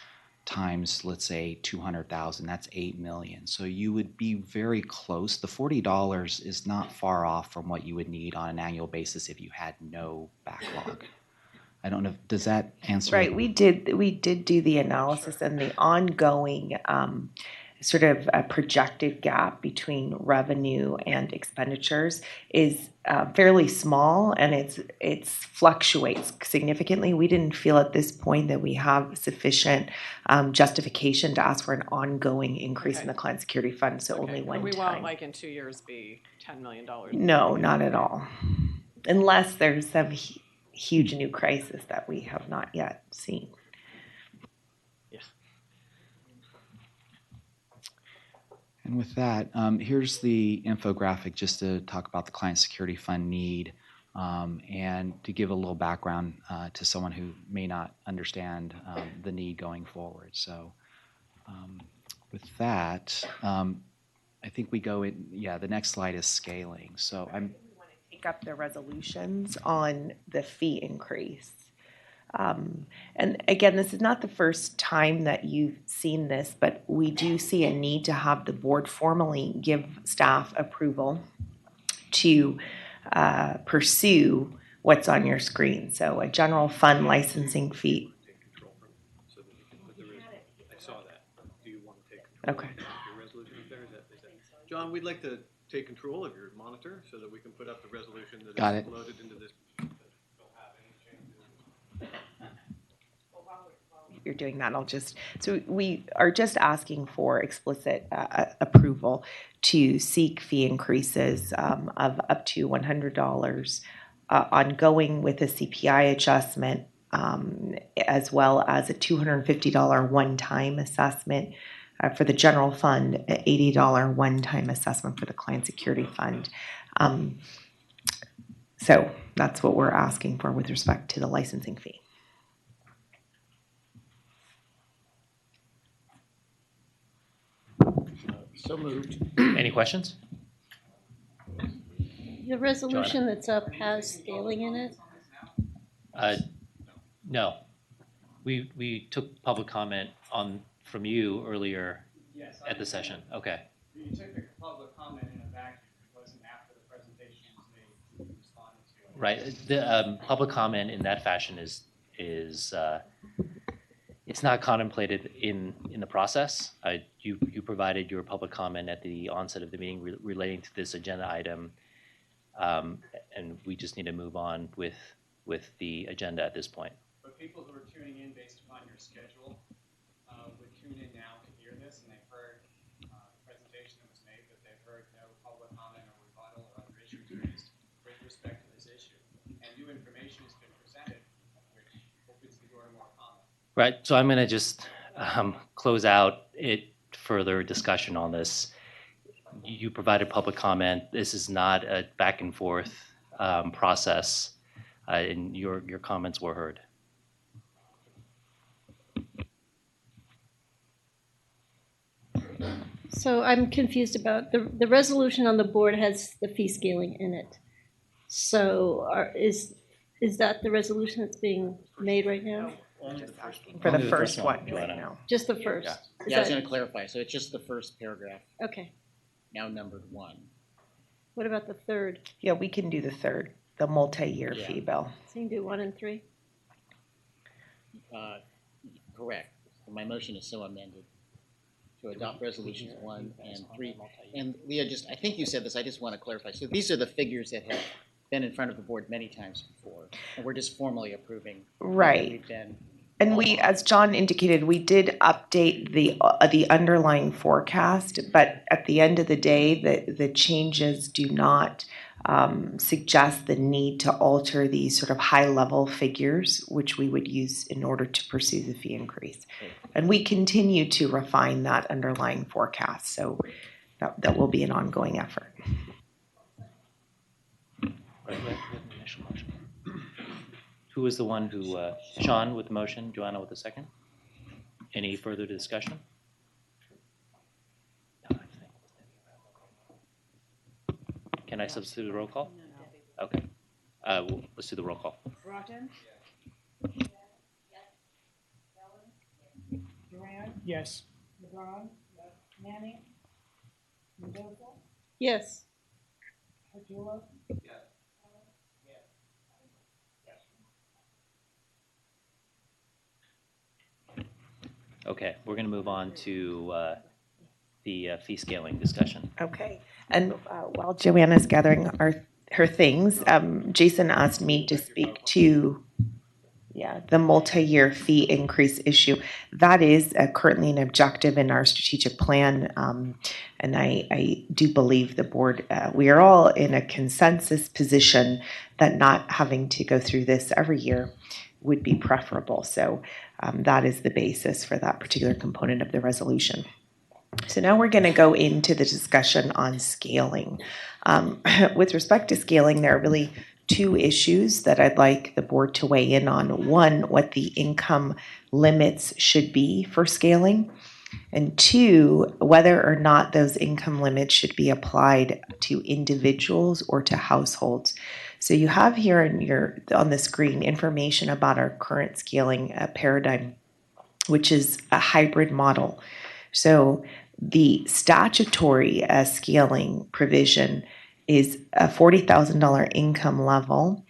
times, let's say 200,000, that's 8 million. So you would be very close. The $40 is not far off from what you would need on an annual basis if you had no backlog. I don't know. Does that answer? Right. We did do the analysis, and the ongoing sort of a projected gap between revenue and expenditures is fairly small, and it fluctuates significantly. We didn't feel at this point that we have sufficient justification to ask for an ongoing increase in the client security fund. So only one we time. won't, like in 2 years, be $10 million. No, not at all, unless there's some huge new crisis that we have not yet seen. And with that, here's the infographic just to talk about the client security fund need and to give a little background to someone who may not understand the need going forward. So with that, I think we go in, the next slide is scaling. So I'm take up the resolutions on the fee increase. And again, this is not the first time that you've seen this, but we do see a need to have the board formally give staff approval to pursue what's on your screen. So a general fund licensing fee. I saw that. Do you want to take control Okay. of your resolution up there? Is that John, we'd like to take control of your monitor so that we can put up the resolution that Got is it. loaded into this. You're doing that, so we are just asking for explicit approval to seek fee increases of up to $100 ongoing with a CPI adjustment, as well as a $250 one-time assessment for the general fund, an $80 one-time assessment for the client security fund. So that's what we're asking for with respect to the licensing fee. So moved. Any questions? The resolution that's up has scaling in it? No. We took public comment from you earlier Yes, at the session. Okay. You took the public comment in a vacuum. It wasn't after the presentation was made to be responded to. Right. The public comment in that fashion is it's not contemplated in the process. You provided your public comment at the onset of the meeting relating to this agenda item, and we just need to move on with the agenda at this point. But people who are tuning in based upon your schedule would tune in now to hear this, and they've heard the presentation that was made, but they've heard no public comment or rebuttal or other issues raised with respect to this issue. And new information has been presented, which opens the door to more comment. Right. So I'm going to just close out further discussion on this. You provided public comment. This is not a back and forth process, and your comments were heard. So I'm confused about the resolution on the board has the fee scaling in it. So is that the resolution that's being made right now? For the first one right now. Just the first? Yeah, I was going to clarify. So it's just the first paragraph, Okay. now numbered 1. What about the third? Yeah, we can do the third, the multi-year Yeah. fee bill. So you can do 1 and 3? Correct. My motion is so amended to adopt resolutions 1 and 3. And Leah, I think you said this, I just want to clarify. So these are the figures that have been in front of the board many times before, and we're just formally approving. Right. We've been. And we, as John indicated, we did update the underlying forecast, but at the end of the day, the changes do not suggest the need to alter these sort of high-level figures, which we would use in order to pursue the fee increase. And we continue to refine that underlying forecast, so that will be an ongoing effort. Who was the one who, Sean with the motion, Joanna with the second? Any further discussion? Can I substitute the roll call? Okay. Let's do the roll call. Broughton? Duran? Yes. LeBron? Manning? Mendoza? Yes. Padula? Okay, we're going to move on to the fee scaling discussion. Okay, and while Joanna's gathering her things, Jason asked me to speak to the multi-year fee increase issue. That is currently an objective in our strategic plan, and I do believe the board, we are all in a consensus position that not having to go through this every year would be preferable. So that is the basis for that particular component of the resolution. So now we're going to go into the discussion on scaling. With respect to scaling, there are really two issues that I'd like the board to weigh in on. One, what the income limits should be for scaling. And two, whether or not those income limits should be applied to individuals or to households. So you have here on the screen information about our current scaling paradigm, which is a hybrid model. So the statutory scaling provision is a $40,000 income level,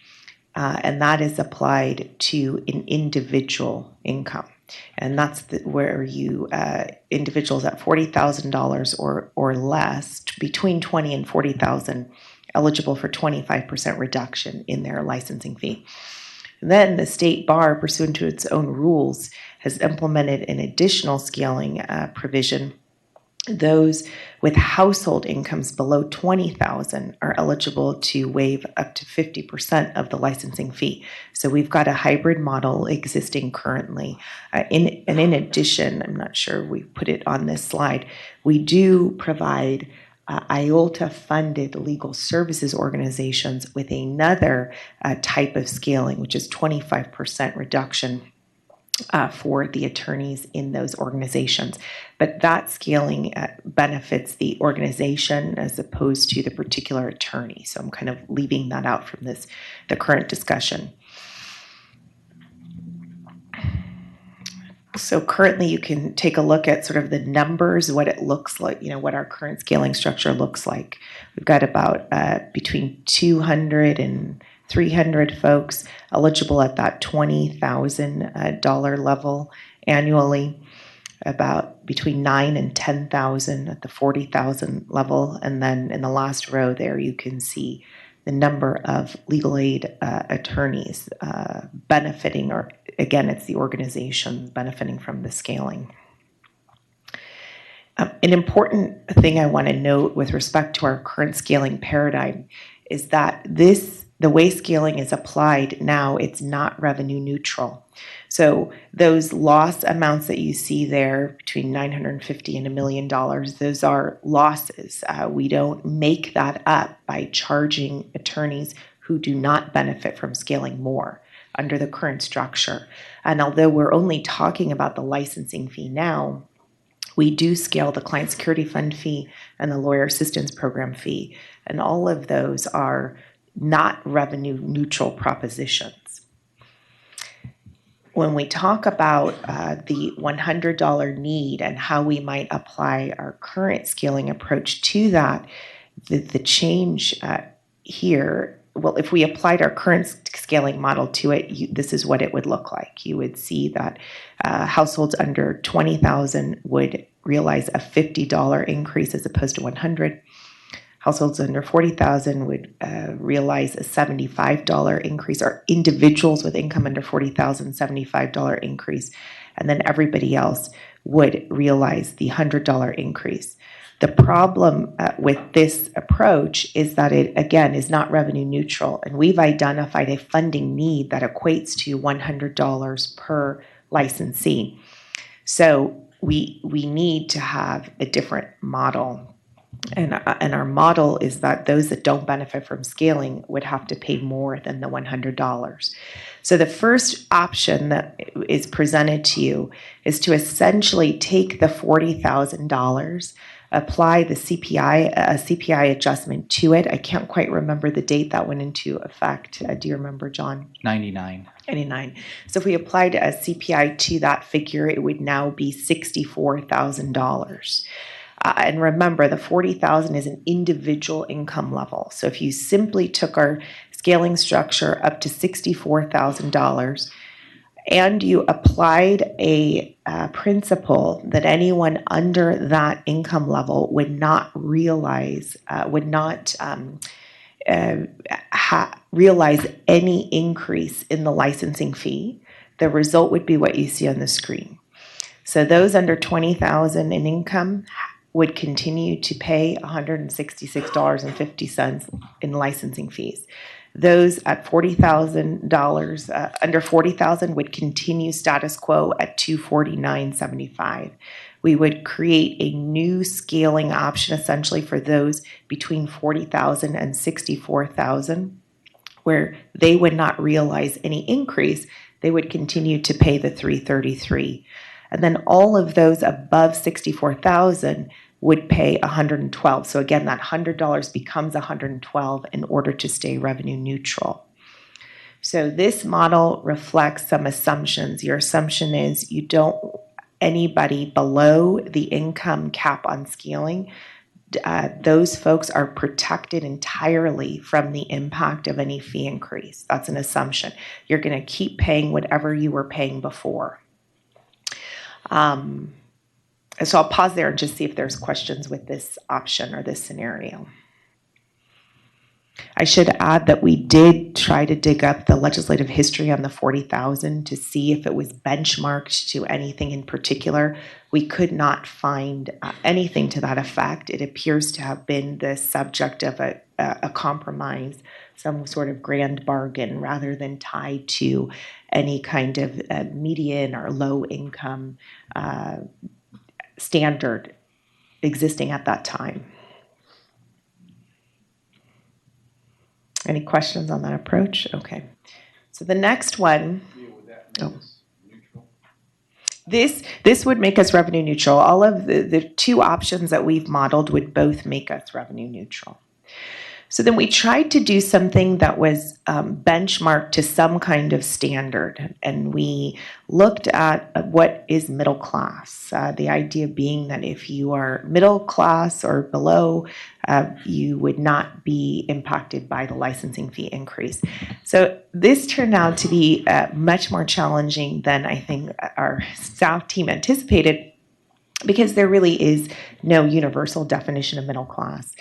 and that is applied to an individual income. And that's where you individuals at $40,000 or less, between $20,000 and $40,000, eligible for 25% reduction in their licensing fee. And then the state bar, pursuant to its own rules, has implemented an additional scaling provision. Those with household incomes below $20,000 are eligible to waive up to 50% of the licensing fee. So we've got a hybrid model existing currently. In addition, I'm not sure we put it on this slide, we do provide IOLTA-funded legal services organizations with another type of scaling, which is 25% reduction for the attorneys in those organizations. But that scaling benefits the organization as opposed to the particular attorney. So I'm kind of leaving that out from the current discussion. So currently you can take a look at sort of the numbers, what it looks like, what our current scaling structure looks like. We've got about between 200 and 300 folks eligible at that $20,000 level annually, about between 9 and 10,000 at the 40,000 level. And then in the last row there, you can see the number of legal aid attorneys benefiting, or again, it's the organization benefiting from the scaling. An important thing I want to note with respect to our current scaling paradigm is that the way scaling is applied now, it's not revenue neutral. So those loss amounts that you see there between $950 and $1 million, those are losses. We don't make that up by charging attorneys who do not benefit from scaling more under the current structure. And although we're only talking about the licensing fee now, we do scale the client security fund fee and the lawyer assistance program fee. And all of those are not revenue neutral propositions. When we talk about the $100 need and how we might apply our current scaling approach to that, the change here, well, if we applied our current scaling model to it, this is what it would look like. You would see that households under $20,000 would realize a $50 increase as opposed to $100. Households under $40,000 would realize a $75 increase, or individuals with income under $40,000, $75 increase, and then everybody else would realize the $100 increase. The problem with this approach is that it, again, is not revenue neutral, and we've identified a funding need that equates to $100 per licensee. So we need to have a different model. And our model is that those that don't benefit from scaling would have to pay more than the $100. So the first option that is presented to you is to essentially take the $40,000, apply the CPI adjustment to it. I can't quite remember the date that went into effect. Do you remember, John? 99. 99. So if we applied a CPI to that figure, it would now be $64,000. And remember, the $40,000 is an individual income level. So if you simply took our scaling structure up to $64,000 and you applied a principle that anyone under that income level would not realize, realize any increase in the licensing fee, the result would be what you see on the screen. So those under $20,000 in income would continue to pay $166.50 in licensing fees. Those at $40,000, under $40,000 would continue status quo at $249.75. We would create a new scaling option essentially for those between $40,000 and $64,000, where they would not realize any increase. They would continue to pay the $333. And then all of those above $64,000 would pay $112. So again, that $100 becomes $112 in order to stay revenue neutral. So this model reflects some assumptions. Your assumption is you don't, anybody below the income cap on scaling, those folks are protected entirely from the impact of any fee increase. That's an assumption. You're going to keep paying whatever you were paying before. So I'll pause there and just see if there's questions with this option or this scenario. I should add that we did try to dig up the legislative history on the $40,000 to see if it was benchmarked to anything in particular. We could not find anything to that effect. It appears to have been the subject of a compromise, some sort of grand bargain, rather than tied to any kind of median or low income standard existing at that time. Any questions on that approach? Okay. So the next one. This would make us revenue neutral. All of the two options that we've modeled would both make us revenue neutral. So then we tried to do something that was benchmarked to some kind of standard, and we looked at what is middle class. The idea being that if you are middle class or below, you would not be impacted by the licensing fee increase. So this turned out to be much more challenging than I think our staff team anticipated, because there really is no universal definition of middle class.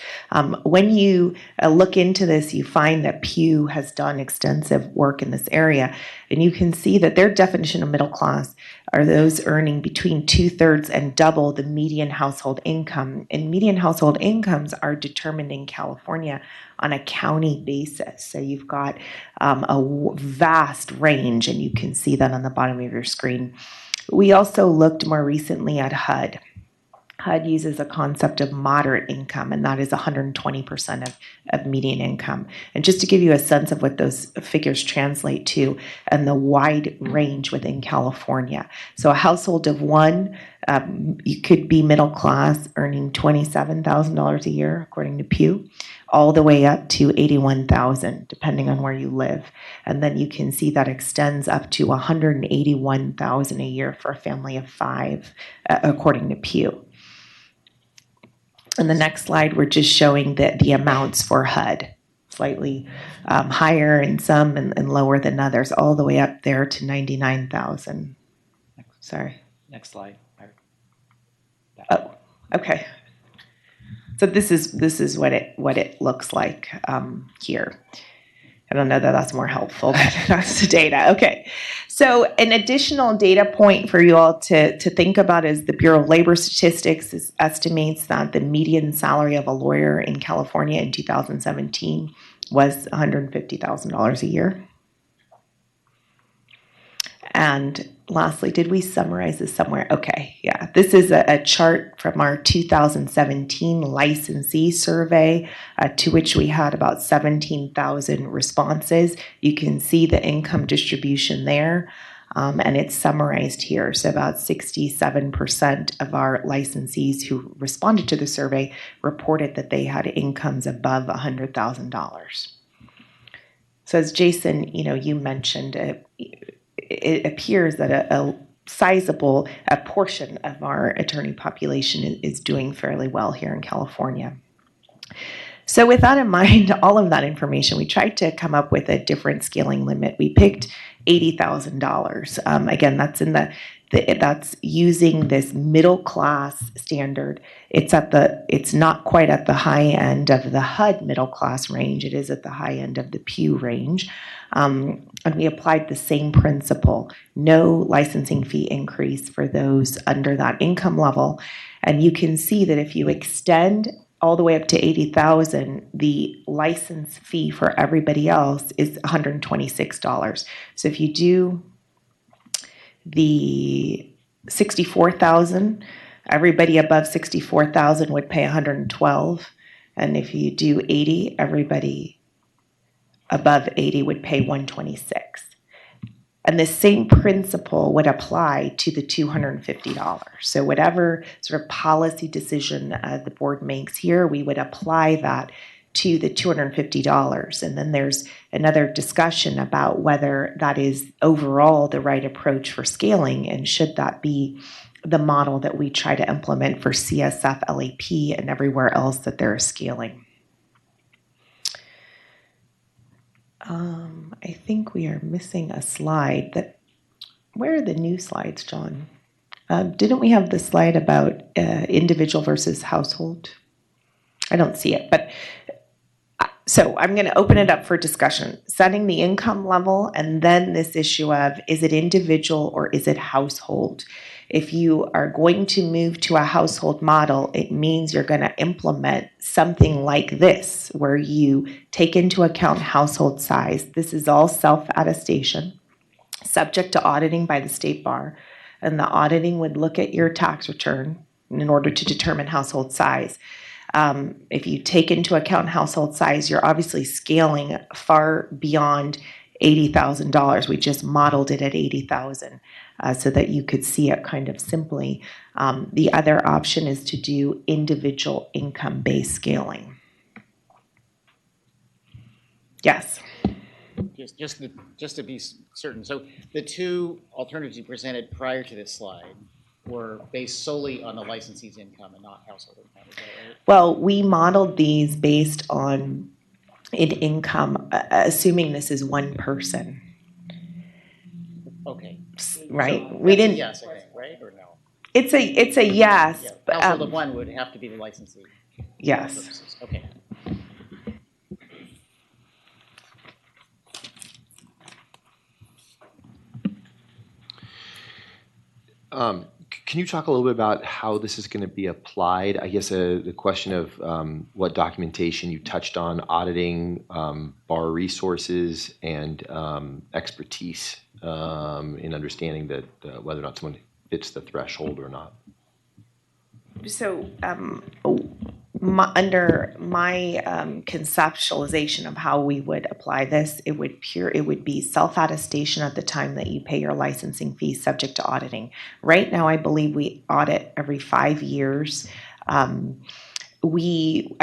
When you look into this, you find that Pew has done extensive work in this area, and you can see that their definition of middle class are those earning between 2/3 and double the median household income. And median household incomes are determined in California on a county basis. So you've got a vast range, and you can see that on the bottom of your screen. We also looked more recently at HUD. HUD uses a concept of moderate income, and that is 120% of median income. And just to give you a sense of what those figures translate to and the wide range within California. So a household of one, you could be middle class, earning $27,000 a year, according to Pew, all the way up to $81,000, depending on where you live. And then you can see that extends up to $181,000 a year for a family of five, according to Pew. In the next slide, we're just showing the amounts for HUD, slightly higher in some and lower than others, all the way up there to $99,000. Sorry. Next slide. Oh, okay. So this is what it looks like here. I don't know that that's more helpful, but that's the data. Okay. So an additional data point for you all to think about is the Bureau of Labor Statistics estimates that the median salary of a lawyer in California in 2017 was $150,000 a year. And lastly, did we summarize this somewhere? Okay, yeah. This is a chart from our 2017 licensee survey, to which we had about 17,000 responses. You can see the income distribution there, and it's summarized here. So about 67% of our licensees who responded to the survey reported that they had incomes above $100,000. So as Jason, you mentioned, it appears that a sizable portion of our attorney population is doing fairly well here in California. So with that in mind, all of that information, we tried to come up with a different scaling limit. We picked $80,000. Again, that's using this middle class standard. It's not quite at the high end of the HUD middle class range. It is at the high end of the Pew range. And we applied the same principle, no licensing fee increase for those under that income level. And you can see that if you extend all the way up to $80,000, the license fee for everybody else is $126. So if you do the $64,000, everybody above $64,000 would pay $112, and if you do $80,000, everybody above $80,000 would pay $126. And the same principle would apply to the $250. So whatever sort of policy decision the board makes here, we would apply that to the $250. And then there's another discussion about whether that is overall the right approach for scaling, and should that be the model that we try to implement for CSF, LAP, and everywhere else that they're scaling. I think we are missing a slide. Where are the new slides, John? Didn't we have the slide about individual versus household? I don't see it, but so I'm going to open it up for discussion. Setting the income level, and then this issue of, is it individual or is it household? If you are going to move to a household model, it means you're going to implement something like this, where you take into account household size. This is all self-attestation, subject to auditing by the state bar. And the auditing would look at your tax return in order to determine household size. If you take into account household size, you're obviously scaling far beyond $80,000. We just modeled it at 80,000 so that you could see it kind of simply. The other option is to do individual income-based scaling. Yes. Just to be certain, so the two alternatives you presented prior to this slide were based solely on the licensee's income and not household income, is that right? Well, we modeled these based on an income, assuming this is one person. Okay. Right? So We that's a didn't. yes, I think, right, or no? It's a yes. Yeah. But, Household of one would have to be the licensee. for all Yes. purposes. Okay. Can you talk a little bit about how this is going to be applied? I guess the question of what documentation you touched on, auditing, bar resources, and expertise in understanding that whether or not someone fits the threshold or not. So, under my conceptualization of how we would apply this, it would be self-attestation at the time that you pay your licensing fee, subject to auditing. Right now, I believe we audit every 5 years. I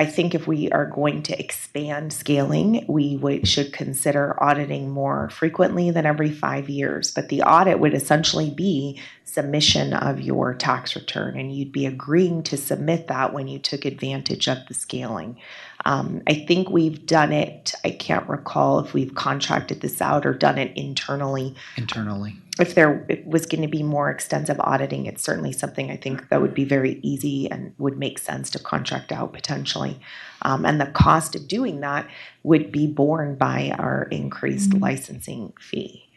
think if we are going to expand scaling, we should consider auditing more frequently than every 5 years. But the audit would essentially be submission of your tax return, and you'd be agreeing to submit that when you took advantage of the scaling. I think we've done it. I can't recall if we've contracted this out or done it internally. Internally. If there was going to be more extensive auditing, it's certainly something I think that would be very easy and would make sense to contract out potentially. And the cost of doing that would be borne by our increased licensing fee.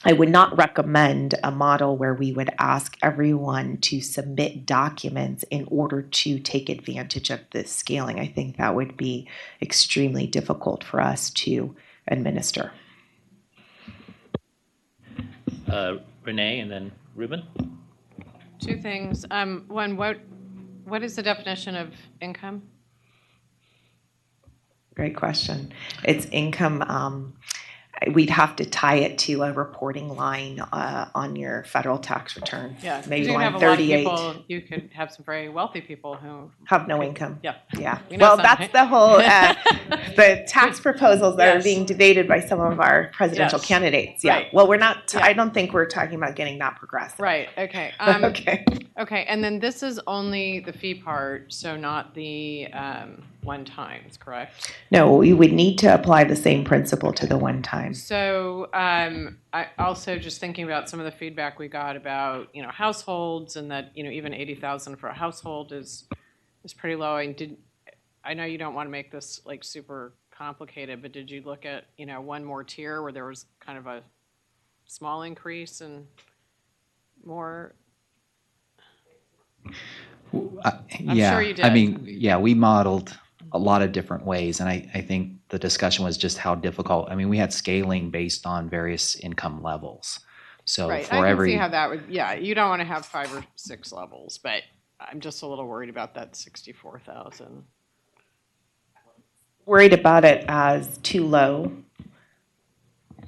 I would not recommend a model where we would ask everyone to submit documents in order to take advantage of this scaling. I think that would be extremely difficult for us to administer. Renee and then Ruben. Two things. One, what is the definition of income? Great question. It's income. We'd have to tie it to a reporting line on your federal tax return. Yeah, maybe you can have a lot of 38. people. You could have some very wealthy people who Have no income. Yeah, Yeah. We know Well, some, that's right? the whole the tax proposals that are being debated by some of our presidential Yes. candidates. Yeah. Right. Well, we're not. Yeah. I don't think we're talking about getting that progressive. Right. Okay. Okay. Okay. And then this is only the fee part, so not the one times, correct? No, we would need to apply the same principle to the one time. So I also just thinking about some of the feedback we got about households, and that even 80,000 for a household is pretty low. And I know you don't want to make this like super complicated, but did you look at one more tier where there was kind of a small increase and more? I'm sure you did. I mean, yeah, we modeled a lot of different ways, and I think the discussion was just how difficult. I mean, we had scaling based on various income levels. So right. for I can every see how that would. Yeah, you don't want to have 5 or 6 levels, but I'm just a little worried about that 64,000. Worried about it as too low.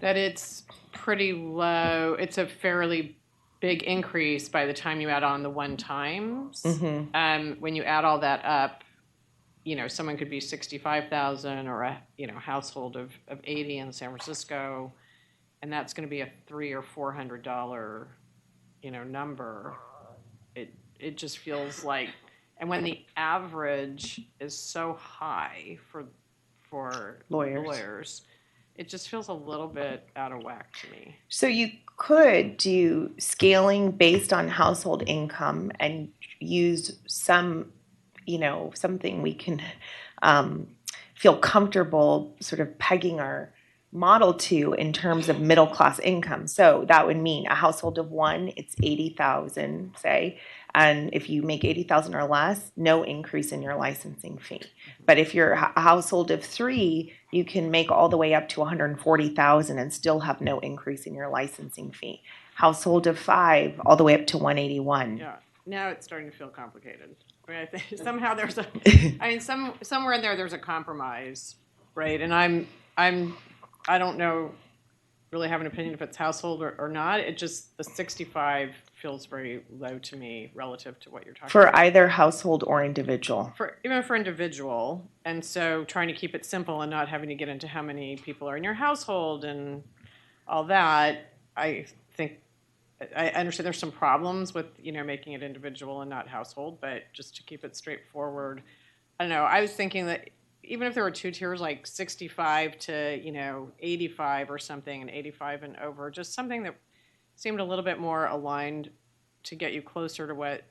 That it's pretty low. It's a fairly big increase by the time you add on the one times. Mm-hmm. When you add all that up, someone could be 65,000 or a household of 80 in San Francisco, and that's going to be a $300 or $400 number. It just feels like, and when the average is so high for lawyers, it just feels a little bit out of whack to me. So you could do scaling based on household income and use some, something we can feel comfortable sort of pegging our model to in terms of middle class income. So that would mean a household of 1, it's 80,000, say. And if you make 80,000 or less, no increase in your licensing fee. But if you're a household of 3, you can make all the way up to 140,000 and still have no increase in your licensing fee. Household of 5, all the way up to 181. Yeah. Now it's starting to feel complicated. I mean, I think somehow there's somewhere in there's a compromise, right? And I'm I don't know, really have an opinion if it's household or not. It just, the 65 feels very low to me relative to what you're talking For about. either household or individual. Even for individual, and so trying to keep it simple and not having to get into how many people are in your household and all that, I think, I understand there's some problems with, making it individual and not household, but just to keep it straightforward, I don't know, I was thinking that even if there were two tiers, like 65 to, 85 or something, and 85 and over, just something that seemed a little bit more aligned to get you closer to what,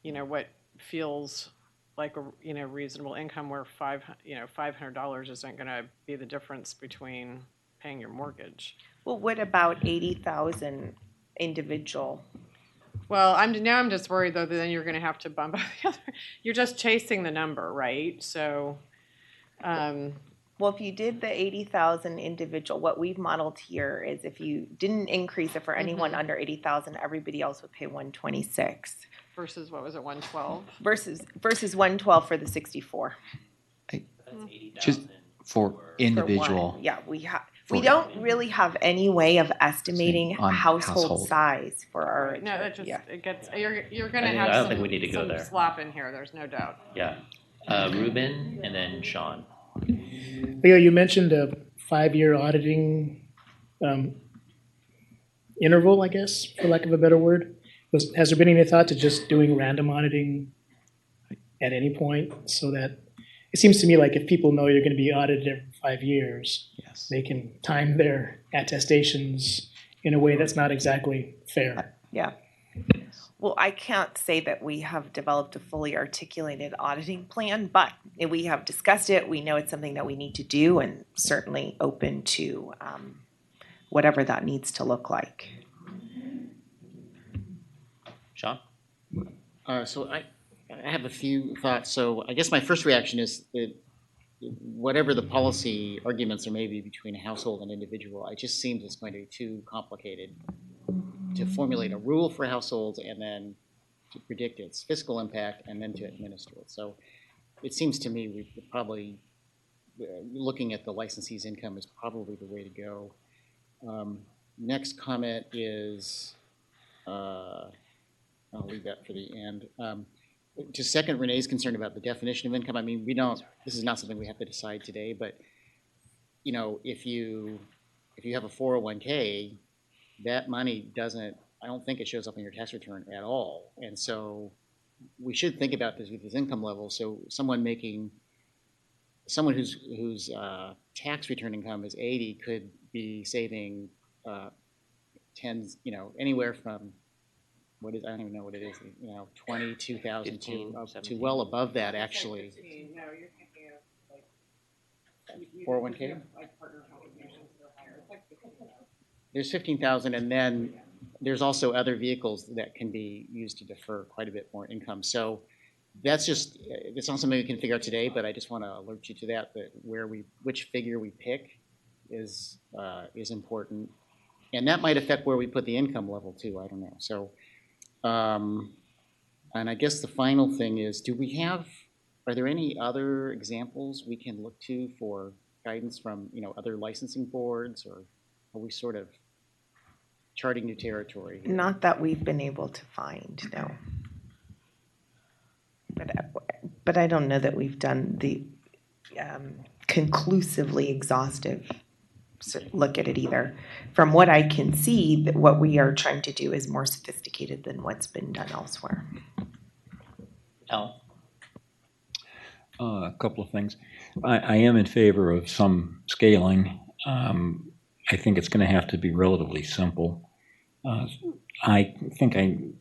what feels like a, reasonable income, where $500 isn't going to be the difference between paying your mortgage. Well, what about 80,000 individual? Well, I'm just worried though that then you're going to have to bump up the other. You're just chasing the number, right? So, well, if you did the 80,000 individual, what we've modeled here is if you didn't increase it for anyone under 80,000, everybody else would pay 126. Versus what was it, 112? Versus 112 for the 64. That's 80,000 Just for individual. For one. Yeah, we don't really have any way of estimating household size for our. Right. No, that just it gets you're going to I have don't think we need to go some there. slop in here. There's no doubt. Yeah. Ruben and then Sean. Leo, you mentioned a 5-year auditing interval, I guess, for lack of a better word. Has there been any thought to just doing random auditing at any point, so that it seems to me like if people know you're going to be audited every 5 years, they can time their attestations in a way that's not exactly fair. Yeah. Well, I can't say that we have developed a fully articulated auditing plan, but we have discussed it. We know it's something that we need to do, and certainly open to whatever that needs to look like. Sean? So I have a few thoughts. So I guess my first reaction is that whatever the policy arguments there may be between a household and individual, it just seems it's going to be too complicated to formulate a rule for households and then to predict its fiscal impact and then to administer it. So it seems to me we probably, looking at the licensee's income is probably the way to go. Next comment is, I'll leave that for the end. Just second, Renee's concerned about the definition of income. I mean, this is not something we have to decide today, but, if you have a 401k, that money I don't think it shows up in your tax return at all. And so we should think about this with this income level. So someone whose tax return income is 80 could be saving tens, anywhere from, I don't even know what it is, 22,000 to well above that, actually. No, you're thinking of like 401k? like partner contributions that are higher. It's like 15,000. There's 15,000, and then there's also other vehicles that can be used to defer quite a bit more income. So it's not something we can figure out today, but I just want to alert you to that which figure we pick is important. And that might affect where we put the income level too, I don't know. So, and I guess the final thing is, are there any other examples we can look to for guidance from, other licensing boards, or are we sort of charting new territory here? Not that we've been able to find, no. But I don't know that we've done the conclusively exhaustive look at it either. From what I can see, that what we are trying to do is more sophisticated than what's been done elsewhere. Al? A couple of things. I am in favor of some scaling. I think it's going to have to be relatively simple. I think I'm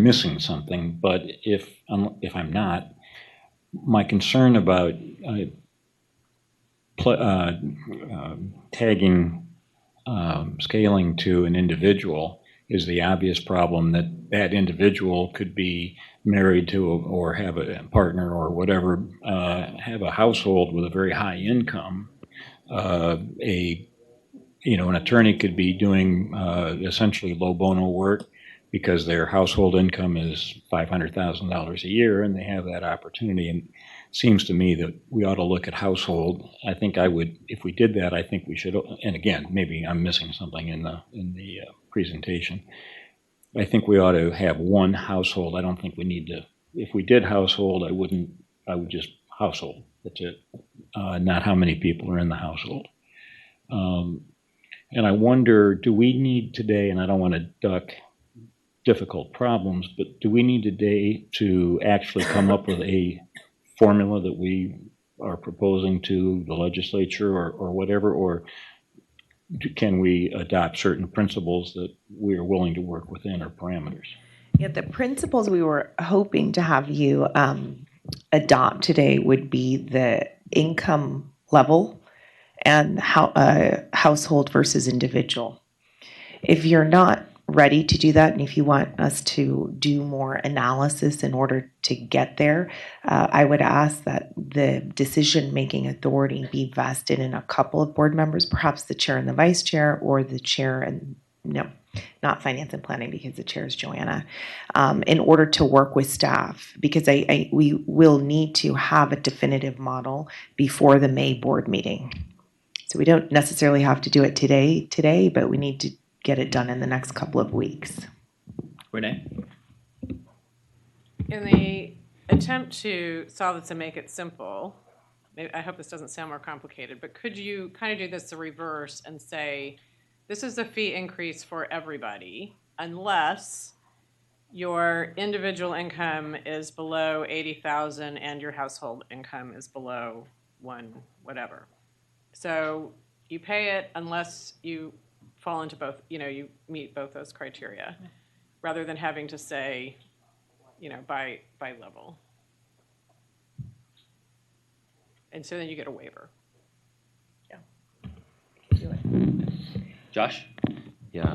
missing something, but if I'm not, my concern about tagging scaling to an individual is the obvious problem that individual could be married to or have a partner or whatever, have a household with a very high income. An attorney could be doing essentially low bono work because their household income is $500,000 a year, and they have that opportunity. And seems to me that we ought to look at household. I think I would, if we did that, I think we should, and again, maybe I'm missing something in the presentation. I think we ought to have one household. I don't think we need to, if we did household, I would just household. That's it. Not how many people are in the household. And I wonder, do we need today, and I don't want to duck difficult problems, but do we need today to actually come up with a formula that we are proposing to the legislature or whatever, or can we adopt certain principles that we are willing to work within or parameters? Yeah, the principles we were hoping to have you adopt today would be the income level and how household versus individual. If you're not ready to do that, and if you want us to do more analysis in order to get there, I would ask that the decision-making authority be vested in a couple of board members, perhaps the chair and the vice chair, or the chair and, no, not finance and planning because the chair is Joanna, in order to work with staff, because we will need to have a definitive model before the May board meeting. So we don't necessarily have to do it today, but we need to get it done in the next couple of weeks. Renee? In the attempt to solve this and make it simple, I hope this doesn't sound more complicated, but could you kind of do this the reverse and say, this is the fee increase for everybody, unless your individual income is below 80,000 and your household income is below one whatever. So you pay it unless you fall into both, you meet both those criteria, rather than having to say, by level. And so then you get a waiver. Yeah. Josh? Yeah,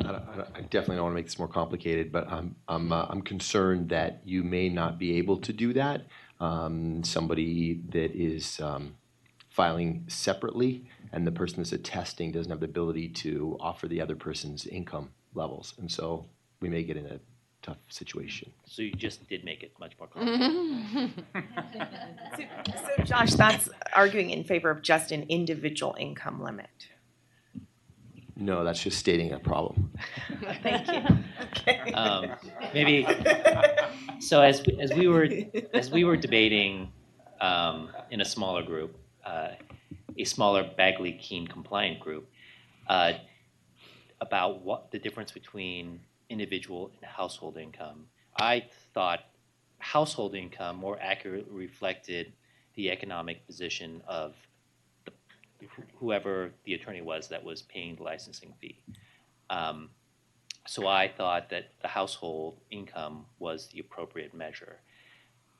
I definitely don't want to make this more complicated, but I'm concerned that you may not be able to do that. Somebody that is filing separately, and the person that's attesting doesn't have the ability to offer the other person's income levels, and so we may get in a tough situation. So you just did make it much more complicated. So Josh, that's arguing in favor of just an individual income limit. No, that's just stating a problem. Thank you. Okay. Maybe. So as we were debating in a smaller group, a smaller Bagley-Keene compliant group, about what the difference between individual and household income, I thought household income more accurately reflected the economic position of whoever the attorney was that was paying the licensing fee. So I thought that the household income was the appropriate measure.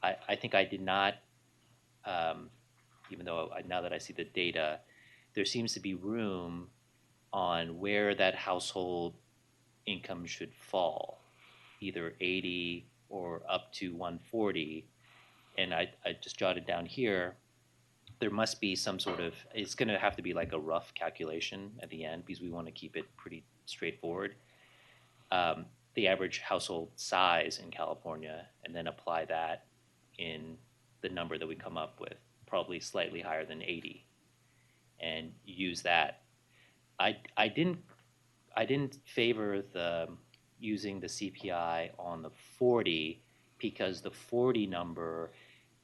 I think I did not, even though now that I see the data, there seems to be room on where that household income should fall, either 80 or up to 140. And I just jotted down here, there must be some sort of, it's going to have to be like a rough calculation at the end because we want to keep it pretty straightforward. The average household size in California, and then apply that in the number that we come up with, probably slightly higher than 80, and use that. I didn't favor using the CPI on the 40 because the 40 number,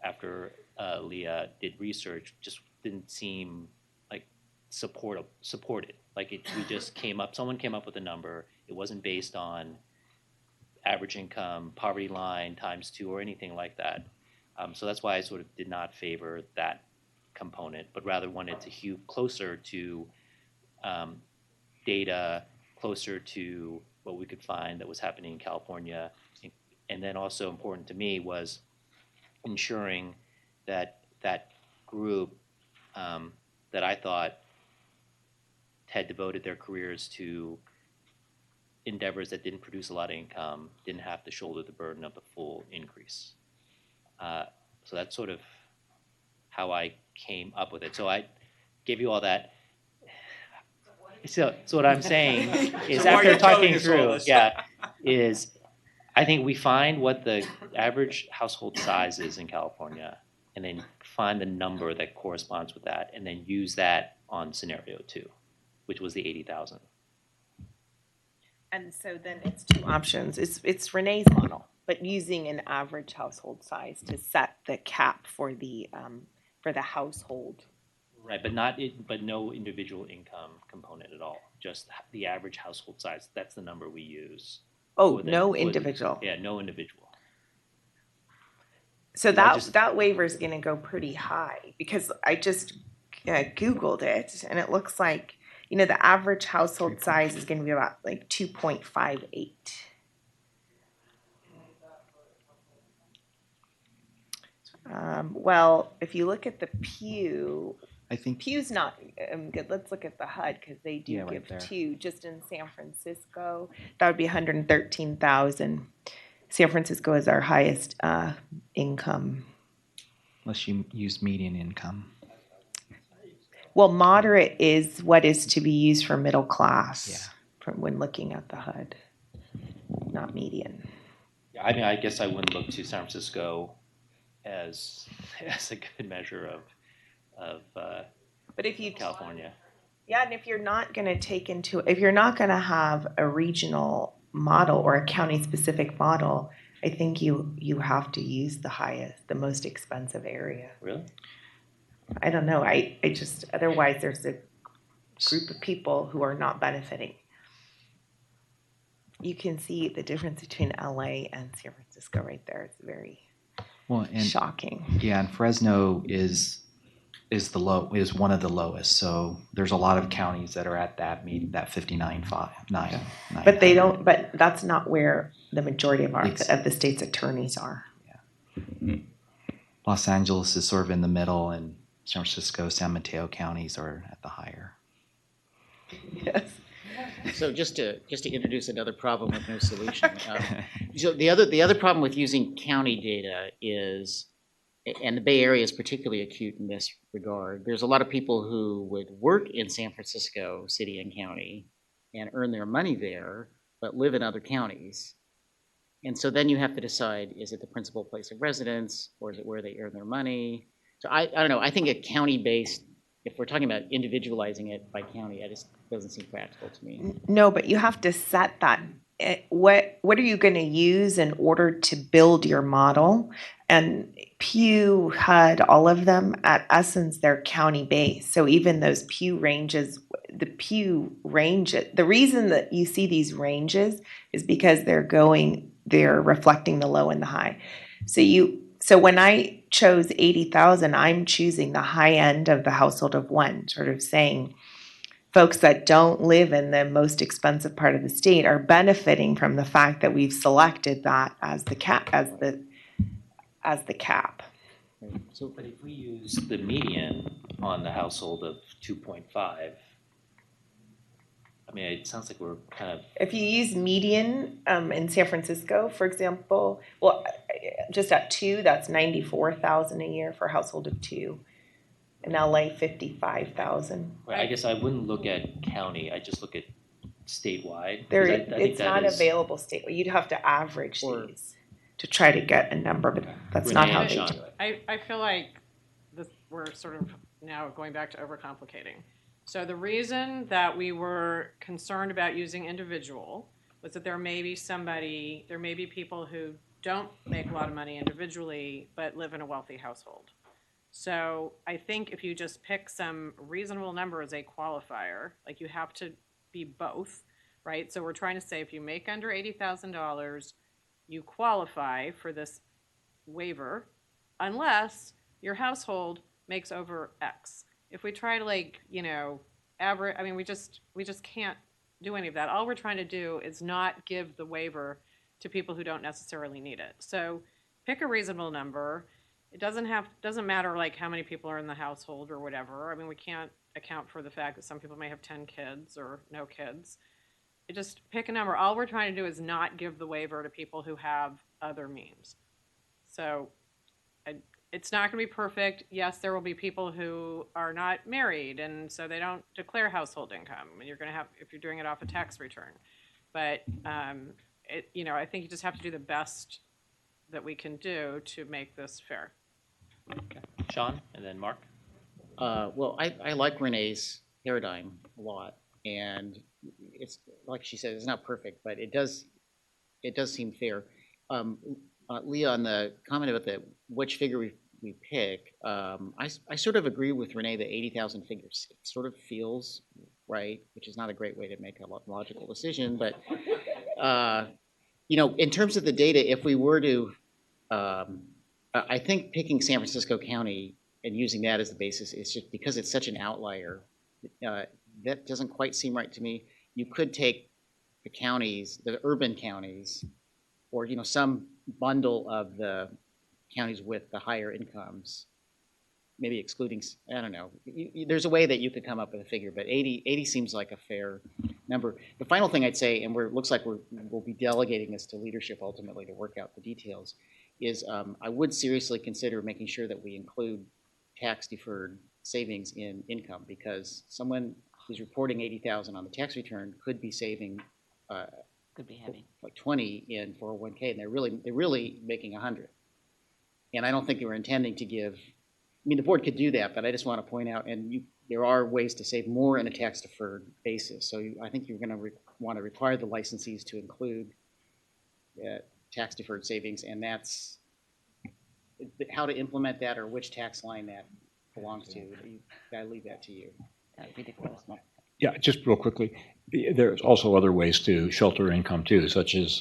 after Leah did research, just didn't seem like supported. Like we just someone came up with a number. It wasn't based on average income, poverty line times 2 or anything like that. So that's why I sort of did not favor that component, but rather wanted to hew closer to data, closer to what we could find that was happening in California. And then also important to me was ensuring that that group that I thought had devoted their careers to endeavors that didn't produce a lot of income didn't have to shoulder the burden of the full increase. So that's sort of how I came up with it. So I gave you all that. So what I'm saying is, So why are after you telling talking us all through, this? is I think we find what the average household size is in California, and then find the number that corresponds with that, and then use that on scenario 2, which was the 80,000. And so then it's two options. It's Renee's model, but using an average household size to set the cap for the household. Right, but no individual income component at all. Just the average household size. That's the number we use. Oh, no individual. Yeah, no individual. So that waiver is going to go pretty high because I just Googled it and it looks like, the average household size is going to be about like 2.58. Well, if you look at the Pew, I think Pew's not good. Let's look at the HUD because they do right give there. two. Just in San Francisco, that would be 113,000. San Francisco is our highest income. Unless you use median income. Well, moderate is what is to be used for middle class when looking at the HUD, not median. Yeah, I mean, I guess I wouldn't look to San Francisco as a good measure of but if you California. Yeah, and if you're not going to have a regional model or a county specific model, I think you have to use the most expensive area. Really? I don't know. I just, otherwise there's a group of people who are not benefiting. You can see the difference between LA and San Francisco right there. It's very shocking. Yeah, and Fresno is one of the lowest. So there's a lot of counties that are at that 59.9. But that's not where the majority of the state's attorneys are. Yeah. Los Angeles is sort of in the middle, and San Francisco, San Mateo counties are at the higher. Yes. So just to introduce another problem with no solution. So the other problem with using county data is, and the Bay Area is particularly acute in this regard, there's a lot of people who would work in San Francisco city and county and earn their money there, but live in other counties. And so then you have to decide, is it the principal place of residence or is it where they earn their money? So I don't know, I think a county-based, if we're talking about individualizing it by county, it just doesn't seem practical to me. No, but you have to set that. What are you going to use in order to build your model? And Pew had all of them at essence, they're county based. So even those Pew ranges, the reason that you see these ranges is because they're reflecting the low and the high. So when I chose 80,000, I'm choosing the high end of the household of one, sort of saying folks that don't live in the most expensive part of the state are benefiting from the fact that we've selected that as the cap. So, but if we use the median on the household of 2.5, I mean, it sounds like we're kind of. If you use median in San Francisco, for example, well, just at 2, that's 94,000 a year for a household of 2. In LA, 55,000. Right, I guess I wouldn't look at county. I just look at statewide. It's not available statewide. You'd have to average these to try to get a number, but that's not how they do it. I feel like we're sort of now going back to overcomplicating. So the reason that we were concerned about using individual was that there may be people who don't make a lot of money individually, but live in a wealthy household. So I think if you just pick some reasonable number as a qualifier, like you have to be both, right? So we're trying to say if you make under $80,000, you qualify for this waiver unless your household makes over X. If we try to average, I mean, we just can't do any of that. All we're trying to do is not give the waiver to people who don't necessarily need it. So pick a reasonable number. It doesn't matter like how many people are in the household or whatever. I mean, we can't account for the fact that some people may have 10 kids or no kids. You just pick a number. All we're trying to do is not give the waiver to people who have other means. So it's not going to be perfect. Yes, there will be people who are not married, and so they don't declare household income. And you're going to have, if you're doing it off a tax return. But I think you just have to do the best that we can do to make this fair. Okay. Sean, and then Mark. Well, I like Renee's paradigm a lot, and it's like she said, it's not perfect, but it does seem fair. Leah, on the comment about which figure we pick, I sort of agree with Renee. The 80,000 figures, it sort of feels right, which is not a great way to make a logical decision, but in terms of the data, if we were to, I think picking San Francisco County and using that as the basis is just because it's such an outlier. That doesn't quite seem right to me. You could take the counties, the urban counties, or some bundle of the counties with the higher incomes, maybe excluding, I don't know. There's a way that you could come up with a figure, but 80 seems like a fair number. The final thing I'd say, and looks like we'll be delegating this to leadership ultimately to work out the details, is I would seriously consider making sure that we include tax-deferred savings in income, because someone who's reporting 80,000 on the tax return could be saving Could be having. like 20 in 401k, and they're really making 100. And I don't think they were intending to give. I mean, the board could do that, but I just want to point out, and there are ways to save more in a tax-deferred basis. So I think you're going to want to require the licensees to include tax-deferred savings, and that's how to implement that or which tax line that belongs to. I leave that to you. That'd be the question. Yeah, just real quickly, there's also other ways to shelter income too, such as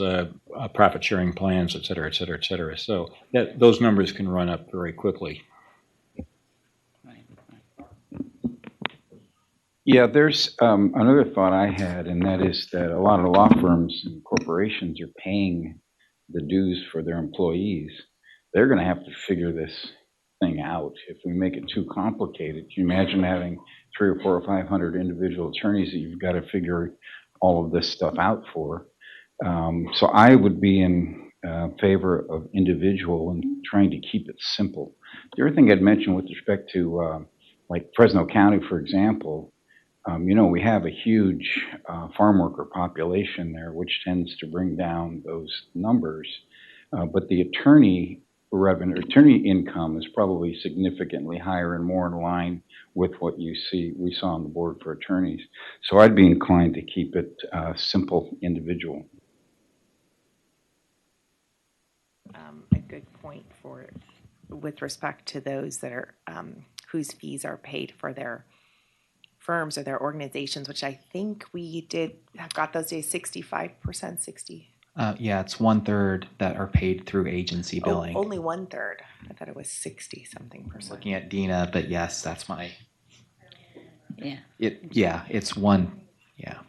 profit sharing plans, et cetera, et cetera, et cetera. So those numbers can run up very quickly. Yeah, there's another thought I had, and that is that a lot of law firms and corporations are paying the dues for their employees. They're going to have to figure this thing out. If we make it too complicated, can you imagine having 300 or 400 or 500 individual attorneys that you've got to figure all of this stuff out for? So I would be in favor of individual and trying to keep it simple. The other thing I'd mention with respect to like Fresno County, for example, we have a huge farm worker population there, which tends to bring down those numbers. But the attorney income is probably significantly higher and more in line with what we saw on the board for attorneys. So I'd be inclined to keep it simple, individual. A good point with respect to those that are whose fees are paid for their firms or their organizations, which I think we have got those days 65%, 60. Yeah, it's 1/3 that are paid through agency billing. Only 1/3. I thought it was 60-something%. Looking at Dina, but yes, that's my. Yeah. It's one. Yeah.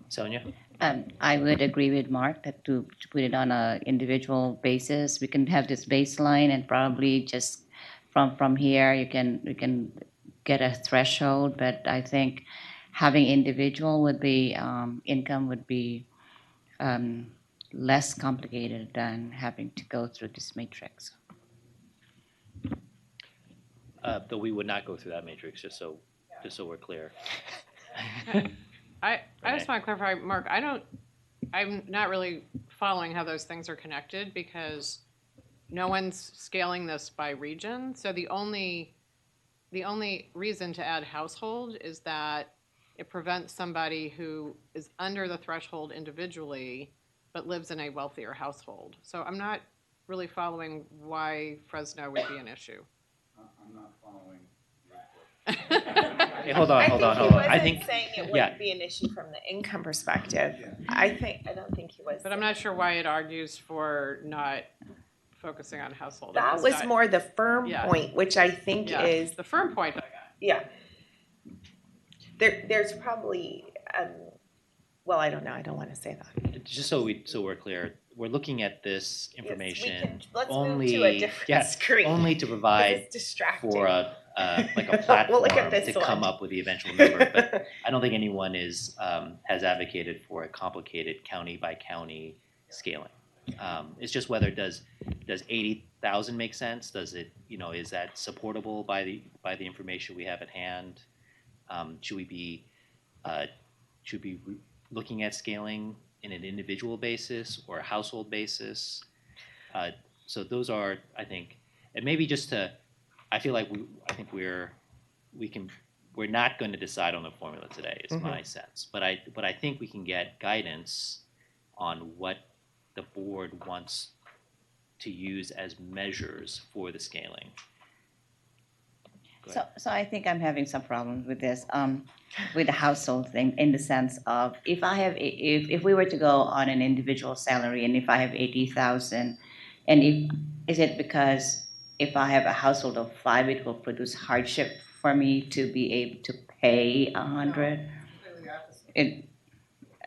Sonia? I would agree with Mark that to put it on a individual basis. We can have this baseline, and probably just from here we can get a threshold. But I think having individual would be income would be less complicated than having to go through this matrix. Though we would not go through that matrix, just so we're clear. I just want to clarify, Mark, I'm not really following how those things are connected, because no one's scaling this by region. So the only reason to add household is that it prevents somebody who is under the threshold individually but lives in a wealthier household. So I'm not really following why Fresno would be an issue. I'm not following. Hey, hold on. I think saying it wouldn't be an issue from the income perspective. I don't think he was. But I'm not sure why it argues for not focusing on household. That was more the firm point, which I think is the firm point. Yeah. There's probably well, I don't know. I don't want to say that. Just so we're clear, we're looking at this information let's only move to a different screen. Only to provide for a platform we'll look at this to come up with the eventual number. But I don't think anyone has advocated for a complicated county by county scaling. It's just whether does 80,000 make sense? Does it is that supportable by the information we have at hand? Should we be looking at scaling in an individual basis or a household basis? So those are, I think, and maybe just to I feel like we're not going to decide on the formula today. Is my sense, but I think we can get guidance on what the board wants to use as measures for the scaling. So I think I'm having some problems with this, with the household thing, in the sense of if we were to go on an individual salary, and if I have 80,000, and is it because if I have a household of 5, it will produce hardship for me to be able to pay 100?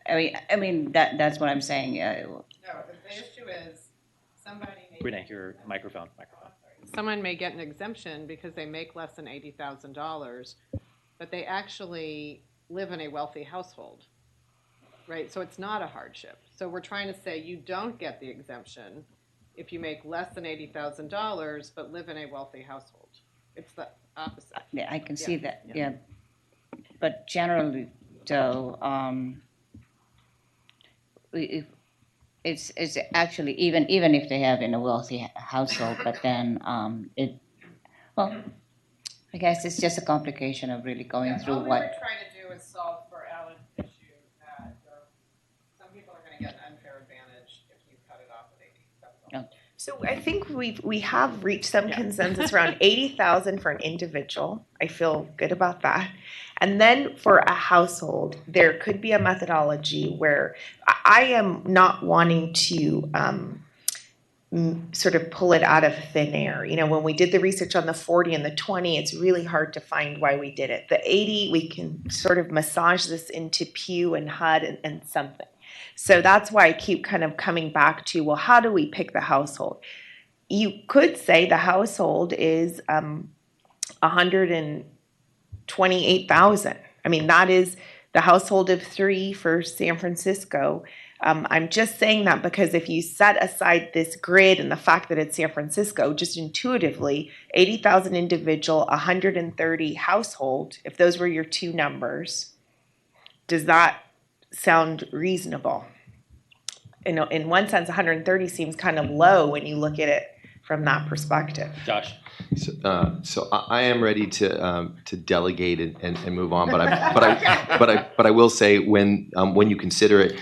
I mean that's what I'm saying. No, the issue is somebody. Renee, your microphone. Someone may get an exemption because they make less than $80,000, but they actually live in a wealthy household, right? So it's not a hardship. So we're trying to say you don't get the exemption if you make less than $80,000 but live in a wealthy household. It's the opposite. Yeah, I can see that. Yeah, but generally, though, it's actually even if they have in a wealthy household, but then I guess it's just a complication of really going through all we what. were trying to do is solve for Alan's issue that some people are going to get an unfair advantage if you cut it off at 80. That's all. So I think we have reached some consensus around 80,000 for an individual. I feel good about that. And then for a household, there could be a methodology where I am not wanting to sort of pull it out of thin air. You know, when we did the research on the 40 and the 20, it's really hard to find why we did it. The 80, we can sort of massage this into Pew and HUD and something. So that's why I keep kind of coming back to, well, how do we pick the household? You could say the household is 128,000. I mean, that is the household of 3 for San Francisco. I'm just saying that because if you set aside this grid and the fact that it's San Francisco, just intuitively, 80,000 individual, 130 household, if those were your two numbers, does that sound reasonable? In one sense, 130 seems kind of low when you look at it from that perspective. Josh. So I am ready to delegate and move on, but I will say when you consider it,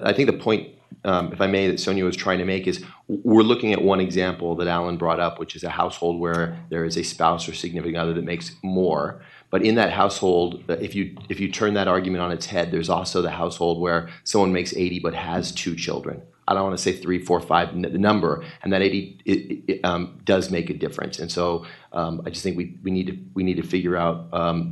I think the point, if I may, that Sonia was trying to make is we're looking at one example that Alan brought up, which is a household where there is a spouse or significant other that makes more. But in that household, if you turn that argument on its head, there's also the household where someone makes 80 but has 2 children. I don't want to say 3, 4, 5, the number, and that 80 does make a difference. And so I just think we need to figure out.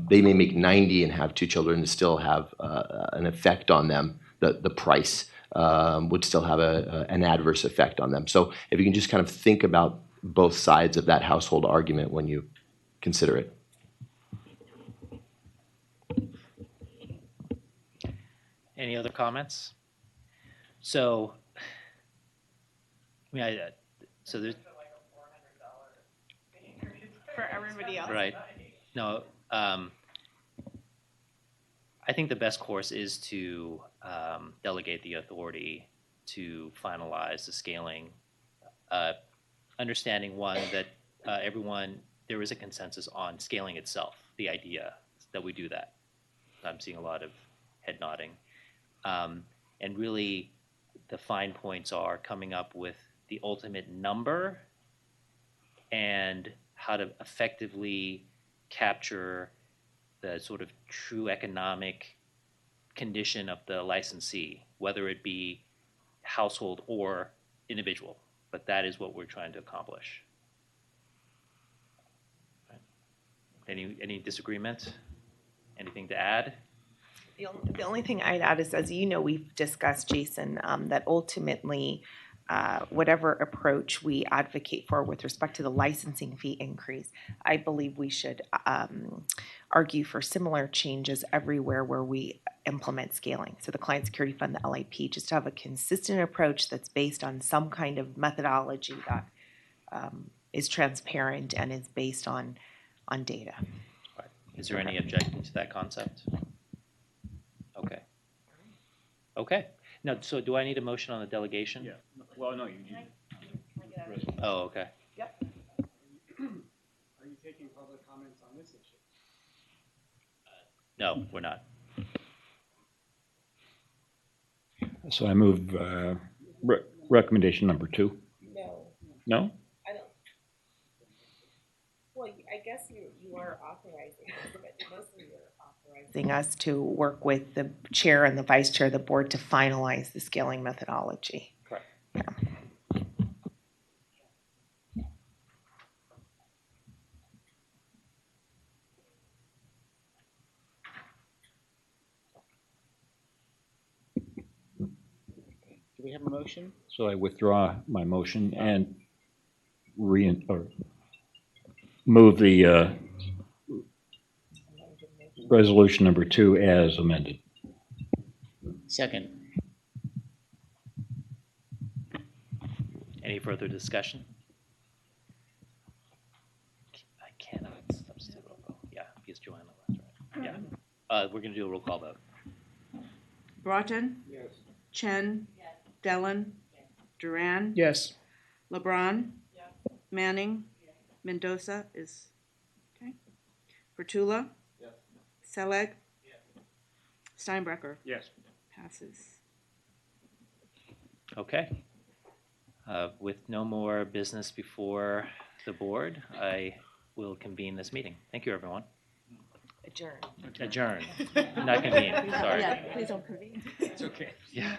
They may make 90 and have 2 children and still have an effect on them. The price would still have an adverse effect on them. So if you can just kind of think about both sides of that household argument when you consider it. Any other comments? So, I mean, so there's for everybody else. right. No, I think the best course is to delegate the authority to finalize the scaling, understanding one that there is a consensus on scaling itself, the idea that we do that. I'm seeing a lot of head nodding. And really, the fine points are coming up with the ultimate number and how to effectively capture the sort of true economic condition of the licensee, whether it be household or individual. But that is what we're trying to accomplish. Any disagreement? Anything to add? The only thing I'd add is, as you know, we've discussed, Jason, that ultimately whatever approach we advocate for with respect to the licensing fee increase, I believe we should argue for similar changes everywhere where we implement scaling. So the Client Security Fund, the LIP, just to have a consistent approach that's based on some kind of methodology that is transparent and is based on data. Right. Is there any objection to that concept? Okay. Okay. Now, so do I need a motion on the delegation? Yeah. Well, no, you need. Oh, okay. Yep. Are you taking No, we're not. So I move recommendation number 2. No. No? I don't. Well, I guess you are authorizing us, but mostly you're authorizing Us to work with the chair and the vice chair of the board to finalize the scaling methodology. Correct. Do we have a motion? So I withdraw my motion and move the resolution number 2 as amended. Second. Any further discussion? I cannot substitute roll call. Yeah, because Joanna left, right? Yeah. We're going to do a roll call vote. Broughton? Yes. Chen? Yes. Dellen? Yes. Duran? Yes. LeBron? Yes. Manning? Yes. Mendoza is, okay. Bertula? Yes. Selig? Yes. Steinbrecher? Yes. Passes. Okay. With no more business before the board, I will convene this meeting. Thank you, everyone. Adjourn. Adjourn. Not convene, sorry. Yeah, please don't convene. It's okay. Yeah.